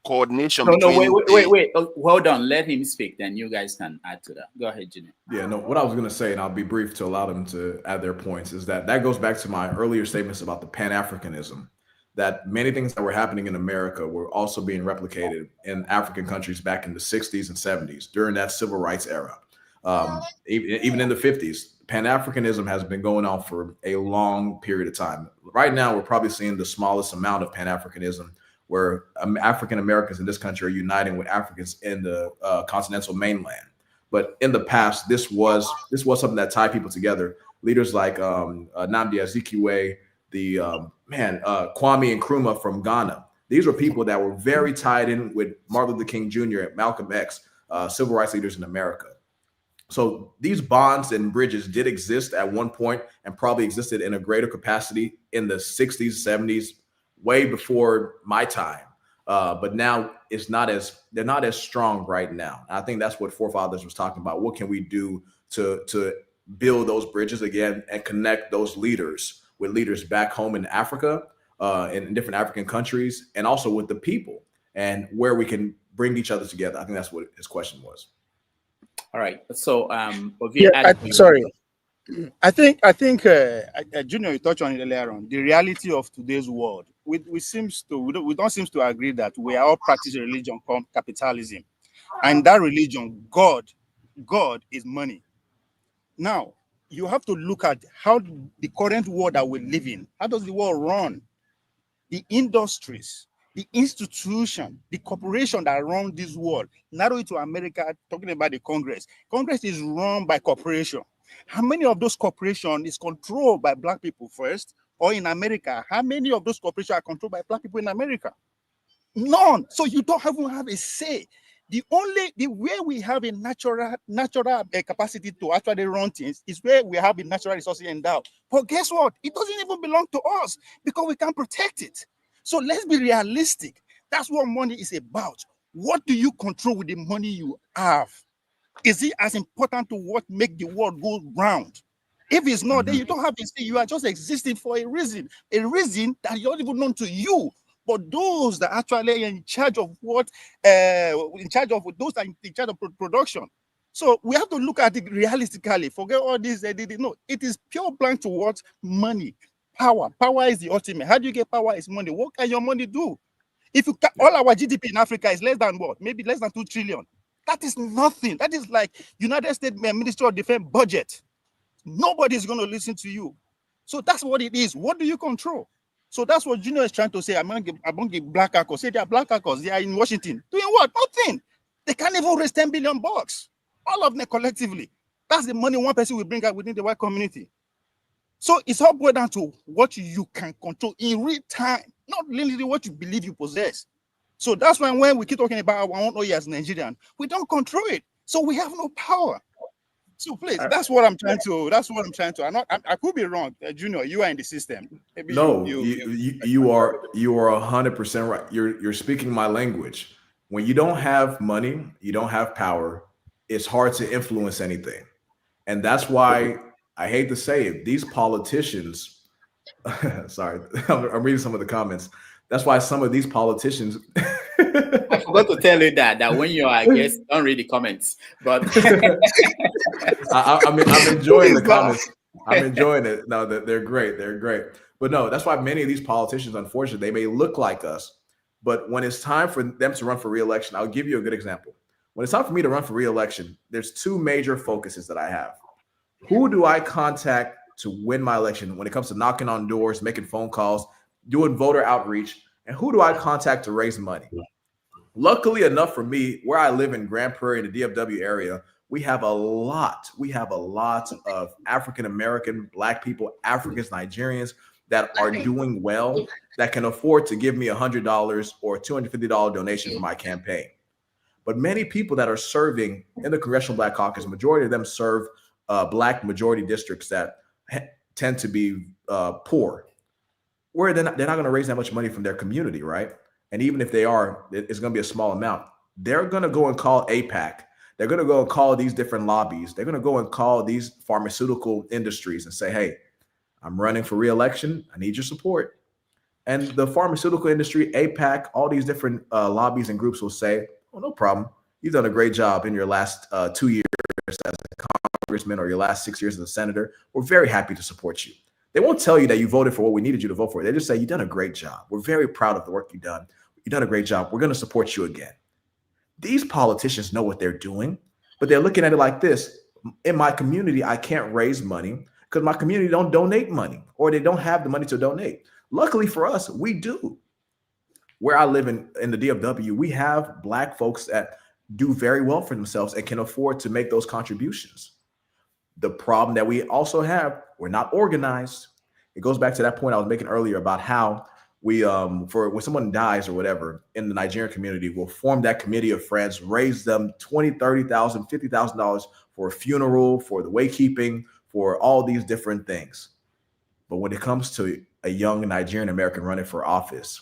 coordination? No, wait. Hold on. Let him speak. Then you guys can add to that. Go ahead, Junior. Yeah, no. What I was going to say, and I'll be brief to allow them to add their points, is that goes back to my earlier statements about the Pan-Africanism. That many things that were happening in America were also being replicated in African countries back in the 60s and 70s during that civil rights era. Even in the 50s, Pan-Africanism has been going on for a long period of time. Right now, we're probably seeing the smallest amount of Pan-Africanism, where African Americans in this country are uniting with Africans in the continental mainland. But in the past, this was something that tied people together. Leaders like Nnamdi Azikiwe, Kwame Nkrumah from Ghana. These were people that were very tied in with Martin Luther King Jr. and Malcolm X, civil rights leaders in America. So these bonds and bridges did exist at one point and probably existed in a greater capacity in the 60s, 70s, way before my time. But now they're not as strong right now. And I think that's what Forefathers was talking about. What can we do to build those bridges again and connect those leaders with leaders back home in Africa, in different African countries, and also with the people, and where we can bring each other together. I think that's what his question was. All right. So, sorry. I think Junior, you touched on it earlier on. The reality of today's world, we don't seem to agree that we are all practicing a religion called capitalism, and that religion, God is money. Now, you have to look at how the current world that we live in, how does the world run? The industries, the institution, the corporation that run this world, narrow it to America, talking about the Congress. Congress is run by corporation. How many of those corporations is controlled by Black people first? Or in America, how many of those corporations are controlled by Black people in America? None. So you don't even have a say. The way we have a natural capacity to actually run things is where we have the natural resources endowed. But guess what? It doesn't even belong to us because we can't protect it. So let's be realistic. That's what money is about. What do you control with the money you have? Is it as important to what make the world go round? If it's not, then you don't have to say you are just existing for a reason that is not even known to you. But those that actually are in charge of those that are in charge of production. So we have to look at it realistically. Forget all this. No, it is pure blank to what? Money, power. Power is the ultimate. How do you get power? Is money. What can your money do? If you all our GDP in Africa is less than what? Maybe less than 2 trillion. That is nothing. That is like United States Ministry of Defense budget. Nobody is going to listen to you. So that's what it is. What do you control? So that's what Junior is trying to say among the black hackers. Say they are black hackers. They are in Washington. Doing what? Nothing. They can't even raise $10 billion. All of them collectively. That's the money one person will bring out within the white community. So it's all boiled down to what you can control in real time, not literally what you believe you possess. So that's why when we keep talking about our own oil as Nigerian, we don't control it. So we have no power. So please, that's what I'm trying to. I could be wrong, Junior. You are in the system. Maybe no, you are 100% right. You're speaking my language. When you don't have money, you don't have power. It's hard to influence anything, and that's why I hate to say it. These politicians. Sorry, I'm reading some of the comments. That's why some of these politicians. I forgot to tell you that when you are a guest, don't read the comments. But I'm enjoying the comments. I'm enjoying it. No, they're great. They're great. But no, that's why many of these politicians, unfortunately, they may look like us, but when it's time for them to run for re-election, I'll give you a good example. When it's time for me to run for re-election, there's 2 major focuses that I have. Who do I contact to win my election when it comes to knocking on doors, making phone calls, doing voter outreach, and who do I contact to raise money? Luckily enough for me, where I live in Grand Prairie in the DFW area, we have a lot of African-American, Black people, Africans, Nigerians that are doing well, that can afford to give me $100 or $250 donation for my campaign. But many people that are serving in the Congressional Black Caucus, majority of them serve Black majority districts that tend to be poor, where they're not going to raise that much money from their community, right? And even if they are, it's going to be a small amount. They're going to go and call APAC. They're going to go and call these different lobbies. They're going to go and call these pharmaceutical industries and say, hey, I'm running for re-election. I need your support. And the pharmaceutical industry, APAC, all these different lobbies and groups will say, oh, no problem. You've done a great job in your last 2 years as a congressman or your last 6 years as a senator. We're very happy to support you. They won't tell you that you voted for what we needed you to vote for. They just say, you've done a great job. We're very proud of the work you've done. You've done a great job. We're going to support you again. These politicians know what they're doing, but they're looking at it like this. In my community, I can't raise money because my community don't donate money, or they don't have the money to donate. Luckily for us, we do. Where I live in the DFW, we have Black folks that do very well for themselves and can afford to make those contributions. The problem that we also have, we're not organized. It goes back to that point I was making earlier about how we, for when someone dies or whatever in the Nigerian community, we'll form that committee of friends, raise them $20,000, $30,000, $50,000 for a funeral, for the waykeeping, for all these different things. But when it comes to a young Nigerian American running for office,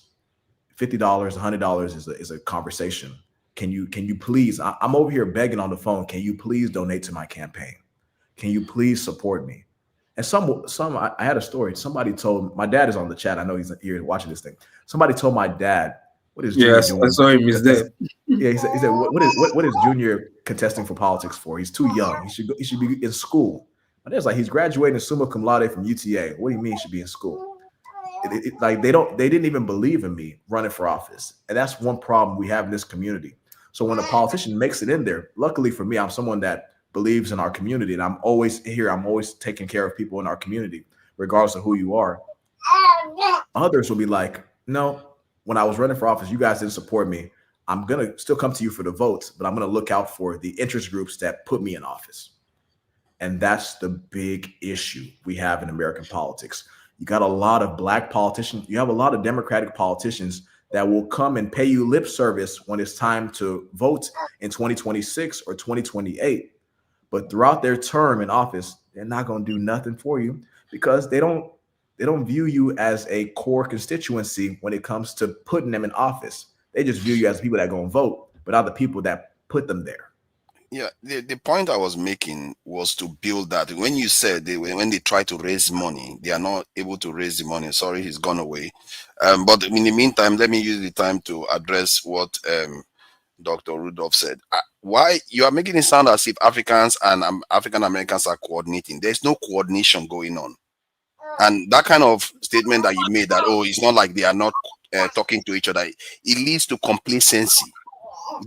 $50, $100 is a conversation. Can you please, I'm over here begging on the phone, can you please donate to my campaign? Can you please support me? And I had a story. Somebody told, my dad is on the chat. I know he's here watching this thing. Somebody told my dad, what is Junior doing? I saw him. He's there. Yeah, he said, what is Junior contesting for politics for? He's too young. He should be in school. My dad's like, he's graduating summa cum laude from UTA. What do you mean he should be in school? Like they didn't even believe in me running for office. And that's one problem we have in this community. So when a politician makes it in there, luckily for me, I'm someone that believes in our community, and I'm always here. I'm always taking care of people in our community, regardless of who you are. Others will be like, no, when I was running for office, you guys didn't support me. I'm going to still come to you for the votes, but I'm going to look out for the interest groups that put me in office. And that's the big issue we have in American politics. You got a lot of Black politicians. You have a lot of Democratic politicians that will come and pay you lip service when it's time to vote in 2026 or 2028. But throughout their term in office, they're not going to do nothing for you because they don't view you as a core constituency when it comes to putting them in office. They just view you as people that are going to vote, but not the people that put them there. Yeah, the point I was making was to build that. When you said when they try to raise money, they are not able to raise the money. Sorry, he's gone away. But in the meantime, let me use the time to address what Dr. Rudolph said. Why you are making it sound as if Africans and African Americans are coordinating. There's no coordination going on. And that kind of statement that you made, that, oh, it's not like they are not talking to each other, it leads to complacency.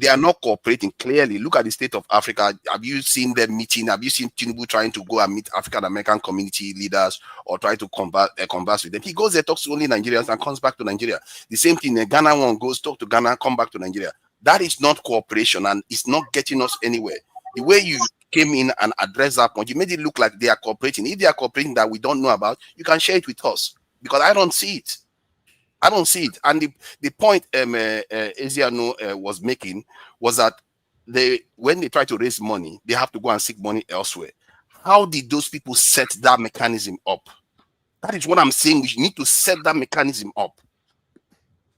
They are not cooperating. Clearly, look at the state of Africa. Have you seen them meeting? Have you seen Tinubu trying to go and meet African American community leaders or try to converse with them? He goes there, talks to only Nigerians, and comes back to Nigeria. The same thing, the Ghana one goes, talk to Ghana, come back to Nigeria. That is not cooperation, and it's not getting us anywhere. The way you came in and addressed that point, you made it look like they are cooperating. If they are cooperating that we don't know about, you can share it with us, because I don't see it. I don't see it. And the point Ezeonu was making was that when they try to raise money, they have to go and seek money elsewhere. How did those people set that mechanism up? That is what I'm saying. We need to set that mechanism up.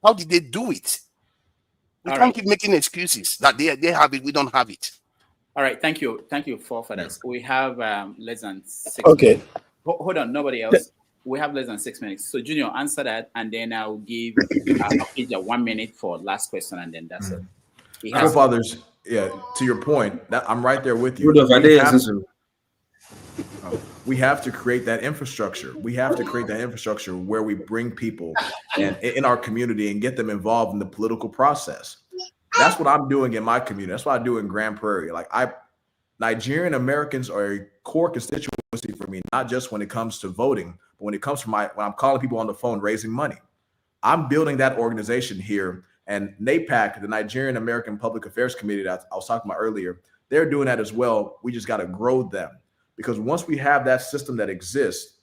How did they do it? We can't keep making excuses that they have it, we don't have it. All right, thank you, for that. We have less than 6 Okay. minutes. Hold on, nobody else. We have less than 6 minutes. So Junior, answer that, and then I'll give Okija 1 minute for last question, and then that's it. Fathers, yeah, to your point, I'm right there with you. We have to create that infrastructure. We have to create that infrastructure where we bring people and in our community and get them involved in the political process. That's what I'm doing in my community. That's what I do in Grand Prairie. Nigerian Americans are a core constituency for me, not just when it comes to voting, but when it comes to when I'm calling people on the phone, raising money. I'm building that organization here. And NAPAC, the Nigerian American Public Affairs Committee that I was talking about earlier, they're doing that as well. We just got to grow them, because once we have that system that exists,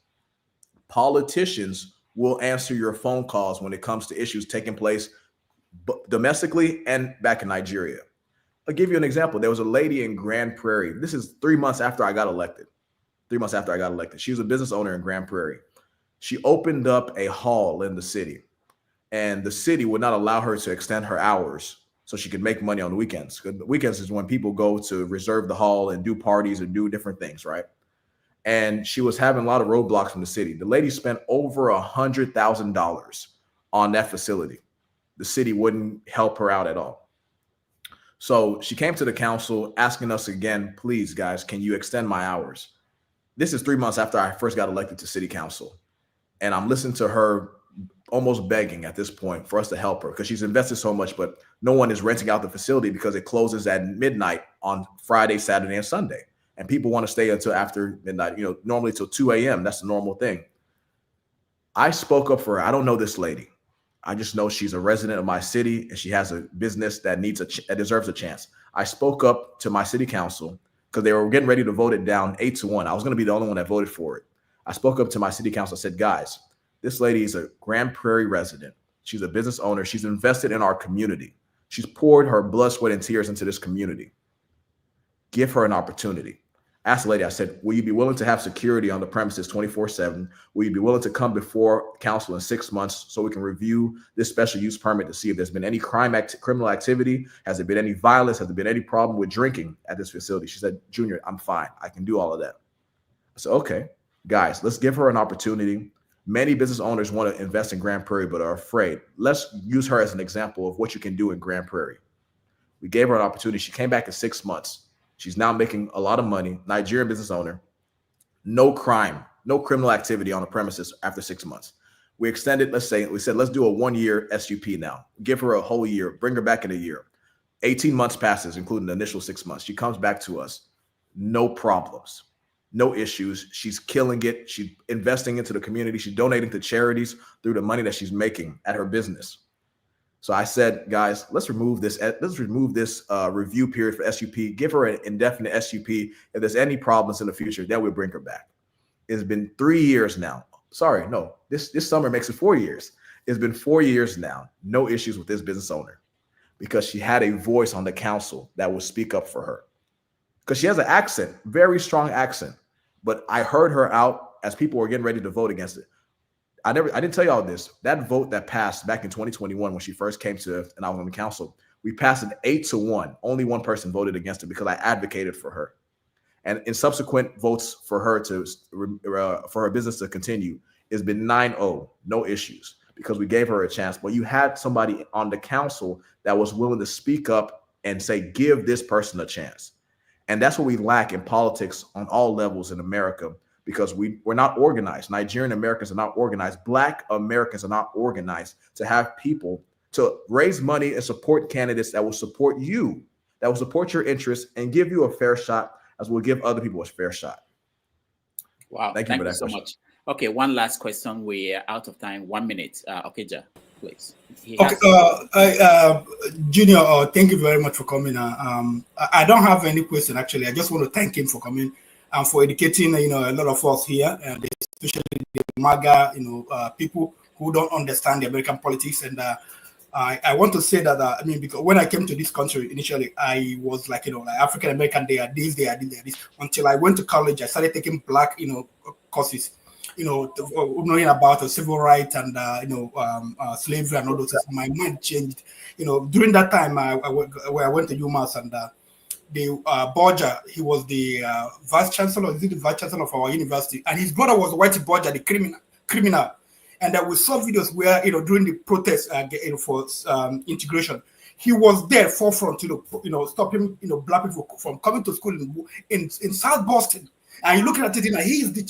politicians will answer your phone calls when it comes to issues taking place domestically and back in Nigeria. I'll give you an example. There was a lady in Grand Prairie. This is 3 months after I got elected. 3 months after I got elected. She was a business owner in Grand Prairie. She opened up a hall in the city, and the city would not allow her to extend her hours so she could make money on the weekends. The weekends is when people go to reserve the hall and do parties and do different things, right? And she was having a lot of roadblocks from the city. The lady spent over $100,000 on that facility. The city wouldn't help her out at all. So she came to the council asking us again, please, guys, can you extend my hours? This is 3 months after I first got elected to city council. And I'm listening to her almost begging at this point for us to help her, because she's invested so much, but no one is renting out the facility because it closes at midnight on Friday, Saturday, and Sunday. And people want to stay until after midnight, normally till 2 a.m. That's the normal thing. I spoke up for her. I don't know this lady. I just know she's a resident of my city and she has a business that deserves a chance. I spoke up to my city council because they were getting ready to vote it down 8-1. I was going to be the only one that voted for it. I spoke up to my city council and said, guys, this lady is a Grand Prairie resident. She's a business owner. She's invested in our community. She's poured her blood, sweat, and tears into this community. Give her an opportunity. Asked the lady, I said, will you be willing to have security on the premises 24/7? Will you be willing to come before council in 6 months so we can review this special use permit to see if there's been any criminal activity? Has there been any violence? Has there been any problem with drinking at this facility? She said, Junior, I'm fine. I can do all of that. I said, okay, guys, let's give her an opportunity. Many business owners want to invest in Grand Prairie, but are afraid. Let's use her as an example of what you can do in Grand Prairie. We gave her an opportunity. She came back in 6 months. She's now making a lot of money, Nigerian business owner, no crime, no criminal activity on the premises after 6 months. We extended, let's do a 1 year SUP now. Give her a whole year, bring her back in a year. 18 months passes, including the initial 6 months. She comes back to us, no problems, no issues. She's killing it. She's investing into the community. She's donating to charities through the money that she's making at her business. So I said, guys, let's remove this review period for SUP. Give her an indefinite SUP. If there's any problems in the future, then we'll bring her back. It's been 3 years now. Sorry, no, this summer makes it 4 years. It's been 4 years now. No issues with this business owner, because she had a voice on the council that would speak up for her. Because she has an accent, very strong accent. But I heard her out as people were getting ready to vote against it. I didn't tell you all this. That vote that passed back in 2021 when she first came to, and I was on the council, We passed it 8-1. Only one person voted against it because I advocated for her. And in subsequent votes for her for her business to continue, it's been 9-0, no issues, because we gave her a chance. But you had somebody on the council that was willing to speak up and say, give this person a chance. And that's what we lack in politics on all levels in America, because we're not organized. Nigerian Americans are not organized. Black Americans are not organized to have people to raise money and support candidates that will support you, that will support your interests and give you a fair shot as we'll give other people a fair shot. Wow. Thank you for that so question. much. Okay, one last question. We're out of time. 1 minute. Okija, please. Junior, thank you very much for coming. I don't have any question, actually. I just want to thank him for coming and for educating, a lot of us here, especially the MAGA, people who don't understand the American politics. And I want to say that, because when I came to this country initially, I was like, like African American, they are this, until I went to college. I started taking black, courses, knowing about civil rights and, slavery and all those things. My mind changed, during that time where I went to UMass, and the Borgia, he was the vice chancellor of our university, and his brother was Whitey Borgia, the criminal. And we saw videos where, during the protests for integration, he was there forefront, stopping, black people from coming to school in South Boston. And you're looking at it, he is the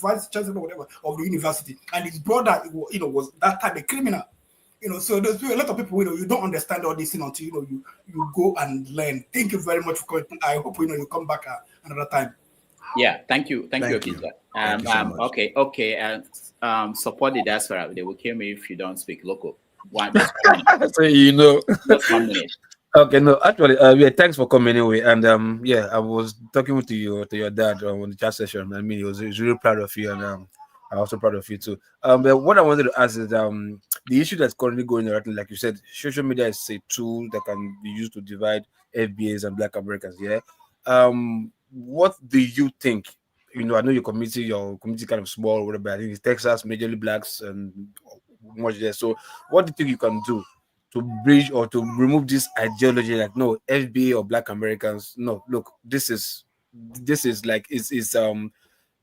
vice chancellor or whatever of the university, and his brother, was that time a criminal. So there's a lot of people, you don't understand all this until you go and learn. Thank you very much for coming. I hope you come back another time. Yeah, thank you, Okija. Thank you so much. Okay. Support the diaspora. They will kill me if you don't speak local. So just 1 minute. Okay, no, actually, yeah, thanks for coming anyway. And yeah, I was talking to your dad on the chat session. He was really proud of you, and I'm also proud of you too. But what I wanted to ask is the issue that's currently going around, like you said, social media is a tool that can be used to divide FBAs and Black Americans. Yeah. What do you think? I know your community kind of small or whatever. I think it's Texas, majorly blacks and much there. So what do you think you can do to bridge or to remove this ideology like, no, FBA or Black Americans? No, look, this is like it's not,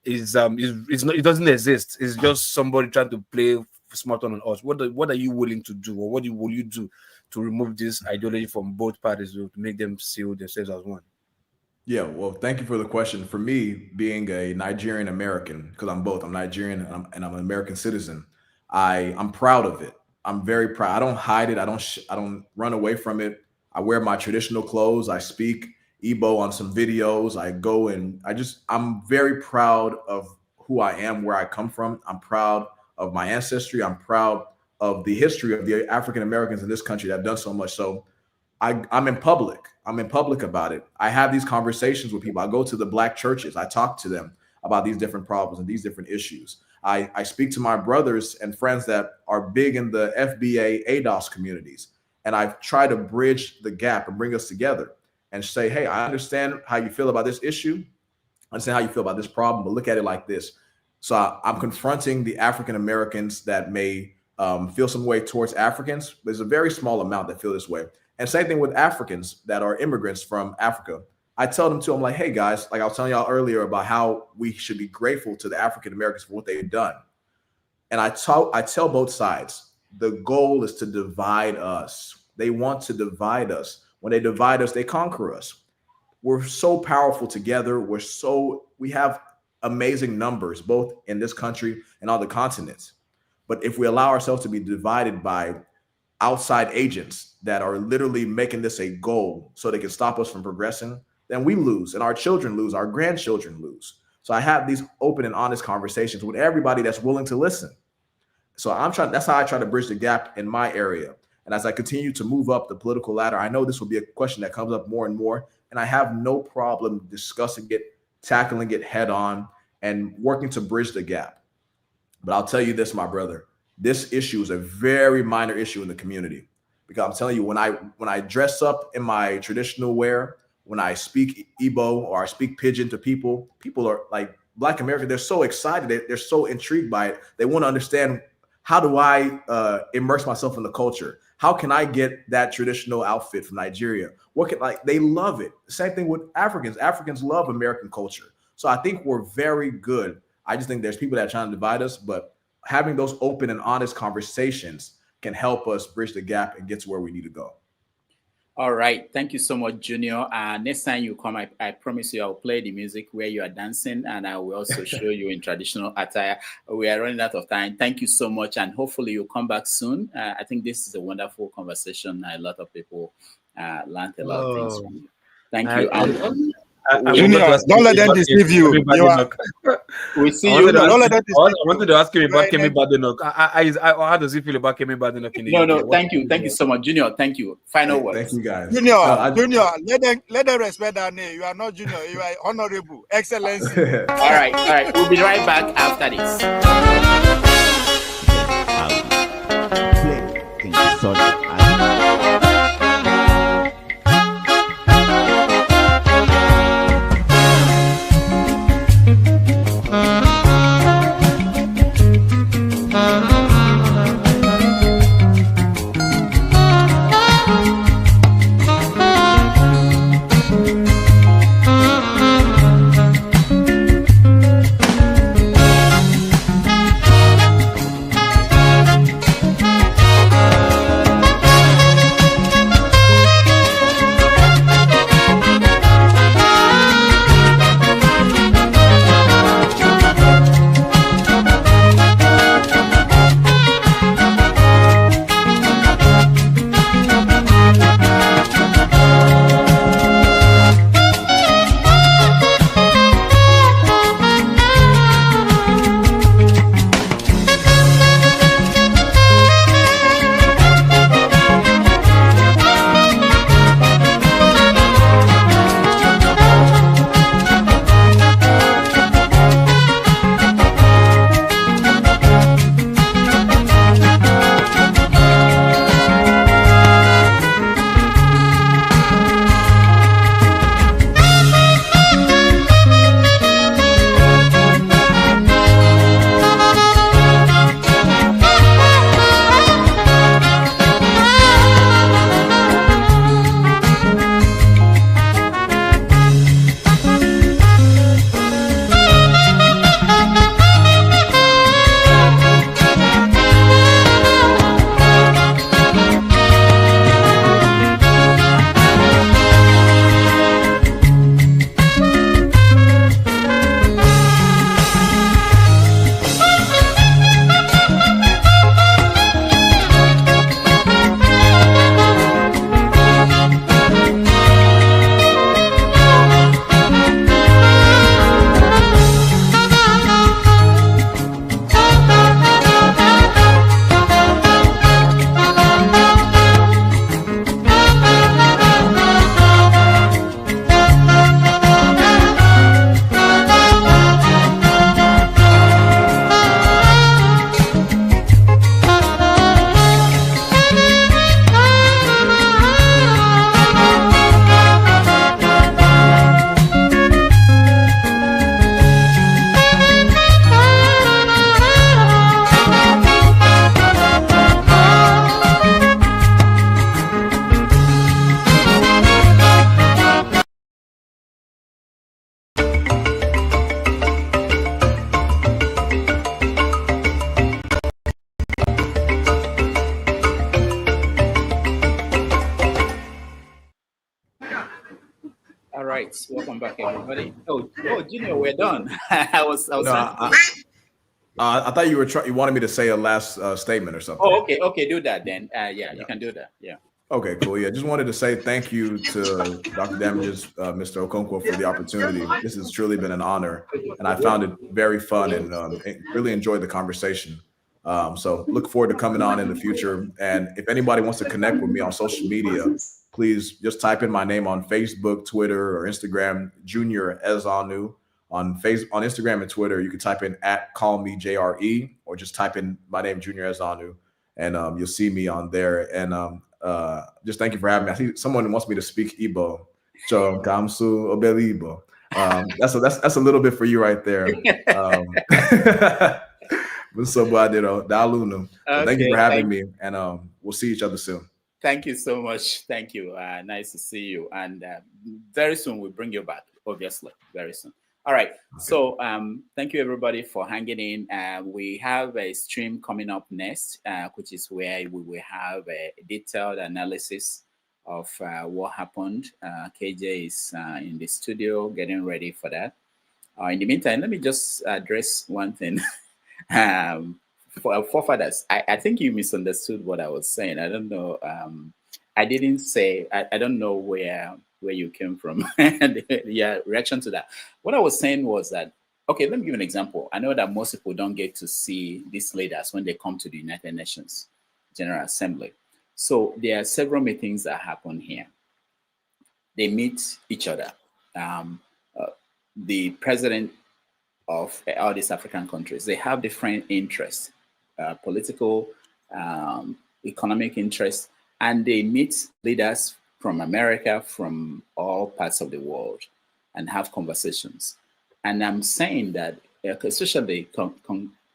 it doesn't exist. It's just somebody trying to play smart on us. What are you willing to do, or what will you do to remove this ideology from both parties to make them see themselves as one? Yeah, well, thank you for the question. For me, being a Nigerian American, because I'm both, I'm Nigerian and I'm an American citizen, I'm proud of it. I'm very proud. I don't hide it. I don't run away from it. I wear my traditional clothes. I speak Igbo on some videos. I go and I'm very proud of who I am, where I come from. I'm proud of my ancestry. I'm proud of the history of the African Americans in this country that have done so much. So I'm in public. I'm in public about it. I have these conversations with people. I go to the Black churches. I talk to them about these different problems and these different issues. I speak to my brothers and friends that are big in the FBA ADOS communities. And I've tried to bridge the gap and bring us together and say, hey, I understand how you feel about this issue. I understand how you feel about this problem, but look at it like this. So I'm confronting the African Americans that may feel some way towards Africans. There's a very small amount that feel this way. And same thing with Africans that are immigrants from Africa. I tell them too, I'm like, hey guys, like I was telling y'all earlier about how we should be grateful to the African Americans for what they've done. And I tell both sides, the goal is to divide us. They want to divide us. When they divide us, they conquer us. We're so powerful together. We have amazing numbers, both in this country and on the continents. But if we allow ourselves to be divided by outside agents that are literally making this a goal so they can stop us from progressing, then we lose and our children lose, our grandchildren lose. So I have these open and honest conversations with everybody that's willing to listen. So that's how I try to bridge the gap in my area. And as I continue to move up the political ladder, I know this will be a question that comes up more and more, and I have no problem discussing it, tackling it head on, and working to bridge the gap. But I'll tell you this, my brother, this issue is a very minor issue in the community, because I'm telling you, when I dress up in my traditional wear, when I speak Igbo or I speak Pidgin to people are like, Black Americans, they're so excited. They're so intrigued by it. They want to understand how do I immerse myself in the culture? How can I get that traditional outfit from Nigeria? They love it. Same thing with Africans. Africans love American culture. So I think we're very good. I just think there's people that are trying to divide us, but having those open and honest conversations can help us bridge the gap and get to where we need to go. All right. Thank you so much, Junior. Next time you come, I promise you I'll play the music where you are dancing, and I will also show you in traditional attire. We are running out of time. Thank you so much, and hopefully you'll come back soon. I think this is a wonderful conversation. A lot of people learned a lot of things from you. Thank you. Junior, don't let them deceive you. We see you. I wanted to ask you about Kemi Badenoch. How does he feel about Kemi Badenoch in the UK? No, thank you. Thank you so much, Junior. Thank you. Final words. Thank you, guys. Junior, let them respect that name. You are not Junior. You are Honorable, Excellency. All right. We'll be right back after this. right, welcome back, everybody. Oh, Junior, we're done. I thought you wanted me to say a last statement or something. Oh, okay, do that then. Yeah, you can do that. Yeah. Okay, cool. Yeah, just wanted to say thank you to Dr. Damages, Mr. Okonkwo, for the opportunity. This has truly been an honor, and I found it very fun and really enjoyed the conversation. So look forward to coming on in the future. And if anybody wants to connect with me on social media, please just type in my name on Facebook, Twitter, or Instagram, Junior Ezeonu. On Instagram and Twitter, you can type in @callmejre or just type in my name, Junior Ezeonu, and you'll see me on there. And just thank you for having me. I think someone wants me to speak Igbo. So Kamsu Obeli Igbo. That's a little bit for you right there. Thank you for having me, and we'll see each other soon. Thank you so much. Thank you. Nice to see you. And very soon we'll bring you back, obviously, very soon. All right. So thank you, everybody, for hanging in. We have a stream coming up next, which is where we will have a detailed analysis of what happened. KJ is in the studio getting ready for that. In the meantime, let me just address one thing. For forefathers, I think you misunderstood what I was saying. I don't know. I didn't say. I don't know where you came from. Yeah, reaction to that. What I was saying was that, okay, let me give an example. I know that most people don't get to see these leaders when they come to the United Nations General Assembly. So there are several meetings that happen here. They meet each other. The president of all these African countries, they have different interests, political, economic interests, and they meet leaders from America, from all parts of the world, and have conversations. And I'm saying that, especially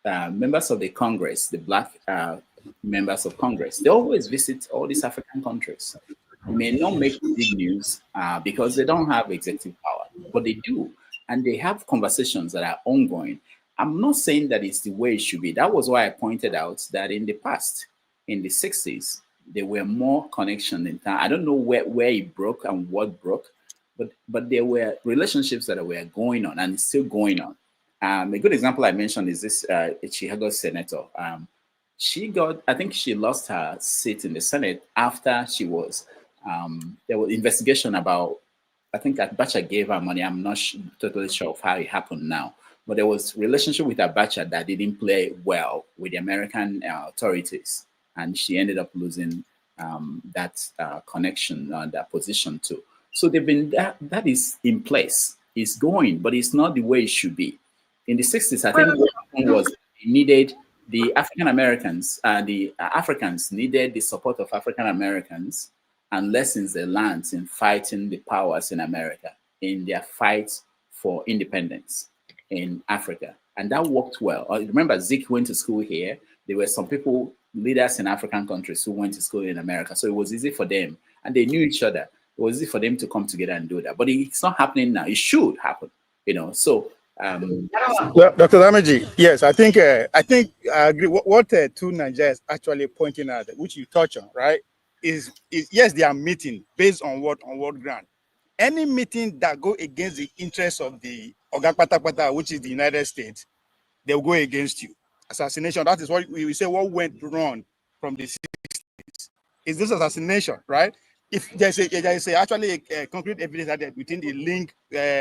members of the Congress, the Black members of Congress, they always visit all these African countries. They may not make big news because they don't have executive power, but they do. And they have conversations that are ongoing. I'm not saying that it's the way it should be. That was why I pointed out that in the past, in the 60s, there were more connections in time. I don't know where it broke and what broke, but there were relationships that were going on and it's still going on. A good example I mentioned is this Chicago senator. I think she lost her seat in the Senate after she was, there was investigation about, I think Abacha gave her money. I'm not totally sure of how it happened now, but there was relationship with Abacha that didn't play well with the American authorities, and she ended up losing that connection, that position too. So they've been that is in place. It's going, but it's not the way it should be. In the 60s, I think what happened was they needed the African Americans, the Africans needed the support of African Americans and lessons they learned in fighting the powers in America in their fight for independence in Africa. And that worked well. Remember, Zeke went to school here. There were some people, leaders in African countries who went to school in America. So it was easy for them. And they knew each other. It was easy for them to come together and do that. But it's not happening now. It should happen, So well, Dr. Damaji, yes, I think I agree. What two Nigerians actually pointing out, which you touch on, right? Is yes, they are meeting based on what ground. Any meeting that go against the interests of the Ogakpata, which is the United States, they will go against you. Assassination, that is what we say what went wrong from the 60s. Is this assassination, right? If there's actually a concrete evidence that within the link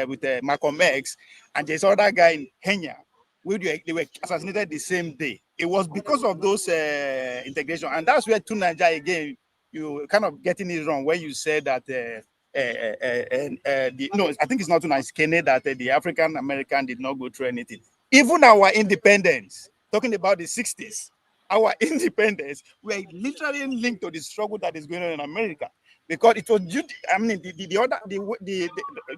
with Malcolm X and there's other guy in Kenya, they were assassinated the same day. It was because of those integration, and that's where to Nigeria again, you kind of getting it wrong when you said that no, I think it's not too nice, Kenya, that the African American did not go through anything. Even our independence, talking about the 60s, our independence were literally linked to the struggle that is going on in America, because it was due. I mean, the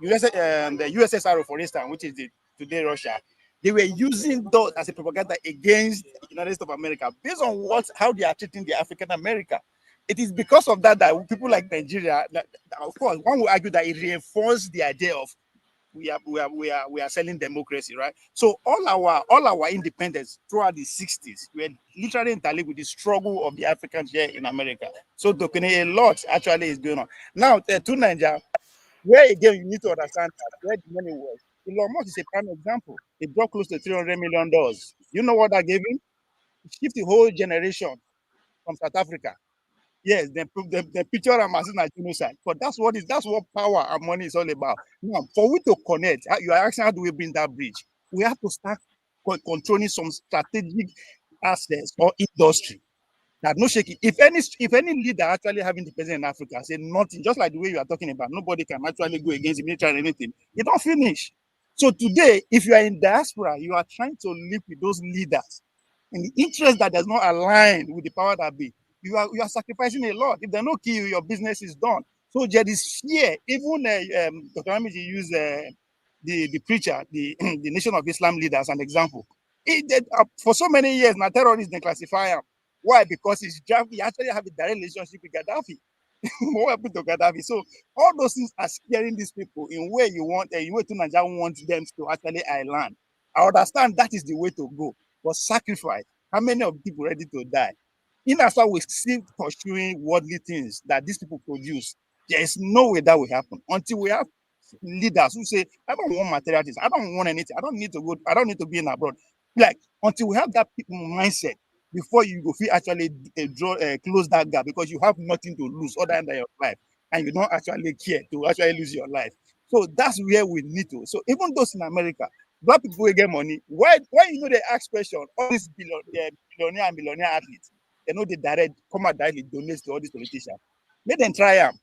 USSR, for instance, which is today Russia, they were using those as a propaganda against the United States of America based on how they are treating the African America. It is because of that people like Nigeria, of course, one will argue that it reinforced the idea of we are selling democracy, right? So all our independence throughout the 60s were literally interlinked with the struggle of the Africans here in America. So a lot actually is going on. Now to Nigeria, where again you need to understand that where the money was. Elon Musk is a prime example. He brought close to $300 million. You know what that gave him? It shifted the whole generation from South Africa. Yes, the picture I'm as a genocide, but that's what power and money is all about. Now, for we to connect, you are asking how do we bring that bridge? We have to start controlling some strategic assets or industry that no shaking. If any leader actually having the president in Africa say nothing, just like the way you are talking about, nobody can actually go against the military or anything. It don't finish. So today, if you are in diaspora, you are trying to live with those leaders and the interest that does not align with the power that be. You are sacrificing a lot. If they don't kill you, your business is done. So there is fear. Even Dr. Amiji used the preacher, the Nation of Islam leader as an example. For so many years, now terrorists they classify him. Why? Because he actually have a direct relationship with Gaddafi. What happened to Gaddafi? So all those things are scaring these people in where you want, in way to Nigeria want them to actually island. I understand that is the way to go, but sacrifice. How many of people ready to die? In as far we still pursuing worldly things that these people produce, there is no way that will happen until we have leaders who say, I don't want material things, I don't want anything, I don't need to go, I don't need to be in abroad. Like until we have that people mindset before you go feel actually close that gap, because you have nothing to lose other than your life, and you don't actually care to actually lose your life. So that's where we need to. So even those in America, black people will get money. Why they ask question? All these billionaire and millionaire athletes, they know they come out directly donate to all these politicians. Let them try them.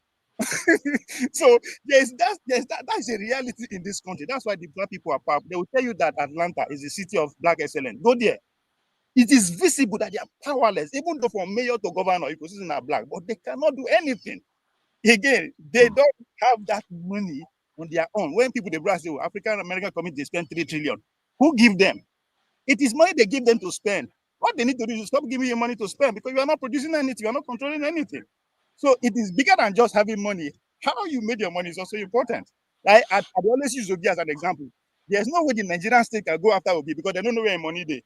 So that's a reality in this country. That's why the black people are powerful. They will tell you that Atlanta is the city of black excellence. Go there. It is visible that they are powerless, even though from mayor to governor, your position are black, but they cannot do anything. Again, they don't have that money on their own. When people, the brass, the African-American community, they spend 3 trillion. Who give them? It is money they give them to spend. What they need to do is stop giving you money to spend, because you are not producing anything, you are not controlling anything. So it is bigger than just having money. How you made your money is also important. I always use Obi as an example. There's no way the Nigerian state can go after Obi because they don't know where money they.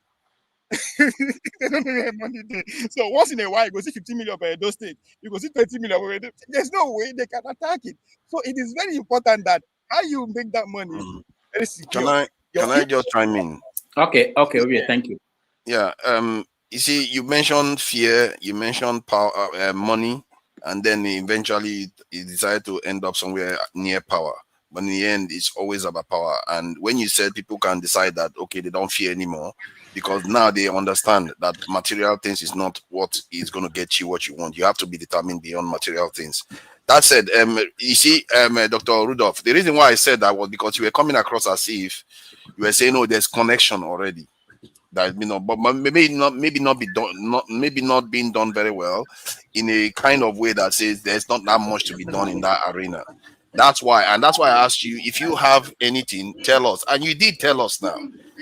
They don't know where money they. So once in a while, you go see 15 million per Edo state, you go see 20 million. There's no way they can attack it. So it is very important that how you make that money very secure. Can I just chime in? Okay, thank you. Yeah, you see, you mentioned fear, you mentioned power, money, and then eventually you decide to end up somewhere near power. But in the end, it's always about power. And when you said people can decide that, okay, they don't fear anymore, because now they understand that material things is not what is going to get you what you want. You have to be determined beyond material things. That said, you see, Dr. Rudolph, the reason why I said that was because you were coming across as if you were saying, oh, there's connection already. That, you know, but maybe not being done very well in a kind of way that says there's not that much to be done in that arena. That's why I asked you, if you have anything, tell us. And you did tell us now.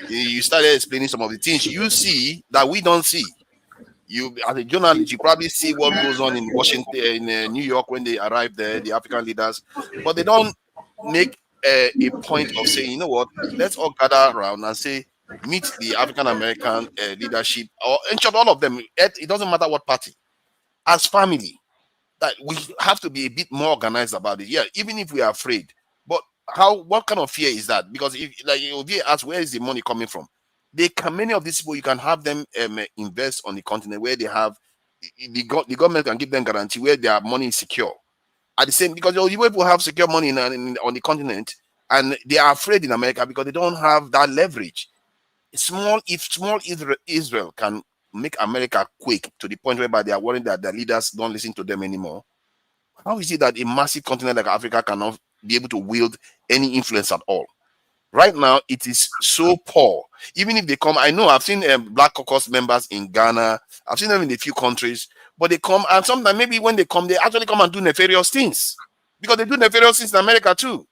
You started explaining some of the things you see that we don't see. You, as a journalist, you probably see what goes on in Washington, in New York when they arrive there, the African leaders, but they don't make a point of saying, you know what, let's all gather around and say, meet the African-American leadership, or in short, all of them. It doesn't matter what party, as family, that we have to be a bit more organized about it. Yeah, even if we are afraid. But what kind of fear is that? Because if, like, you'll be asked, where is the money coming from? Many of these people, you can have them invest on the continent where they have the government can give them guarantee where their money is secure. At the same, because the people have secure money on the continent, and they are afraid in America because they don't have that leverage. If small Israel can make America quake to the point whereby they are worried that their leaders don't listen to them anymore, how is it that a massive continent like Africa cannot be able to wield any influence at all? Right now, it is so poor. Even if they come, I know I've seen Black Caucus members in Ghana. I've seen them in a few countries, but they come, and sometimes maybe when they come, they actually come and do nefarious things, because they do nefarious things in America too.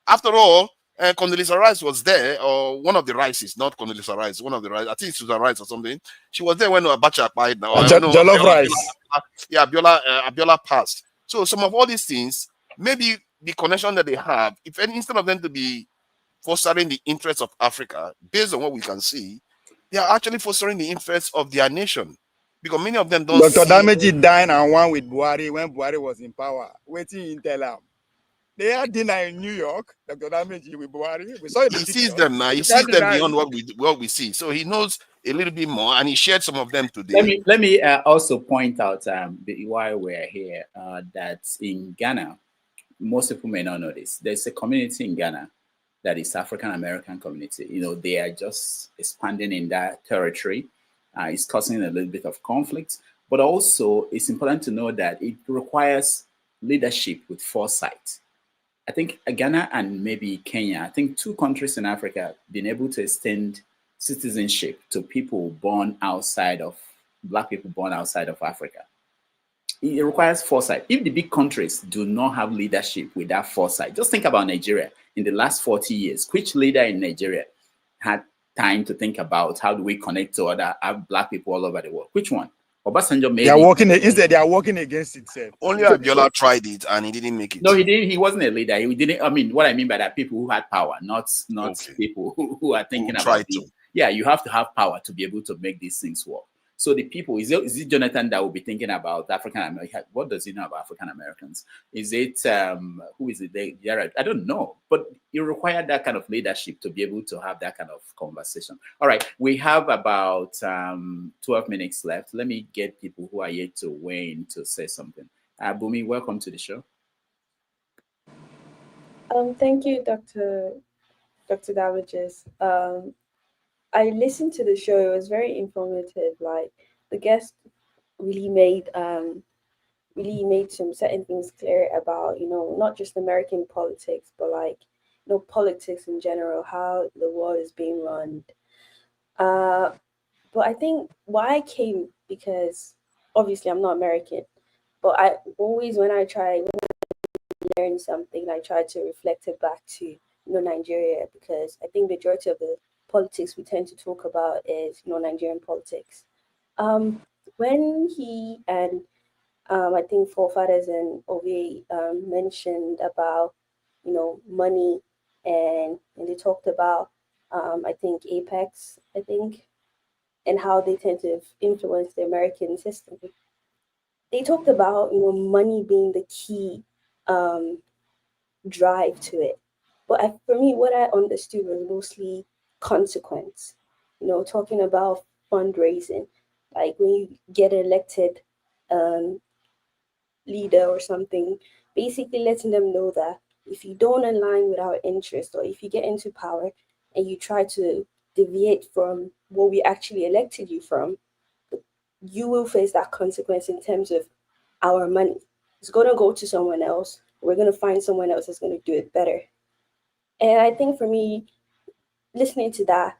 After all, Condoleezza Rice was there, or one of the Rices, not Condoleezza Rice, one of the Rice, I think Susan Rice or something. She was there when Abacha applied. Jollof Rice. Yeah, Abiola passed. So some of all these things, maybe the connection that they have, instead of them to be fostering the interests of Africa, based on what we can see, they are actually fostering the interests of their nation, because many of them don't. Dr. Dameji dined and won with Buhari when Buhari was in power. Waiting in Tel Aviv. They had dinner in New York, Dr. Dameji with Buhari. We saw it. He sees them now. He sees them beyond what we see. So he knows a little bit more, and he shared some of them today. Let me also point out while we're here that in Ghana, most people may not know this. There's a community in Ghana that is African-American community. You know, they are just expanding in that territory. It's causing a little bit of conflict, but also it's important to know that it requires leadership with foresight. I think Ghana and maybe Kenya, I think 2 countries in Africa have been able to extend citizenship to people born outside of, Black people born outside of Africa. It requires foresight. If the big countries do not have leadership with that foresight, just think about Nigeria. In the last 40 years, which leader in Nigeria had time to think about how do we connect to other Black people all over the world? Which one? Obasanjo made They are it. working instead. They are working against itself. Only Abiola tried it and he didn't make it. No, he didn't. He wasn't a leader. He didn't. I mean, what I mean by that, people who had power, not Okay. people who are thinking Who about tried it. to. Yeah, you have to have power to be able to make these things work. So the people, is it Jonathan that will be thinking about African American? What does he know about African Americans? Is it who is it? I don't know, but you require that kind of leadership to be able to have that kind of conversation. All right, we have about 12 minutes left. Let me get people who are yet to weigh in to say something. Bumi, welcome to the show. Thank you, Dr. Damages. I listened to the show. It was very informative. Like the guest really made some certain things clear about, not just American politics, but like, politics in general, how the world is being run. But I think why I came, because obviously I'm not American, but I always, when I learn something, I try to reflect it back to, Nigeria, because I think majority of the politics we tend to talk about is, Nigerian politics. When he and I think forefathers and Ove mentioned about, money, and they talked about, I think Apex, and how they tend to influence the American system. They talked about, money being the key drive to it. But for me, what I understood was mostly consequence. Talking about fundraising, like when you get elected leader or something, basically letting them know that if you don't align with our interest, or if you get into power and you try to deviate from what we actually elected you from, you will face that consequence in terms of our money. It's going to go to someone else. We're going to find someone else that's going to do it better. And I think for me, listening to that,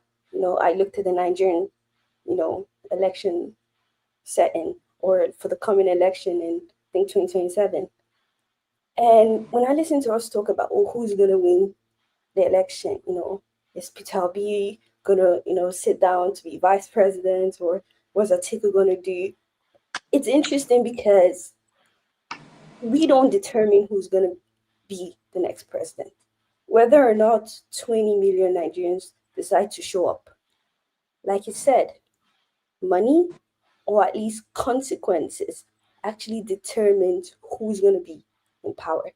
I looked at the Nigerian, election setting, or for the coming election in, I think, 2027. And when I listen to us talk about, who's going to win the election, is Peter Obi going to, sit down to be vice president, or what's Atiku going to do? It's interesting because we don't determine who's going to be the next president. Whether or not 20 million Nigerians decide to show up, like you said, money, or at least consequences, actually determines who's going to be in power.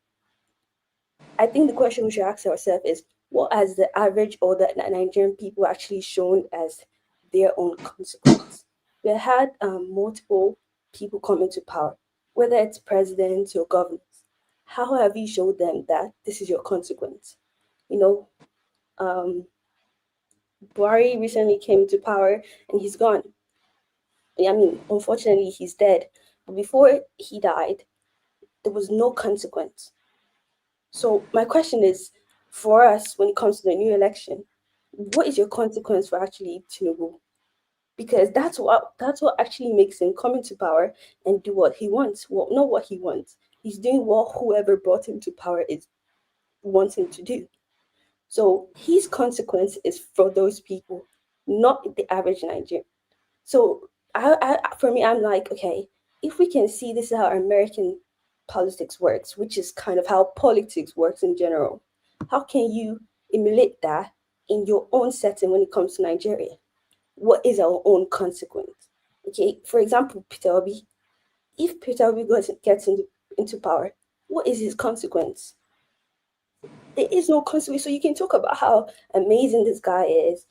I think the question we should ask ourselves is, what has the average or the Nigerian people actually shown as their own consequence? We had multiple people come into power, whether it's presidents or governors. How have you showed them that this is your consequence? Buhari recently came to power and he's gone. I mean, unfortunately, he's dead. But before he died, there was no consequence. So my question is, for us, when it comes to the new election, what is your consequence for actually Tinubu? Because that's what actually makes him come into power and do what he wants. Well, not what he wants. He's doing what whoever brought him to power wants him to do. So his consequence is for those people, not the average Nigerian. So for me, I'm like, okay, if we can see this is how American politics works, which is kind of how politics works in general, how can you emulate that in your own setting when it comes to Nigeria? What is our own consequence? Okay, for example, Peter Obi. If Peter Obi gets into power, what is his consequence? There is no consequence. So you can talk about how amazing this guy is,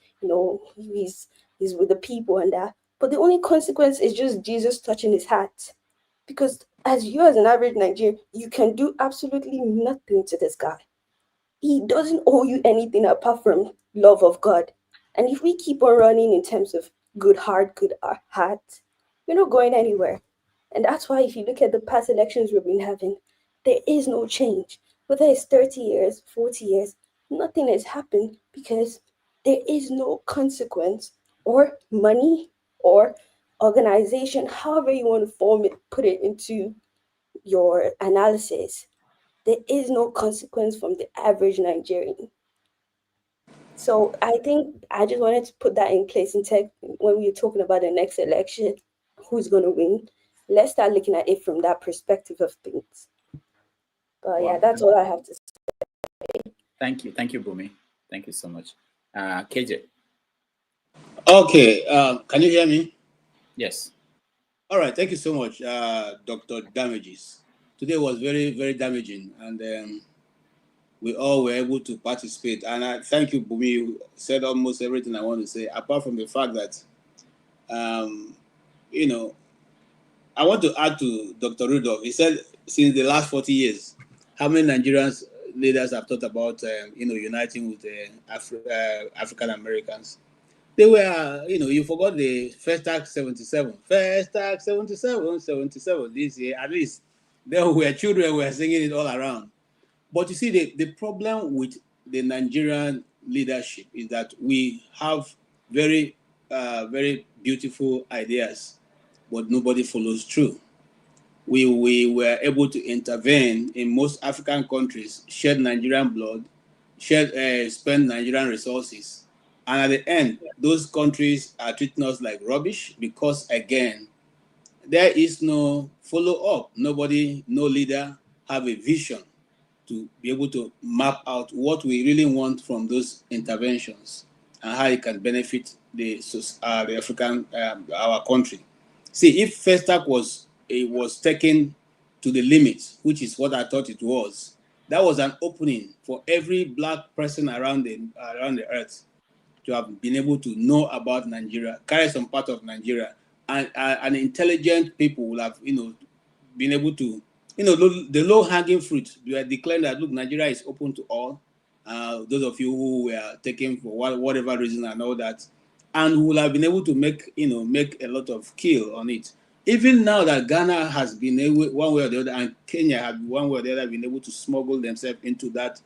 he's with the people and that, but the only consequence is just Jesus touching his hat. Because as an average Nigerian, you can do absolutely nothing to this guy. He doesn't owe you anything apart from love of God. And if we keep on running in terms of good heart, we're not going anywhere. And that's why if you look at the past elections we've been having, there is no change. Whether it's 30 years, 40 years, nothing has happened because there is no consequence or money or organization, however you want to put it into your analysis. There is no consequence from the average Nigerian. So I think I just wanted to put that in place in tech when we were talking about the next election, who's going to win. Let's start looking at it from that perspective of things. But yeah, that's all I have to say. Thank you, Bumi. Thank you so much. KJ. Okay, can you hear me? Yes. All right, thank you so much, Dr. Damages. Today was very, very damaging, and we all were able to participate. And I thank you, Bumi. You said almost everything I want to say, apart from the fact that, you know, I want to add to Dr. Rudolph. He said, since the last 40 years, how many Nigerians leaders have thought about, uniting with African Americans? They were, you forgot the first tag 77. First tag 77 this year. At least there were children who were singing it all around. But you see, the problem with the Nigerian leadership is that we have very, very beautiful ideas, but nobody follows through. We were able to intervene in most African countries, shed Nigerian blood, spend Nigerian resources. And at the end, those countries are treating us like rubbish because, again, there is no follow-up. Nobody, no leader have a vision to be able to map out what we really want from those interventions and how it can benefit the African, our country. See, if Festac was taken to the limit, which is what I thought it was, that was an opening for every Black person around the earth to have been able to know about Nigeria, carry some part of Nigeria, and intelligent people will have, been able to, the low-hanging fruit. We are declaring that, look, Nigeria is open to all. Those of you who were taken for whatever reason and all that, and who will have been able to make a lot of kill on it. Even now that Ghana has been able, one way or the other, and Kenya have one way or the other been able to smuggle themselves into that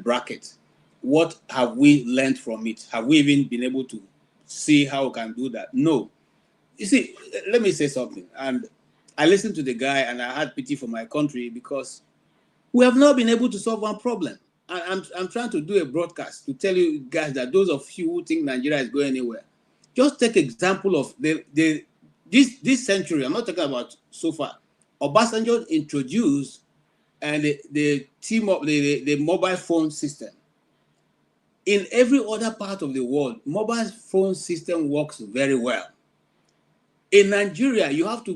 bracket. What have we learned from it? Have we even been able to see how we can do that? No. You see, let me say something. And I listened to the guy and I had pity for my country because we have not been able to solve one problem. I'm trying to do a broadcast to tell you guys that those of you who think Nigeria is going anywhere, just take example of this century. I'm not talking about so far. Obasanjo introduced and the mobile phone system. In every other part of the world, mobile phone system works very well. In Nigeria, you have to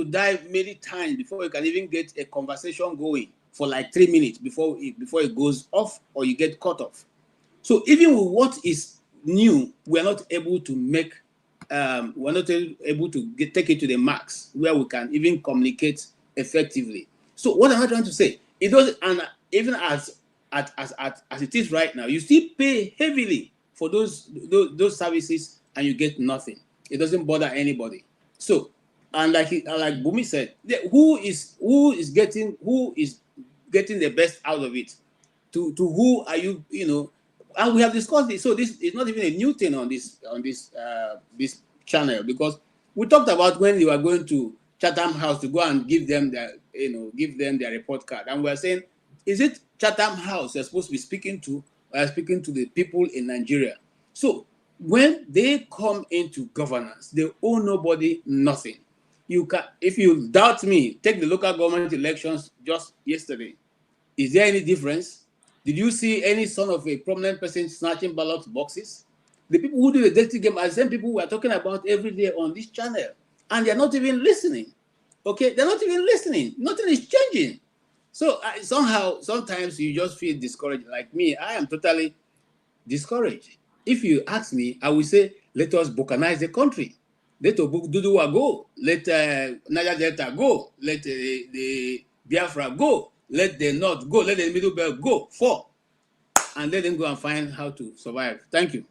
dive many times before you can even get a conversation going for like 3 minutes before it goes off or you get cut off. So even with what is new, we're not able to make, take it to the max where we can even communicate effectively. So what am I trying to say? It doesn't, and even as it is right now, you still pay heavily for those services and you get nothing. It doesn't bother anybody. So, and like Bumi said, who is getting the best out of it? To who are you? And we have discussed this. So this is not even a new thing on this channel, because we talked about when you are going to Chatham House to go and give them their report card, and we are saying, is it Chatham House you're supposed to be speaking to, or speaking to the people in Nigeria? So when they come into governance, they owe nobody nothing. If you doubt me, take the local government elections just yesterday. Is there any difference? Did you see any son of a prominent person snatching ballot boxes? The people who do the dirty game are the same people we are talking about every day on this channel, and they're not even listening. Okay, they're not even listening. Nothing is changing. So sometimes you just feel discouraged. Like me, I am totally discouraged. If you ask me, I will say, let us balkanize the country. Let Obududuwa go. Let Niger Delta go. Let the Biafra go. Let the North go. Let the Middle Belt go. And let them go and find how to survive. Thank you.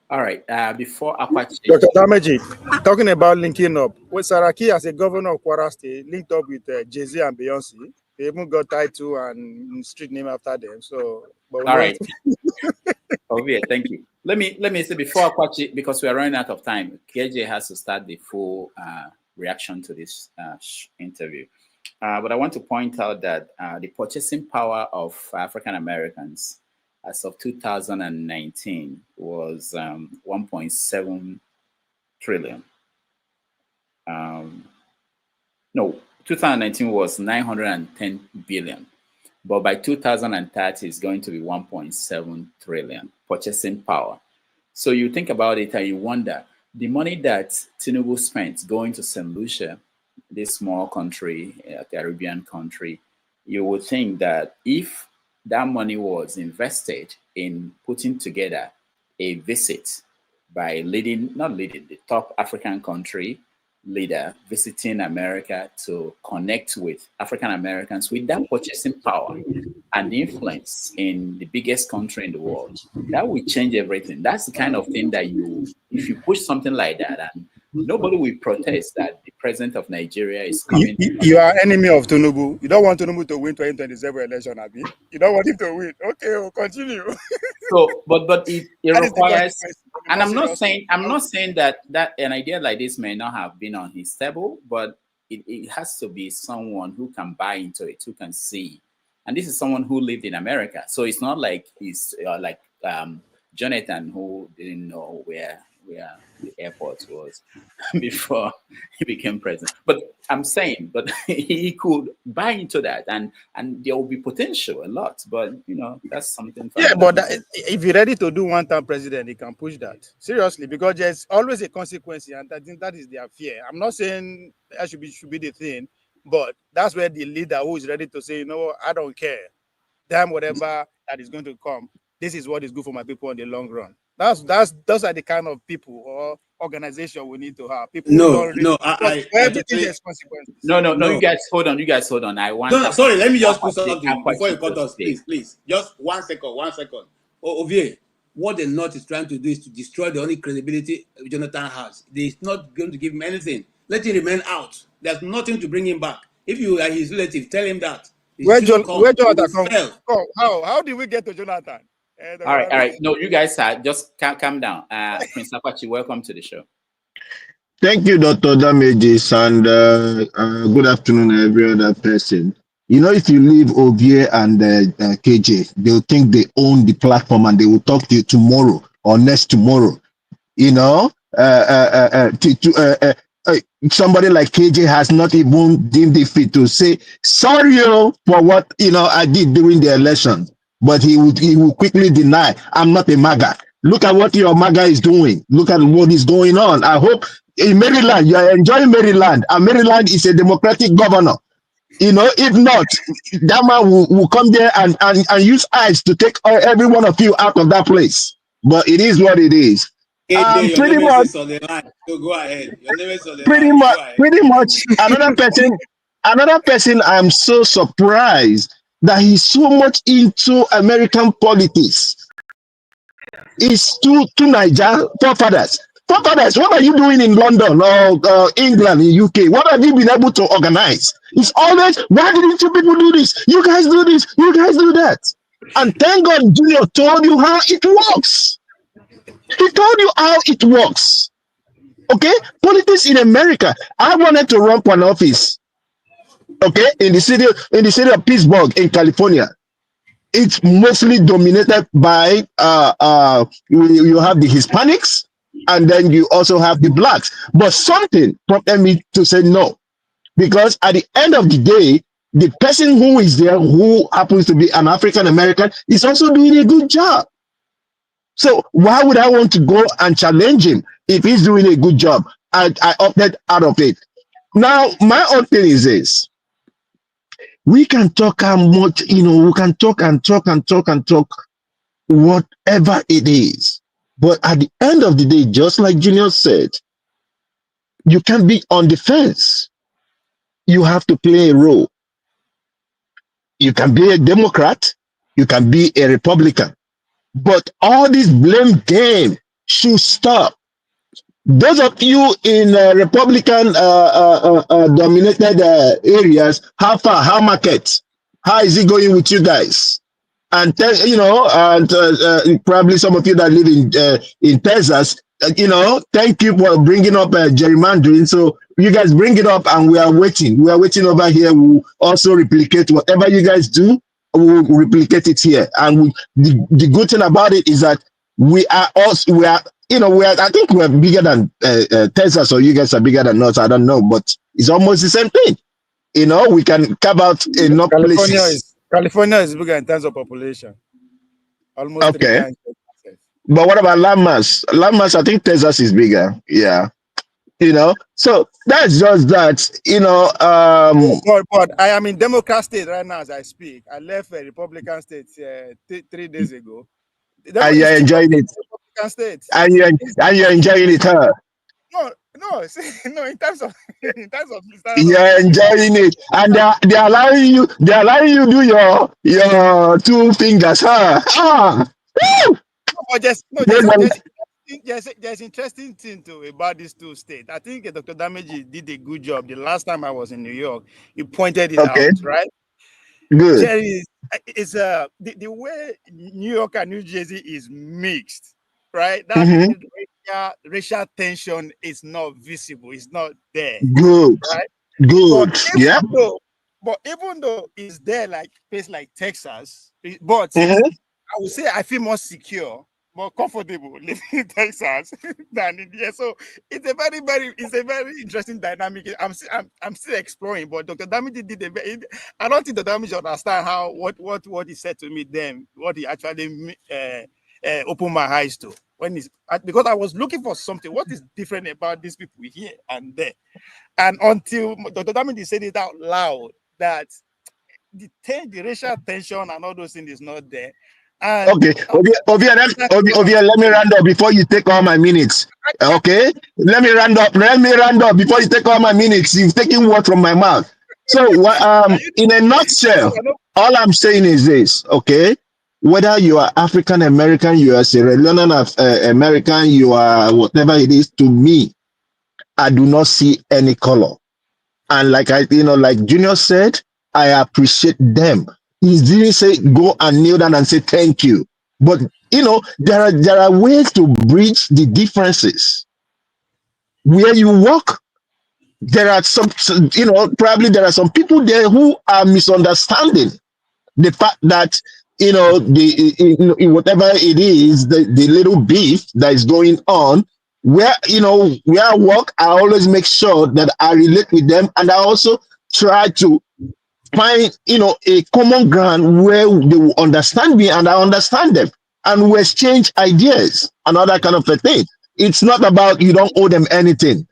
All right. Before Apache. Dr. Damaji, talking about linking up, with Saraki as a governor of Kwara State, linked up with Jay-Z and Beyonce. They even got title and street name after them. So, all right. Ovia, thank you. Let me say before Apache, because we are running out of time, KJ has to start the full reaction to this interview. But I want to point out that the purchasing power of African Americans as of 2019 was 1.7 trillion. No, 2019 was 910 billion. But by 2030, it's going to be 1.7 trillion purchasing power. So you think about it and you wonder, the money that Tinubu spent going to St. Lucia, this small country, Caribbean country, you would think that if that money was invested in putting together a visit by the top African country leader visiting America to connect with African Americans with that purchasing power and influence in the biggest country in the world, that will change everything. That's the kind of thing that if you push something like that, and nobody will protest that the president of Nigeria is coming. You are enemy of Tinubu. You don't want Tinubu to win 2027 election, Abi. You don't want him to win. Okay, we'll continue. So, but it requires, and I'm not saying that an idea like this may not have been on his table, but it has to be someone who can buy into it, who can see. And this is someone who lived in America, so it's not like he's like Jonathan, who didn't know where the airport was before he became president. But I'm saying, but he could buy into that, and there will be potential a lot. But that's something. Yeah, but if you're ready to do one-term president, he can push that seriously, because there's always a consequence, and I think that is their fear. I'm not saying that should be the thing, but that's where the leader who is ready to say, I don't care, damn whatever that is going to come. This is what is good for my people in the long run. Those are the kind of people or organization we need to have. People everything has consequences. No, you guys hold on. I want sorry, let me just put something before you cut us, please. Just 1 second. Ovie, what the North is trying to do is to destroy the only credibility Jonathan has. They're not going to give him anything. Let him remain out. There's nothing to bring him back. If you are his relative, tell him that. Where Jonathan come? How did we get to Jonathan? All right. No, you guys just calm down. Prince Apache, welcome to the show. Thank you, Dr. Damages, and good afternoon, every other person. If you leave Ovie and KJ, they'll think they own the platform and they will talk to you tomorrow or next tomorrow. Somebody like KJ has not even deemed it fit to say sorry for what I did during the election. But he will quickly deny, I'm not a MAGA. Look at what your MAGA is doing. Look at what is going on. I hope in Maryland, you are enjoying Maryland. And Maryland is a democratic governor. If not, that man will come there and use ICE to take every one of you out of that place. But it is what it is. Pretty much. On the line. So go ahead. Your name is on the line. Pretty much. Another person, I'm so surprised that he's so much into American politics. It's two Niger forefathers. Forefathers, what are you doing in London or England, in UK? What have you been able to organize? It's always, why didn't you people do this? You guys do this, you guys do that. And thank God Junior told you how it works. He told you how it works. Okay? Politics in America. I wanted to run for an office. Okay, in the city of Pittsburgh in California, it's mostly dominated by you have the Hispanics, and then you also have the blacks. But something prompted me to say no, because at the end of the day, the person who is there, who happens to be an African American, is also doing a good job. So why would I want to go and challenge him if he's doing a good job? I opted out of it. Now, my own thing is this. We can talk how much, we can talk and talk, whatever it is. But at the end of the day, just like Junior said, you can't be on the fence. You have to play a role. You can be a Democrat, you can be a Republican. But all this blame game should stop. Those of you in Republican dominated areas, how far, how market, how is it going with you guys? And probably some of you that live in Texas, thank you for bringing up gerrymandering. So you guys bring it up, and we are waiting. We are waiting over here. We'll also replicate whatever you guys do. we'll replicate it here. And the good thing about it is that we are, I think we're bigger than Texas, or you guys are bigger than us. I don't know, but it's almost the same thing. We can carve out enough places. California is bigger in terms of population. Almost 3 Okay. times. But what about landmass? Landmass, I think Texas is bigger. Yeah. So that's just that, But I am in Democrat state right now as I speak. I left a Republican state 3 days ago. And you're enjoying it. Republican state. And you're enjoying it, huh? No, no. In terms of you're enjoying it, and they're allowing you do your 2 fingers, huh? There's interesting thing about these 2 states. I think Dr. Damage did a good job. The last time I was in New York, he pointed it out, right? Good. Jerry, it's the way New York and New Jersey is mixed, right? That racial tension is not visible. It's not there. Good. Right? Good. But even though it's there, like place like Texas, but I would say I feel more secure, more comfortable living in Texas than in here. So it's a very interesting dynamic. I'm still exploring, but Dr. Damage did I don't think Dr. Damage understand what he said to me then, what he actually opened my eyes to because I was looking for something. What is different about these people here and there? And until Dr. Damage said it out loud that the racial tension and all those things is not there. And okay, Ovia, let me round up before you take all my minutes. Okay, let me round up before you take all my minutes. You've taken word from my mouth. So, in a nutshell, all I'm saying is this. Okay, whether you are African American, you are Sierra Leonean American, you are whatever it is, to me, I do not see any color. And like Junior said, I appreciate them. He didn't say go and kneel down and say thank you. But there are ways to bridge the differences. Where you work, there are probably there are some people there who are misunderstanding the fact that whatever it is, the little beef that is going on. Where I work, I always make sure that I relate with them, and I also try to find a common ground where they will understand me and I understand them, and we exchange ideas and all that kind of a thing. It's not about you don't owe them anything.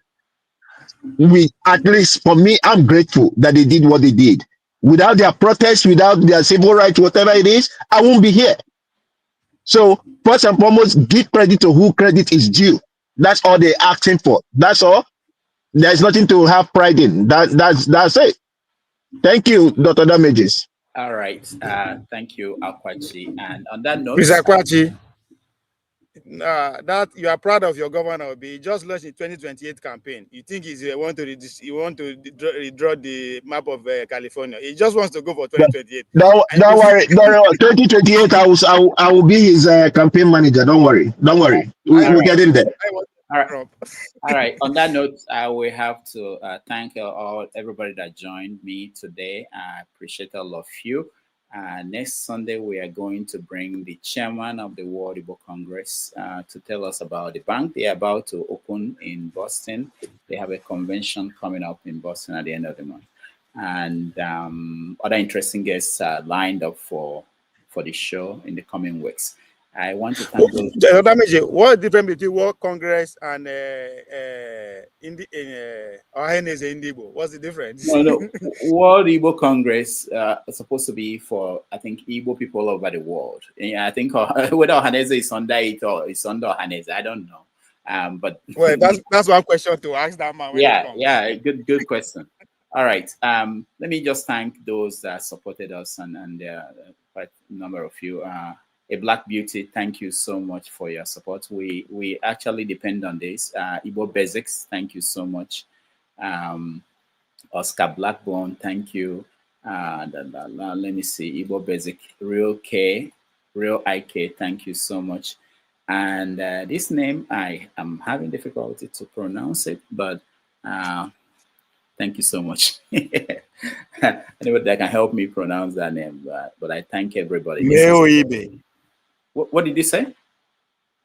At least for me, I'm grateful that they did what they did. Without their protest, without their civil rights, whatever it is, I won't be here. So first and foremost, give credit to who credit is due. That's all they're asking for. That's all. There's nothing to have pride in. That's it. Thank you, Dr. Damages. All right. Thank you, Akwachi. And on that note, Mr. Akwachi, that you are proud of your governor, he just launched the 2028 campaign. You think he want to redraw the map of California? He just wants to go for 2028. Don't worry. 2028, I will be his campaign manager. Don't worry. We'll get in there. All right. On that note, I will have to thank everybody that joined me today. I appreciate all of you. Next Sunday, we are going to bring the chairman of the World Igbo Congress to tell us about the bank they are about to open in Boston. They have a convention coming up in Boston at the end of the month. And other interesting guests are lined up for the show in the coming weeks. I want to thank those. What's the difference between World Congress and Ohaneze Indibo? What's the difference? No. World Igbo Congress is supposed to be for, I think, Igbo people all over the world. I think whether Ohaneze is under it or it's under Ohaneze, I don't know. But well, that's one question to ask that man. Yeah, good question. All right. Let me just thank those that supported us and quite a number of you. A Black Beauty, thank you so much for your support. We actually depend on this. Igbo Basics, thank you so much. Oscar Blackbone, thank you. Let me see, Igbo Basic, Real IK, thank you so much. And this name, I am having difficulty to pronounce it, but thank you so much. Anybody that can help me pronounce that name, but I thank everybody. Meoibe. What did you say?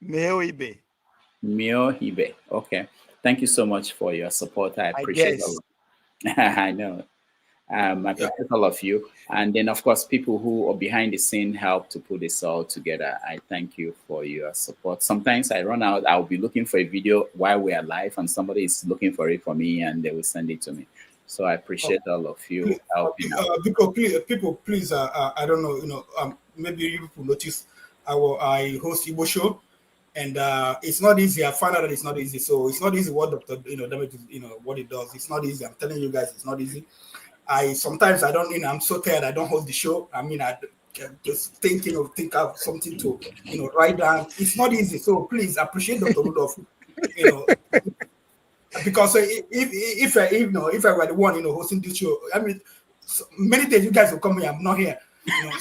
Meoibe. Meoibe. Okay. Thank you so much for your support. I appreciate it. I know. I appreciate all of you. And then, of course, people who are behind the scene help to put this all together. I thank you for your support. Sometimes I run out, I'll be looking for a video while we are live and somebody is looking for it for me and they will send it to me. So I appreciate all of you helping out. People, please, I don't know, maybe you people notice I host Igbo show. And it's not easy. I found out that it's not easy. So it's not easy what Dr. Damage, what it does. It's not easy. I'm telling you guys, it's not easy. Sometimes I don't, I'm so tired. I don't host the show. I mean, I just think of something to, write down. It's not easy. So please appreciate Dr. Rudolph, because if I were the one, hosting this show, I mean, so many days you guys will come here. I'm not here,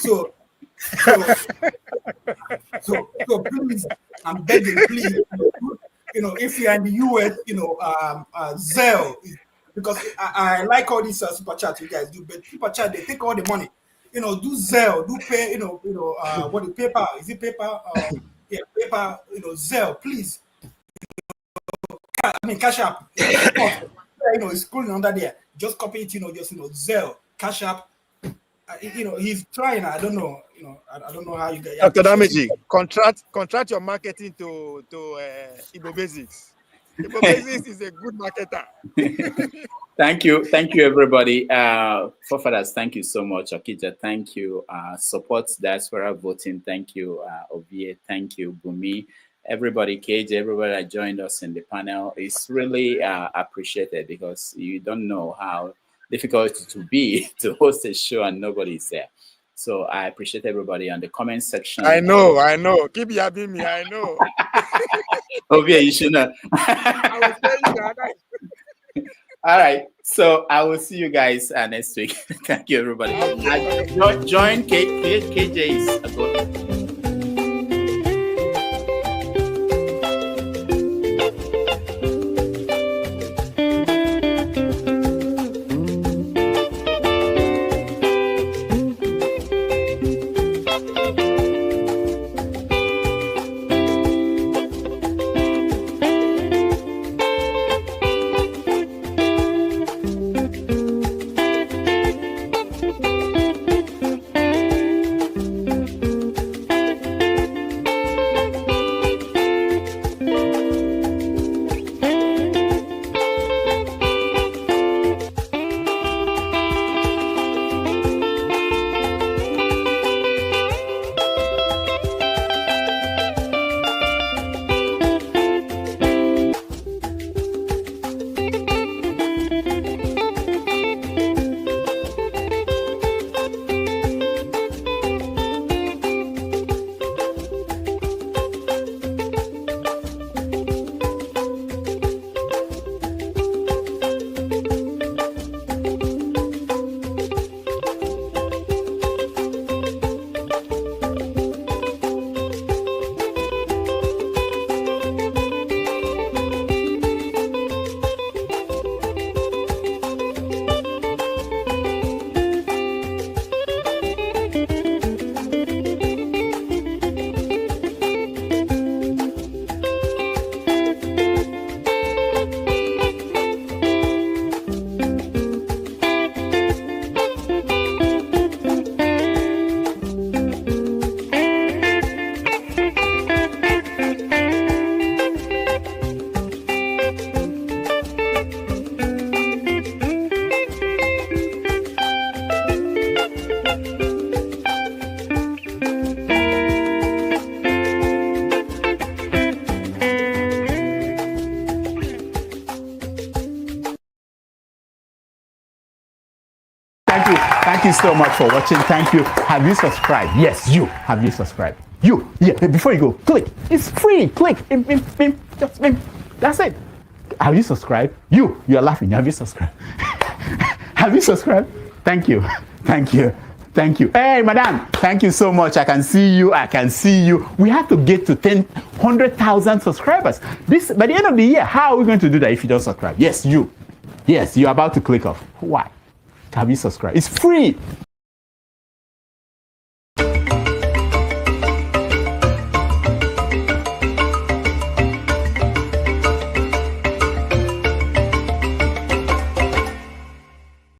so please, I'm begging, please, if you're in the US, Zelle, because I like all these super chats you guys do, but super chat, they take all the money, do Zelle, do pay, what the paper, is it paper? Yeah, paper, Zelle, please. I mean, Cash App, it's scrolling under there. Just copy it, just, Zelle, Cash App. He's trying. I don't know. I don't know how you get. Dr. Damage, contract your marketing to Igbo Basics. Igbo Basics is a good marketer. Thank you, everybody. Forefathers, thank you so much. Okija, thank you. Support Diaspora voting. Thank you, Ovie. Thank you, Bumi. Everybody, KJ, everybody that joined us in the panel is really appreciated because you don't know how difficult to be to host a show and nobody's there. So I appreciate everybody on the comment section. I know. Keep yabbing me. I know. Oh yeah, you should know. I will tell you that. All right. So I will see you guys next week. Thank you, everybody. Join KJ's. Thank you so much for watching. Thank you. Have you subscribed? Yes, you. Have you subscribed? You. Yeah, before you go, click. It's free. Click. Just that's it. Have you subscribed? You are laughing. Have you subscribed? Have you subscribed? Thank you. Thank you. Thank you. Hey, madam. Thank you so much. I can see you. I can see you. We have to get to 100,000 subscribers. This by the end of the year. How are we going to do that if you don't subscribe? Yes, you. Yes, you're about to click off. Why? Have you subscribed? It's free.